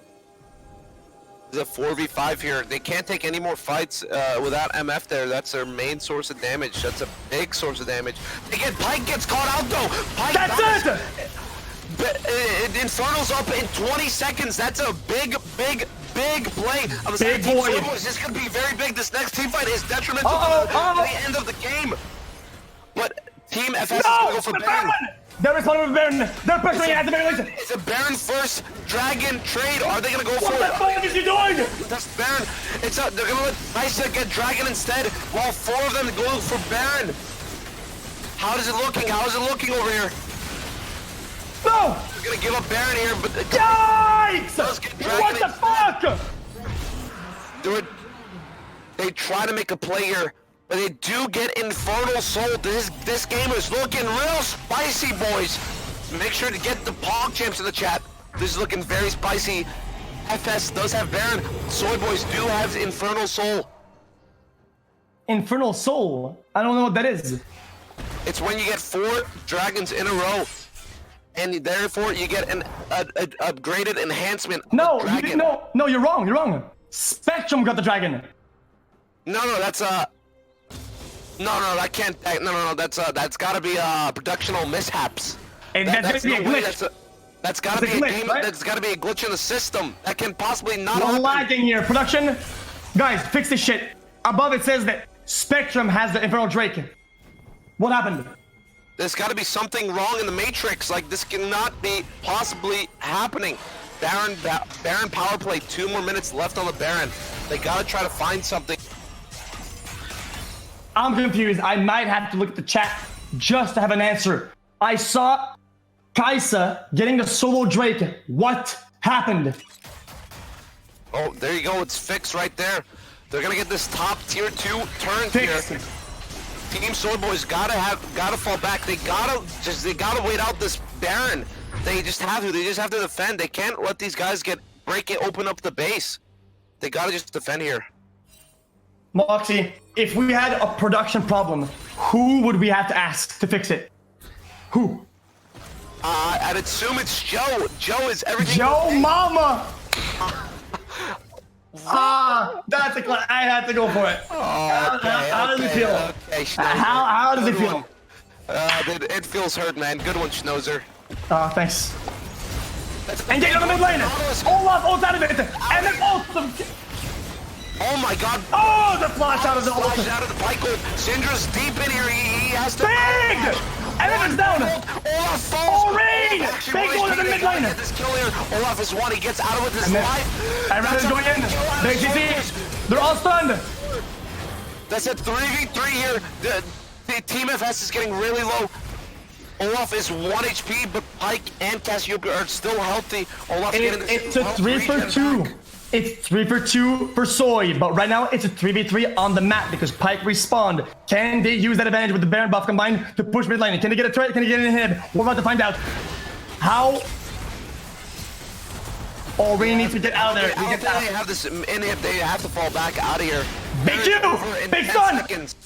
It's a 4v5 here. They can't take any more fights without MF there. That's their main source of damage. That's a big source of damage. Pike gets caught out though. Pike That's it! Infernal's up in 20 seconds. That's a big play. On the side of Team Soy Boys. This could be very big. This next team fight is detrimental to the end of the game. But Team FS is going to go for Baron. They're responding with Baron. They're pressuring at the Baron. It's a Baron first Dragon trade. Are they going to go for it? What the fuck is he doing? That's Baron. They're going to let Isa get Dragon instead, while 4 of them go for Baron. How is it looking? How is it looking over here? No! They're going to give up Baron here, but... Yikes! What the fuck? They try to make a play here, but they do get Infernal Soul. This game is looking real spicy, boys. Make sure to get the Pog Champs in the chat. This is looking very spicy. FS does have Baron. Soy Boys do have Infernal Soul. Infernal Soul? I don't know what that is. It's when you get 4 dragons in a row, and therefore you get an upgraded enhancement. No, you're wrong. You're wrong. Spectrum got the dragon. No, that's that can't. No, that's gotta be productional mishaps. And that's gonna be a glitch. That's gotta be a game. Right? That's gotta be a glitch in the system. That can possibly not. We're lagging here. Production, guys, fix this shit. Above it says that Spectrum has the Infernal Drake. What happened? There's gotta be something wrong in the Matrix. Like this cannot be possibly happening. Baron power play. 2 more minutes left on the Baron. They gotta try to find something. I'm confused. I might have to look at the chat just to have an answer. I saw Kaisa getting the solo Drake. What happened? Oh, there you go. It's fixed right there. They're gonna get this top tier 2 turn here. Team Soy Boys gotta fall back. They gotta wait out this Baron. They just have to. They just have to defend. They can't let these guys open up the base. They gotta just defend here. Moxy, if we had a production problem, who would we have to ask to fix it? Who? I'd assume it's Joe. Joe is everything. Joe Mama! That's a I had to go for it. How does it feel? Okay, how does it feel? It feels hurt, man. Good one, Schnozer. Thanks. Engage on the mid lane! Olaf ult out of it! And then ult! Oh my god! Oh, the flash out of the ult! Flash out of the Pike ult. Syndra's deep in here. He has to... Big! MF is down. Olaf falls. Oh, Rain! Actually, Big Roy's one in the trying to mid lane. get this kill here. Olaf is one. He gets out of with his life. Everyone is going in. Big CC. They're all stunned. That's a 3v3 here. The Team FS is getting really low. Olaf is 1 HP, but Pike and Cassiopeia are still healthy. Olaf It's a 3 for 2. It's 3 for 2 for Soy, but right now it's a 3v3 on the map because Pike respawned. Can they use that advantage with the Baron buff combined to push mid lane? Can they get a turret? Can they get an inhib? We're about to find out. How? Oh, we need to get out of there. We get They out. have this inhib. They have to fall back out of here. Big Q! Big 10 stun! seconds.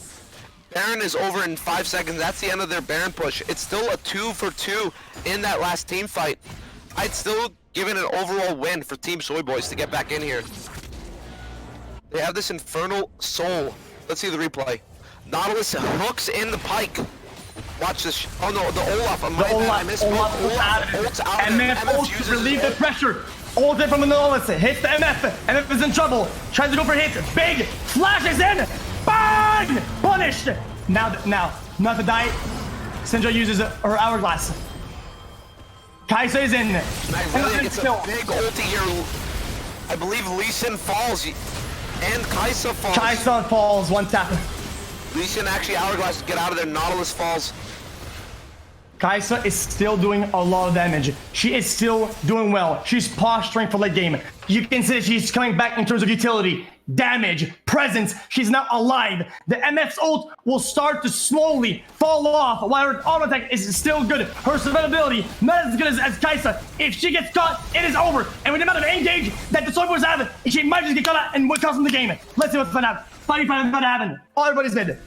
Baron is over in 5 seconds. That's the end of their Baron push. It's still a 2 for 2 in that last team fight. I'd still give it an overall win for Team Soy Boys to get back in here. They have this Infernal Soul. Let's see the replay. Nautilus hooks in the Pike. Watch this. Oh no, the Olaf. I missed Olaf ults out. And MF ults to relieve the pressure. Ult it from the Nautilus. Hits the MF. MF is in trouble. Tries to go for hits. Big flashes in. Bang! Punished. Now, not to die. Syndra uses her hourglass. Kaisa is in. Really gets a big ulti here. I believe Lee Sin falls. And Kaisa falls. Kaisa falls. One tap. Lee Sin actually hourglass to get out of there. Nautilus falls. Kaisa is still doing a lot of damage. She is still doing well. She's posturing for late game. You can see she's coming back in terms of utility, damage, presence. She's now alive. The MF's ult will start to slowly fall off while her auto attack is still good. Her survivability, not as good as Kaisa. If she gets caught, it is over. And with the amount of engage that the Soy Boys have, she might just get caught out and what costs them the game. Let's see what's going to happen. Fighting fight is about to happen. Everybody's mid.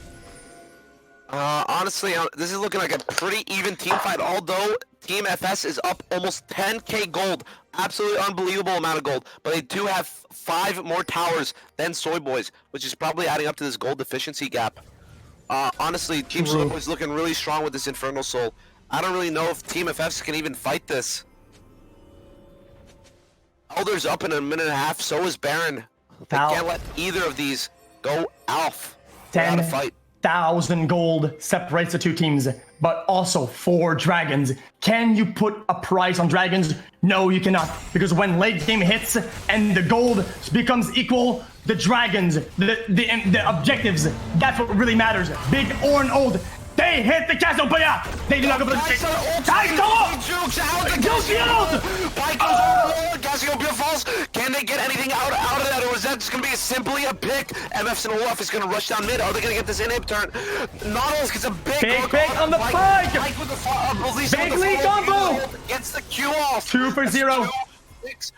Honestly, this is looking like a pretty even team fight, although Team FS is up almost 10k gold. Absolutely unbelievable amount of gold. But they do have 5 more towers than Soy Boys, which is probably adding up to this gold deficiency gap. Honestly, Team Soy Boys looking really strong with this Infernal Soul. I don't really know if Team FS can even fight this. Elder's up in a minute and a half, so is Baron. They can't let either of these go off without a fight. 10,000 gold separates the two teams, but also 4 dragons. Can you put a price on dragons? No, you cannot, because when late game hits and the gold becomes equal, the dragons, the objectives, that's what really matters. Big Orn old. They hit the Cassiopeia. They do not go for the Kaisa jukes out. Pike goes over. Cassiopeia falls. Can they get anything out of that, or is that just gonna be simply a pick? MF's and Olaf is gonna rush down mid. Are they gonna get this inhib turn? Nautilus gets a big pick on the Pike. Pike with the Big lead combo. Gets the Q off. 2 for 0.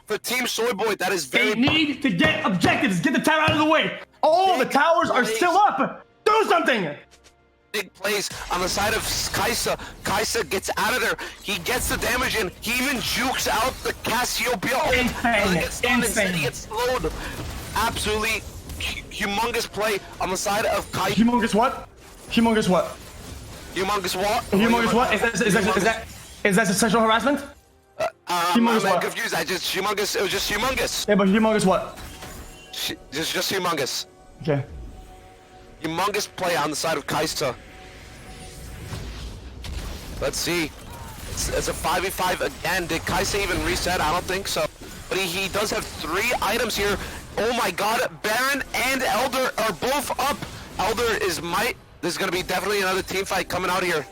For Team Soy Boy, that is They very. need to get objectives. Get the tower out of the way. Oh, the towers are still up. Do something. Big plays on the side of Kaisa. Kaisa gets out of there. He gets the damage in. He even jukes out the Cassiopeia. Insane. He gets slowed. Absolutely humongous play on the side of Kaisa. Humongous what? Humongous what? Humongous what? Humongous what? Is that sexual harassment? Humongous I'm what? confused. It was just humongous. Yeah, but humongous what? Just humongous. Okay. Humongous play on the side of Kaisa. Let's see. It's a 5v5 again. Did Kaisa even reset? I don't think so. But he does have 3 items here. Oh my god, Baron and Elder are both up. Elder is might. There's gonna be definitely another team fight coming out here.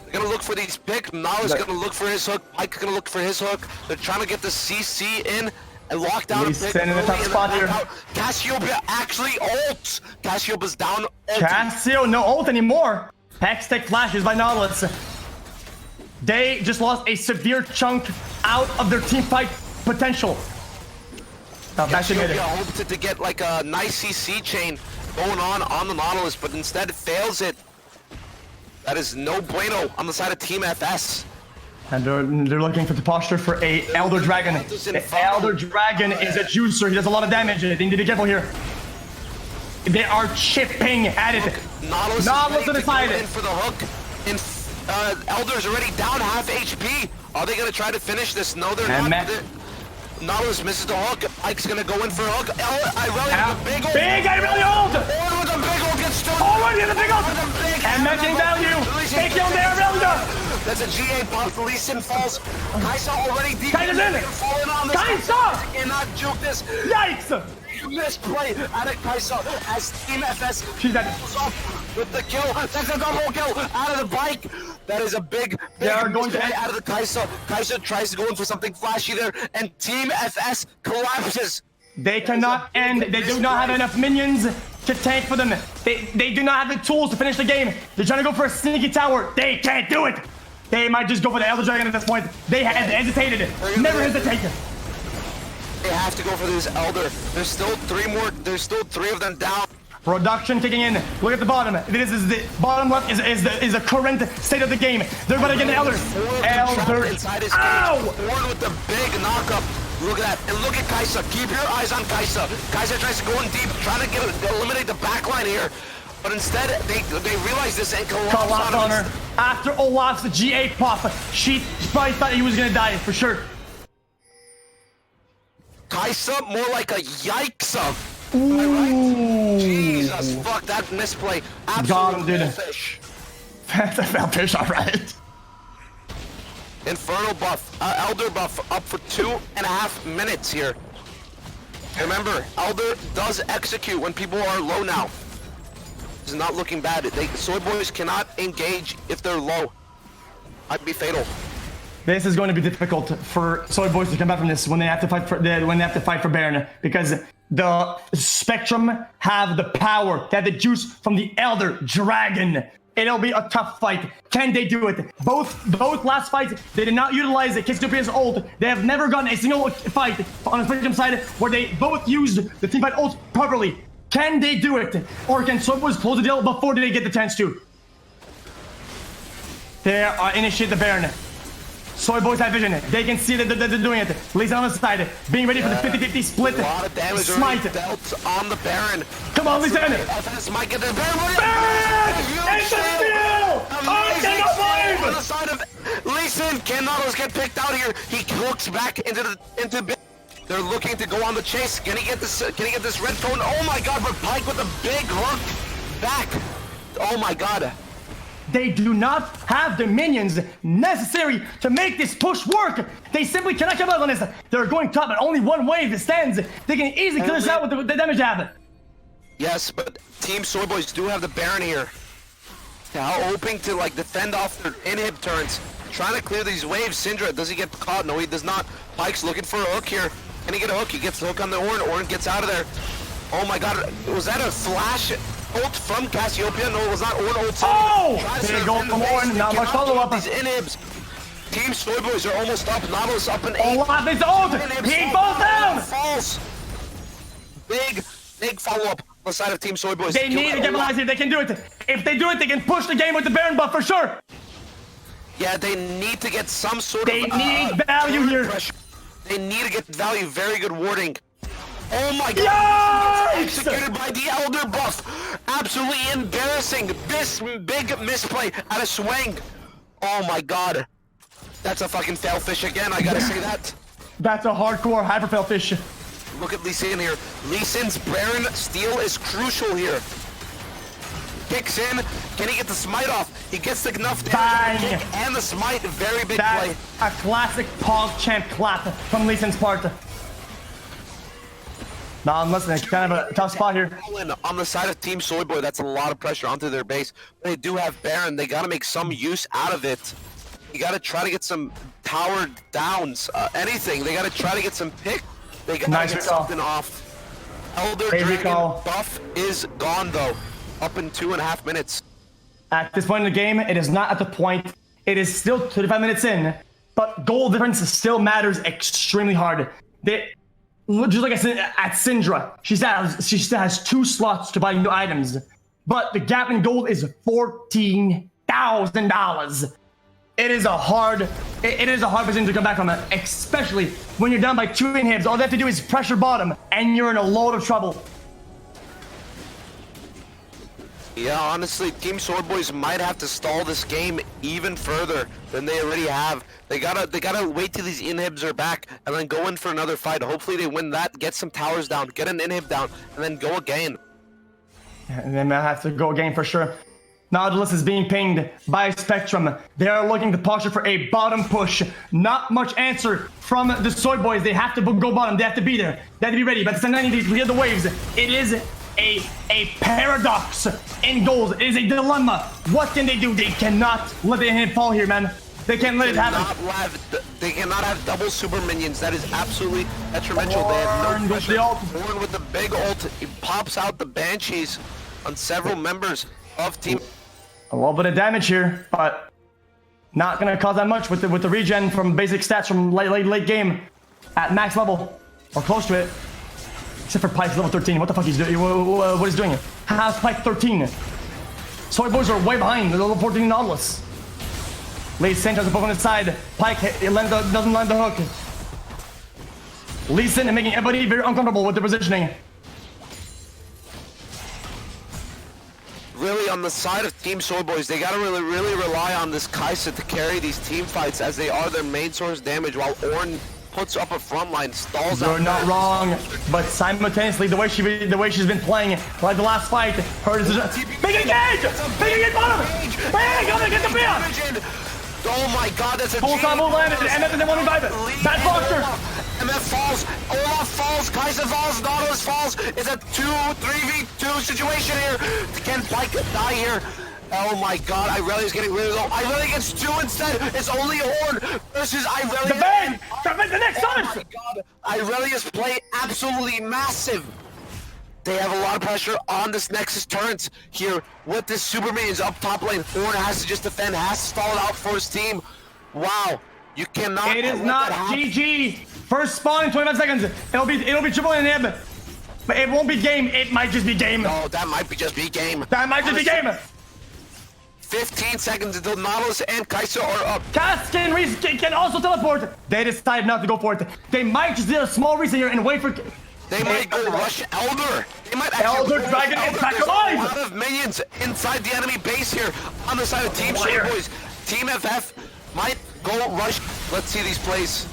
They're gonna look for these picks. Nala's gonna look for his hook. Pike's gonna look for his hook. They're trying to get the CC in. And locked down He's standing in the top spot here. Cassiopeia actually ults. Cassiopeia's down. Cassio, no ult anymore. Hextech flashes by Nautilus. They just lost a severe chunk out of their team fight potential. Now back to mid. Cassiopeia hoped to get like a nice CC chain going on the Nautilus, but instead it fails it. That is no bueno on the side of Team FS. And they're looking for the posture for a Elder Dragon. The Elder Dragon is a juicer. He does a lot of damage. They need to be careful here. They are chipping at it. Nautilus to decide it. For the hook. Elder's already down half HP. Are they gonna try to finish this? No, they're not. Nautilus misses the hook. Pike's gonna go in for a hook. Irelia with a big ult. Big Irelia ult! Orn with a big ult gets stunned. Orn with a big ult! And matching value. They killed the Irelia. That's a GA buff. Lee Sin falls. Kaisa already deep. Kaisa's in it. Falling on this. Kaisa! Cannot juke this. Yikes! Misplay out of Kaisa as Team FS She's dead. goes off with the kill. That's a double kill out of the bike. That is a big They are going to misplay out of the Kaisa. Kaisa tries to go in for something flashy there, and Team FS collapses. They cannot end. They do not have enough minions to tank for them. They do not have the tools to finish the game. They're trying to go for a sneaky tower. They can't do it. They might just go for the Elder Dragon at this point. They have hesitated. Never hesitated. They have to go for this Elder. There's still three more. There's still three of them down. Production kicking in. Look at the bottom. This is the bottom left is the current state of the game. They're about to get an Elder. Elder. Inside his Ow! Warren with the big knockup. Look at that. And look at Kaisa. Keep your eyes on Kaisa. Kaisa tries to go in deep, trying to eliminate the backline here. But instead, they realize this and collapse on her. After Olaf's GA pop, she probably thought he was gonna die for sure. Kaisa, more like a yikes up. Ooh. Am I right? Jesus, fuck that misplay. Got him, Absolute dude. fish. That's a fell fish, alright. Infernal buff, Elder buff up for 2.5 minutes here. Remember, Elder does execute when people are low now. This is not looking bad. Soy Boys cannot engage if they're low. Might be fatal. This is going to be difficult for Soy Boys to come back from this when they have to fight for Baron, because the Spectrum have the power, they have the juice from the Elder Dragon. It'll be a tough fight. Can they do it? Both last fights, they did not utilize the xQc's ult. They have never gotten a single fight on the Spectrum side where they both used the teamfight ult properly. Can they do it? Or can Soy Boys close the deal before they get the chance to? They are initiate the Baron. Soy Boys have vision. They can see that they're doing it. Lisa on the side, being ready for the 50-50 split. A lot of damage Smite. dealt on the Baron. Come on, Lisa. FS might get the Baron. Baron! It's a steal! I cannot On the believe! side of Lee Sin, cannot get picked out here. He looks back into. They're looking to go on the chase. Can he get this? Can he get this red cone? Oh my God! But Pike with a big hook back. Oh my God! They do not have the minions necessary to make this push work. They simply cannot come out on this. They're going top, but only one wave stands. They can easily clear this out with the damage they have. Yes, but Team Soy Boys do have the Baron here. Now hoping to like defend off their inhib turns. Trying to clear these waves. Syndra, does he get caught? No, he does not. Pike's looking for a hook here. Can he get a hook? He gets the hook on the Orin. Orin gets out of there. Oh my God, was that a flash ult from Cassiopeia? No, it was not Orin ult. Oh! Big ult from Orin, not much follow-up. These inhibs. Team Soy Boys are almost up. Nautilus up in 8. Olaf is ult! He falls down! Falls. Big follow-up on the side of Team Soy Boys. They need to capitalize here. They can do it. If they do it, they can push the game with the Baron buff for sure. Yeah, they need to get some sort They of need value here. pressure. They need to get value. Very good warding. Oh my God! Yikes! Executed by the Elder buff. Absolutely embarrassing. This big misplay out of swing. Oh my God! That's a fucking fail fish again. I gotta say that. That's a hardcore hyper fail fish. Look at Lee Sin here. Lee Sin's Baron steal is crucial here. Kicks in. Can he get the smite off? He gets enough damage Bang! kick and the smite. Very big That's play. a classic Pog champ clap from Lee Sin's part. Now, listen, it's kind of a tough spot here. On the side of Team Soy Boy, that's a lot of pressure onto their base. But they do have Baron. They gotta make some use out of it. You gotta try to get some tower downs. Anything. They gotta try to get some pick. They gotta Nice get recall. something off. Elder Great Dragon recall. buff is gone though. Up in 2.5 minutes. At this point in the game, it is not at the point. It is still 25 minutes in, but goal difference still matters extremely hard. Just like I said at Syndra, she still has 2 slots to buy new items, but the gap in gold is $14,000. It is a hard position to come back from, especially when you're down by 2 inhibs. All they have to do is pressure bottom, and you're in a load of trouble. Yeah, honestly, Team Sword Boys might have to stall this game even further than they already have. They gotta wait till these inhibs are back and then go in for another fight. Hopefully they win that, get some towers down, get an inhib down, and then go again. And then they'll have to go again for sure. Nautilus is being pinged by Spectrum. They are looking to posture for a bottom push. Not much answer from the Soy Boys. They have to go bottom. They have to be there. They have to be ready. But the 90s, we hear the waves. It is a paradox in goals. It is a dilemma. What can they do? They cannot let the hit fall here, man. They can't let it happen. They cannot have double super minions. That is absolutely detrimental. They have no pressure. Born with the big ult. He pops out the Banshees on several members of team. A little bit of damage here, but not gonna cause that much with the regen from basic stats from late game at max level or close to it. Except for Pike's level 13. What the fuck he's doing? What he's doing? How's Pike 13? Soy Boys are way behind. They're level 14 Nautilus. Lee Sin tries to poke on his side. Pike doesn't land the hook. Lee Sin is making everybody very uncomfortable with the positioning. Really, on the side of Team Soy Boys, they gotta really rely on this Kai'Sa to carry these team fights, as they are their main source of damage, while Ornn puts up a front line, stalls out. You're not wrong, but simultaneously, the way she's been playing, like the last fight, her decision. Big engage! Big engage bottom! Big, I'm gonna get the beer! Oh my god, that's a full combo landed, and MF doesn't want to dive it. Bad posture! MF falls, Olaf falls, Kai'Sa falls, Nautilus falls. It's a 3v2 situation here. Can Pike die here? Oh my god, Irelia is getting really low. Irelia gets 2 instead. It's only Ornn versus Irelia. The bang! The next time! Oh my god, Irelia's play absolutely massive. They have a lot of pressure on this Nexus turret here with this super minions up top lane. Ornn has to just defend, has to stall it out for his team. Wow, you cannot. It is not GG. First spawn in 25 seconds. It'll be triple inhib. But it won't be game. It might just be game. No, that might just be game. That might just be game. 15 seconds until Nautilus and Kai'Sa are up. Cass can also teleport. They decide not to go for it. They might just do a small reset here and wait for. They might go rush Elder. They might Elder Dragon is back alive. A lot of minions inside the enemy base here on the side of Team Soy Boys. Team FF might go rush. Let's see these plays.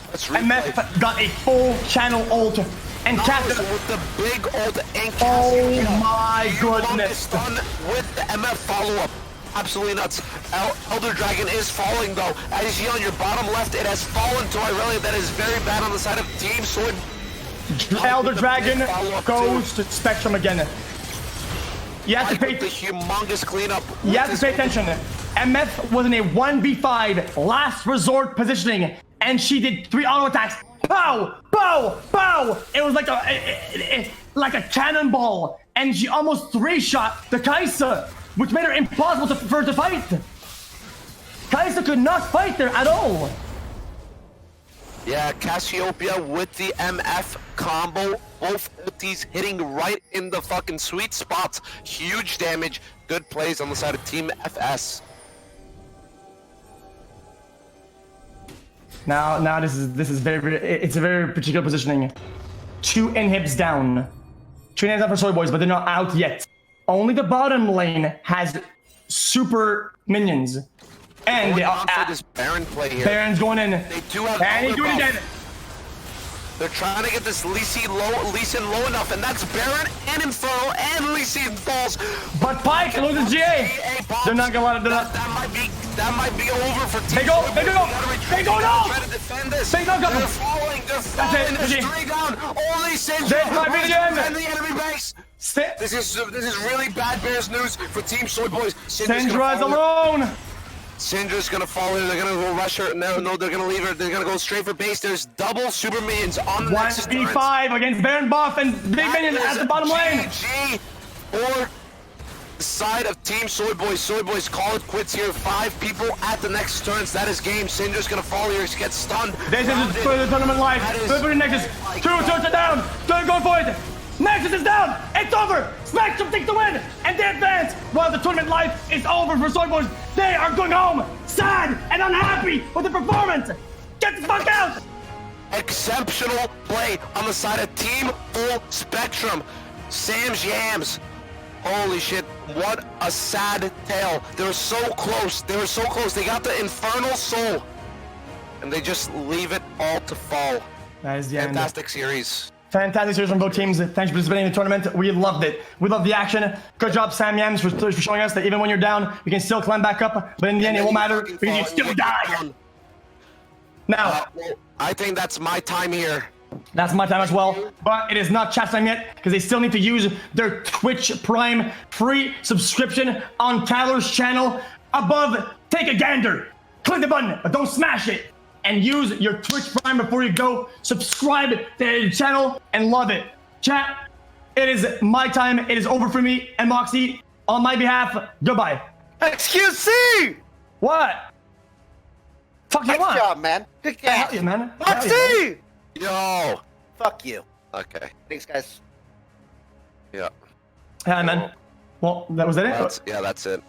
Let's replay. MF got a full channel ult and Cass with the big ult and Cass. Oh my goodness. Stun with the MF follow-up. Absolutely nuts. Elder Dragon is falling though. As you see on your bottom left, it has fallen to Irelia. That is very bad on the side of Team Soy. Elder Dragon goes to Spectrum again. You have to pay the humongous cleanup. You have to pay attention. MF was in a 1v5 last resort positioning, and she did 3 auto attacks. Pow! Pow! Pow! It was like a cannonball, and she almost 3-shot the Kai'Sa, which made her impossible for her to fight. Kai'Sa could not fight there at all. Yeah, Cassiopeia with the MF combo. Both ultis hitting right in the fucking sweet spots. Huge damage. Good plays on the side of Team FS. Now this is it's a very particular positioning. 2 inhibs down. 2 inhibs down for Soy Boys, but they're not out yet. Only the bottom lane has super minions. And for this Baron play here. Baron's going in. They do have and he's doing it again. They're trying to get this Lee Sin low enough, and that's Baron and Inferno and Lee Sin falls. But Pike loses GA. They're not gonna let it do that. That might be over for Team They go now. Try to defend this. They go. They're falling. That's it. There's 3 down. Only Sin. This might be the end. Defend the enemy base. This is really bad Bears news for Team Soy Boys. Syndra's alone. Syndra's gonna fall in. They're gonna go rush her. No, they're gonna leave her. They're gonna go straight for base. There's double super minions on the Nexus 1v5 against Baron buff and big minions at the bottom lane. GG or the side of Team Soy Boys. Soy Boys call it quits here. 5 people at the Nexus turns. That is game. Syndra's gonna fall here. She gets stunned. This is for the tournament life. Good for the Nexus. 2 turns are down. They're going for it. Nexus is down. It's over. Spectrum takes the win, and they advance. While the tournament life is over for Soy Boys, they are going home, sad and unhappy with the performance. Get the fuck out. Exceptional play on the side of Team Full Spectrum. Sam's Yams. Holy shit, what a sad tale. They were so close. They got the Infernal Soul, and they just leave it all to fall. That is the end. Fantastic series. Fantastic series from both teams. Thanks for participating in the tournament. We loved it. We loved the action. Good job, Sam Yams, for showing us that even when you're down, you can still climb back up. But in the end, it won't matter because you still die. Now, Well, I think that's my time here. that's my time as well. But it is not chat time yet because they still need to use their Twitch Prime free subscription on Tyler's channel. Above, take a gander. Click the button, but don't smash it. And use your Twitch Prime before you go. Subscribe to the channel and love it. Chat, it is my time. It is over for me and Moxy. On my behalf, goodbye. xQc! What? Fuck you Nice want? job, man. Good Hell catch. yeah, man. Hell yeah, man. Moxy! Yo. Fuck you. Okay. Thanks, guys. Yeah. Yeah, man. Well, that was it. Yeah, that's it.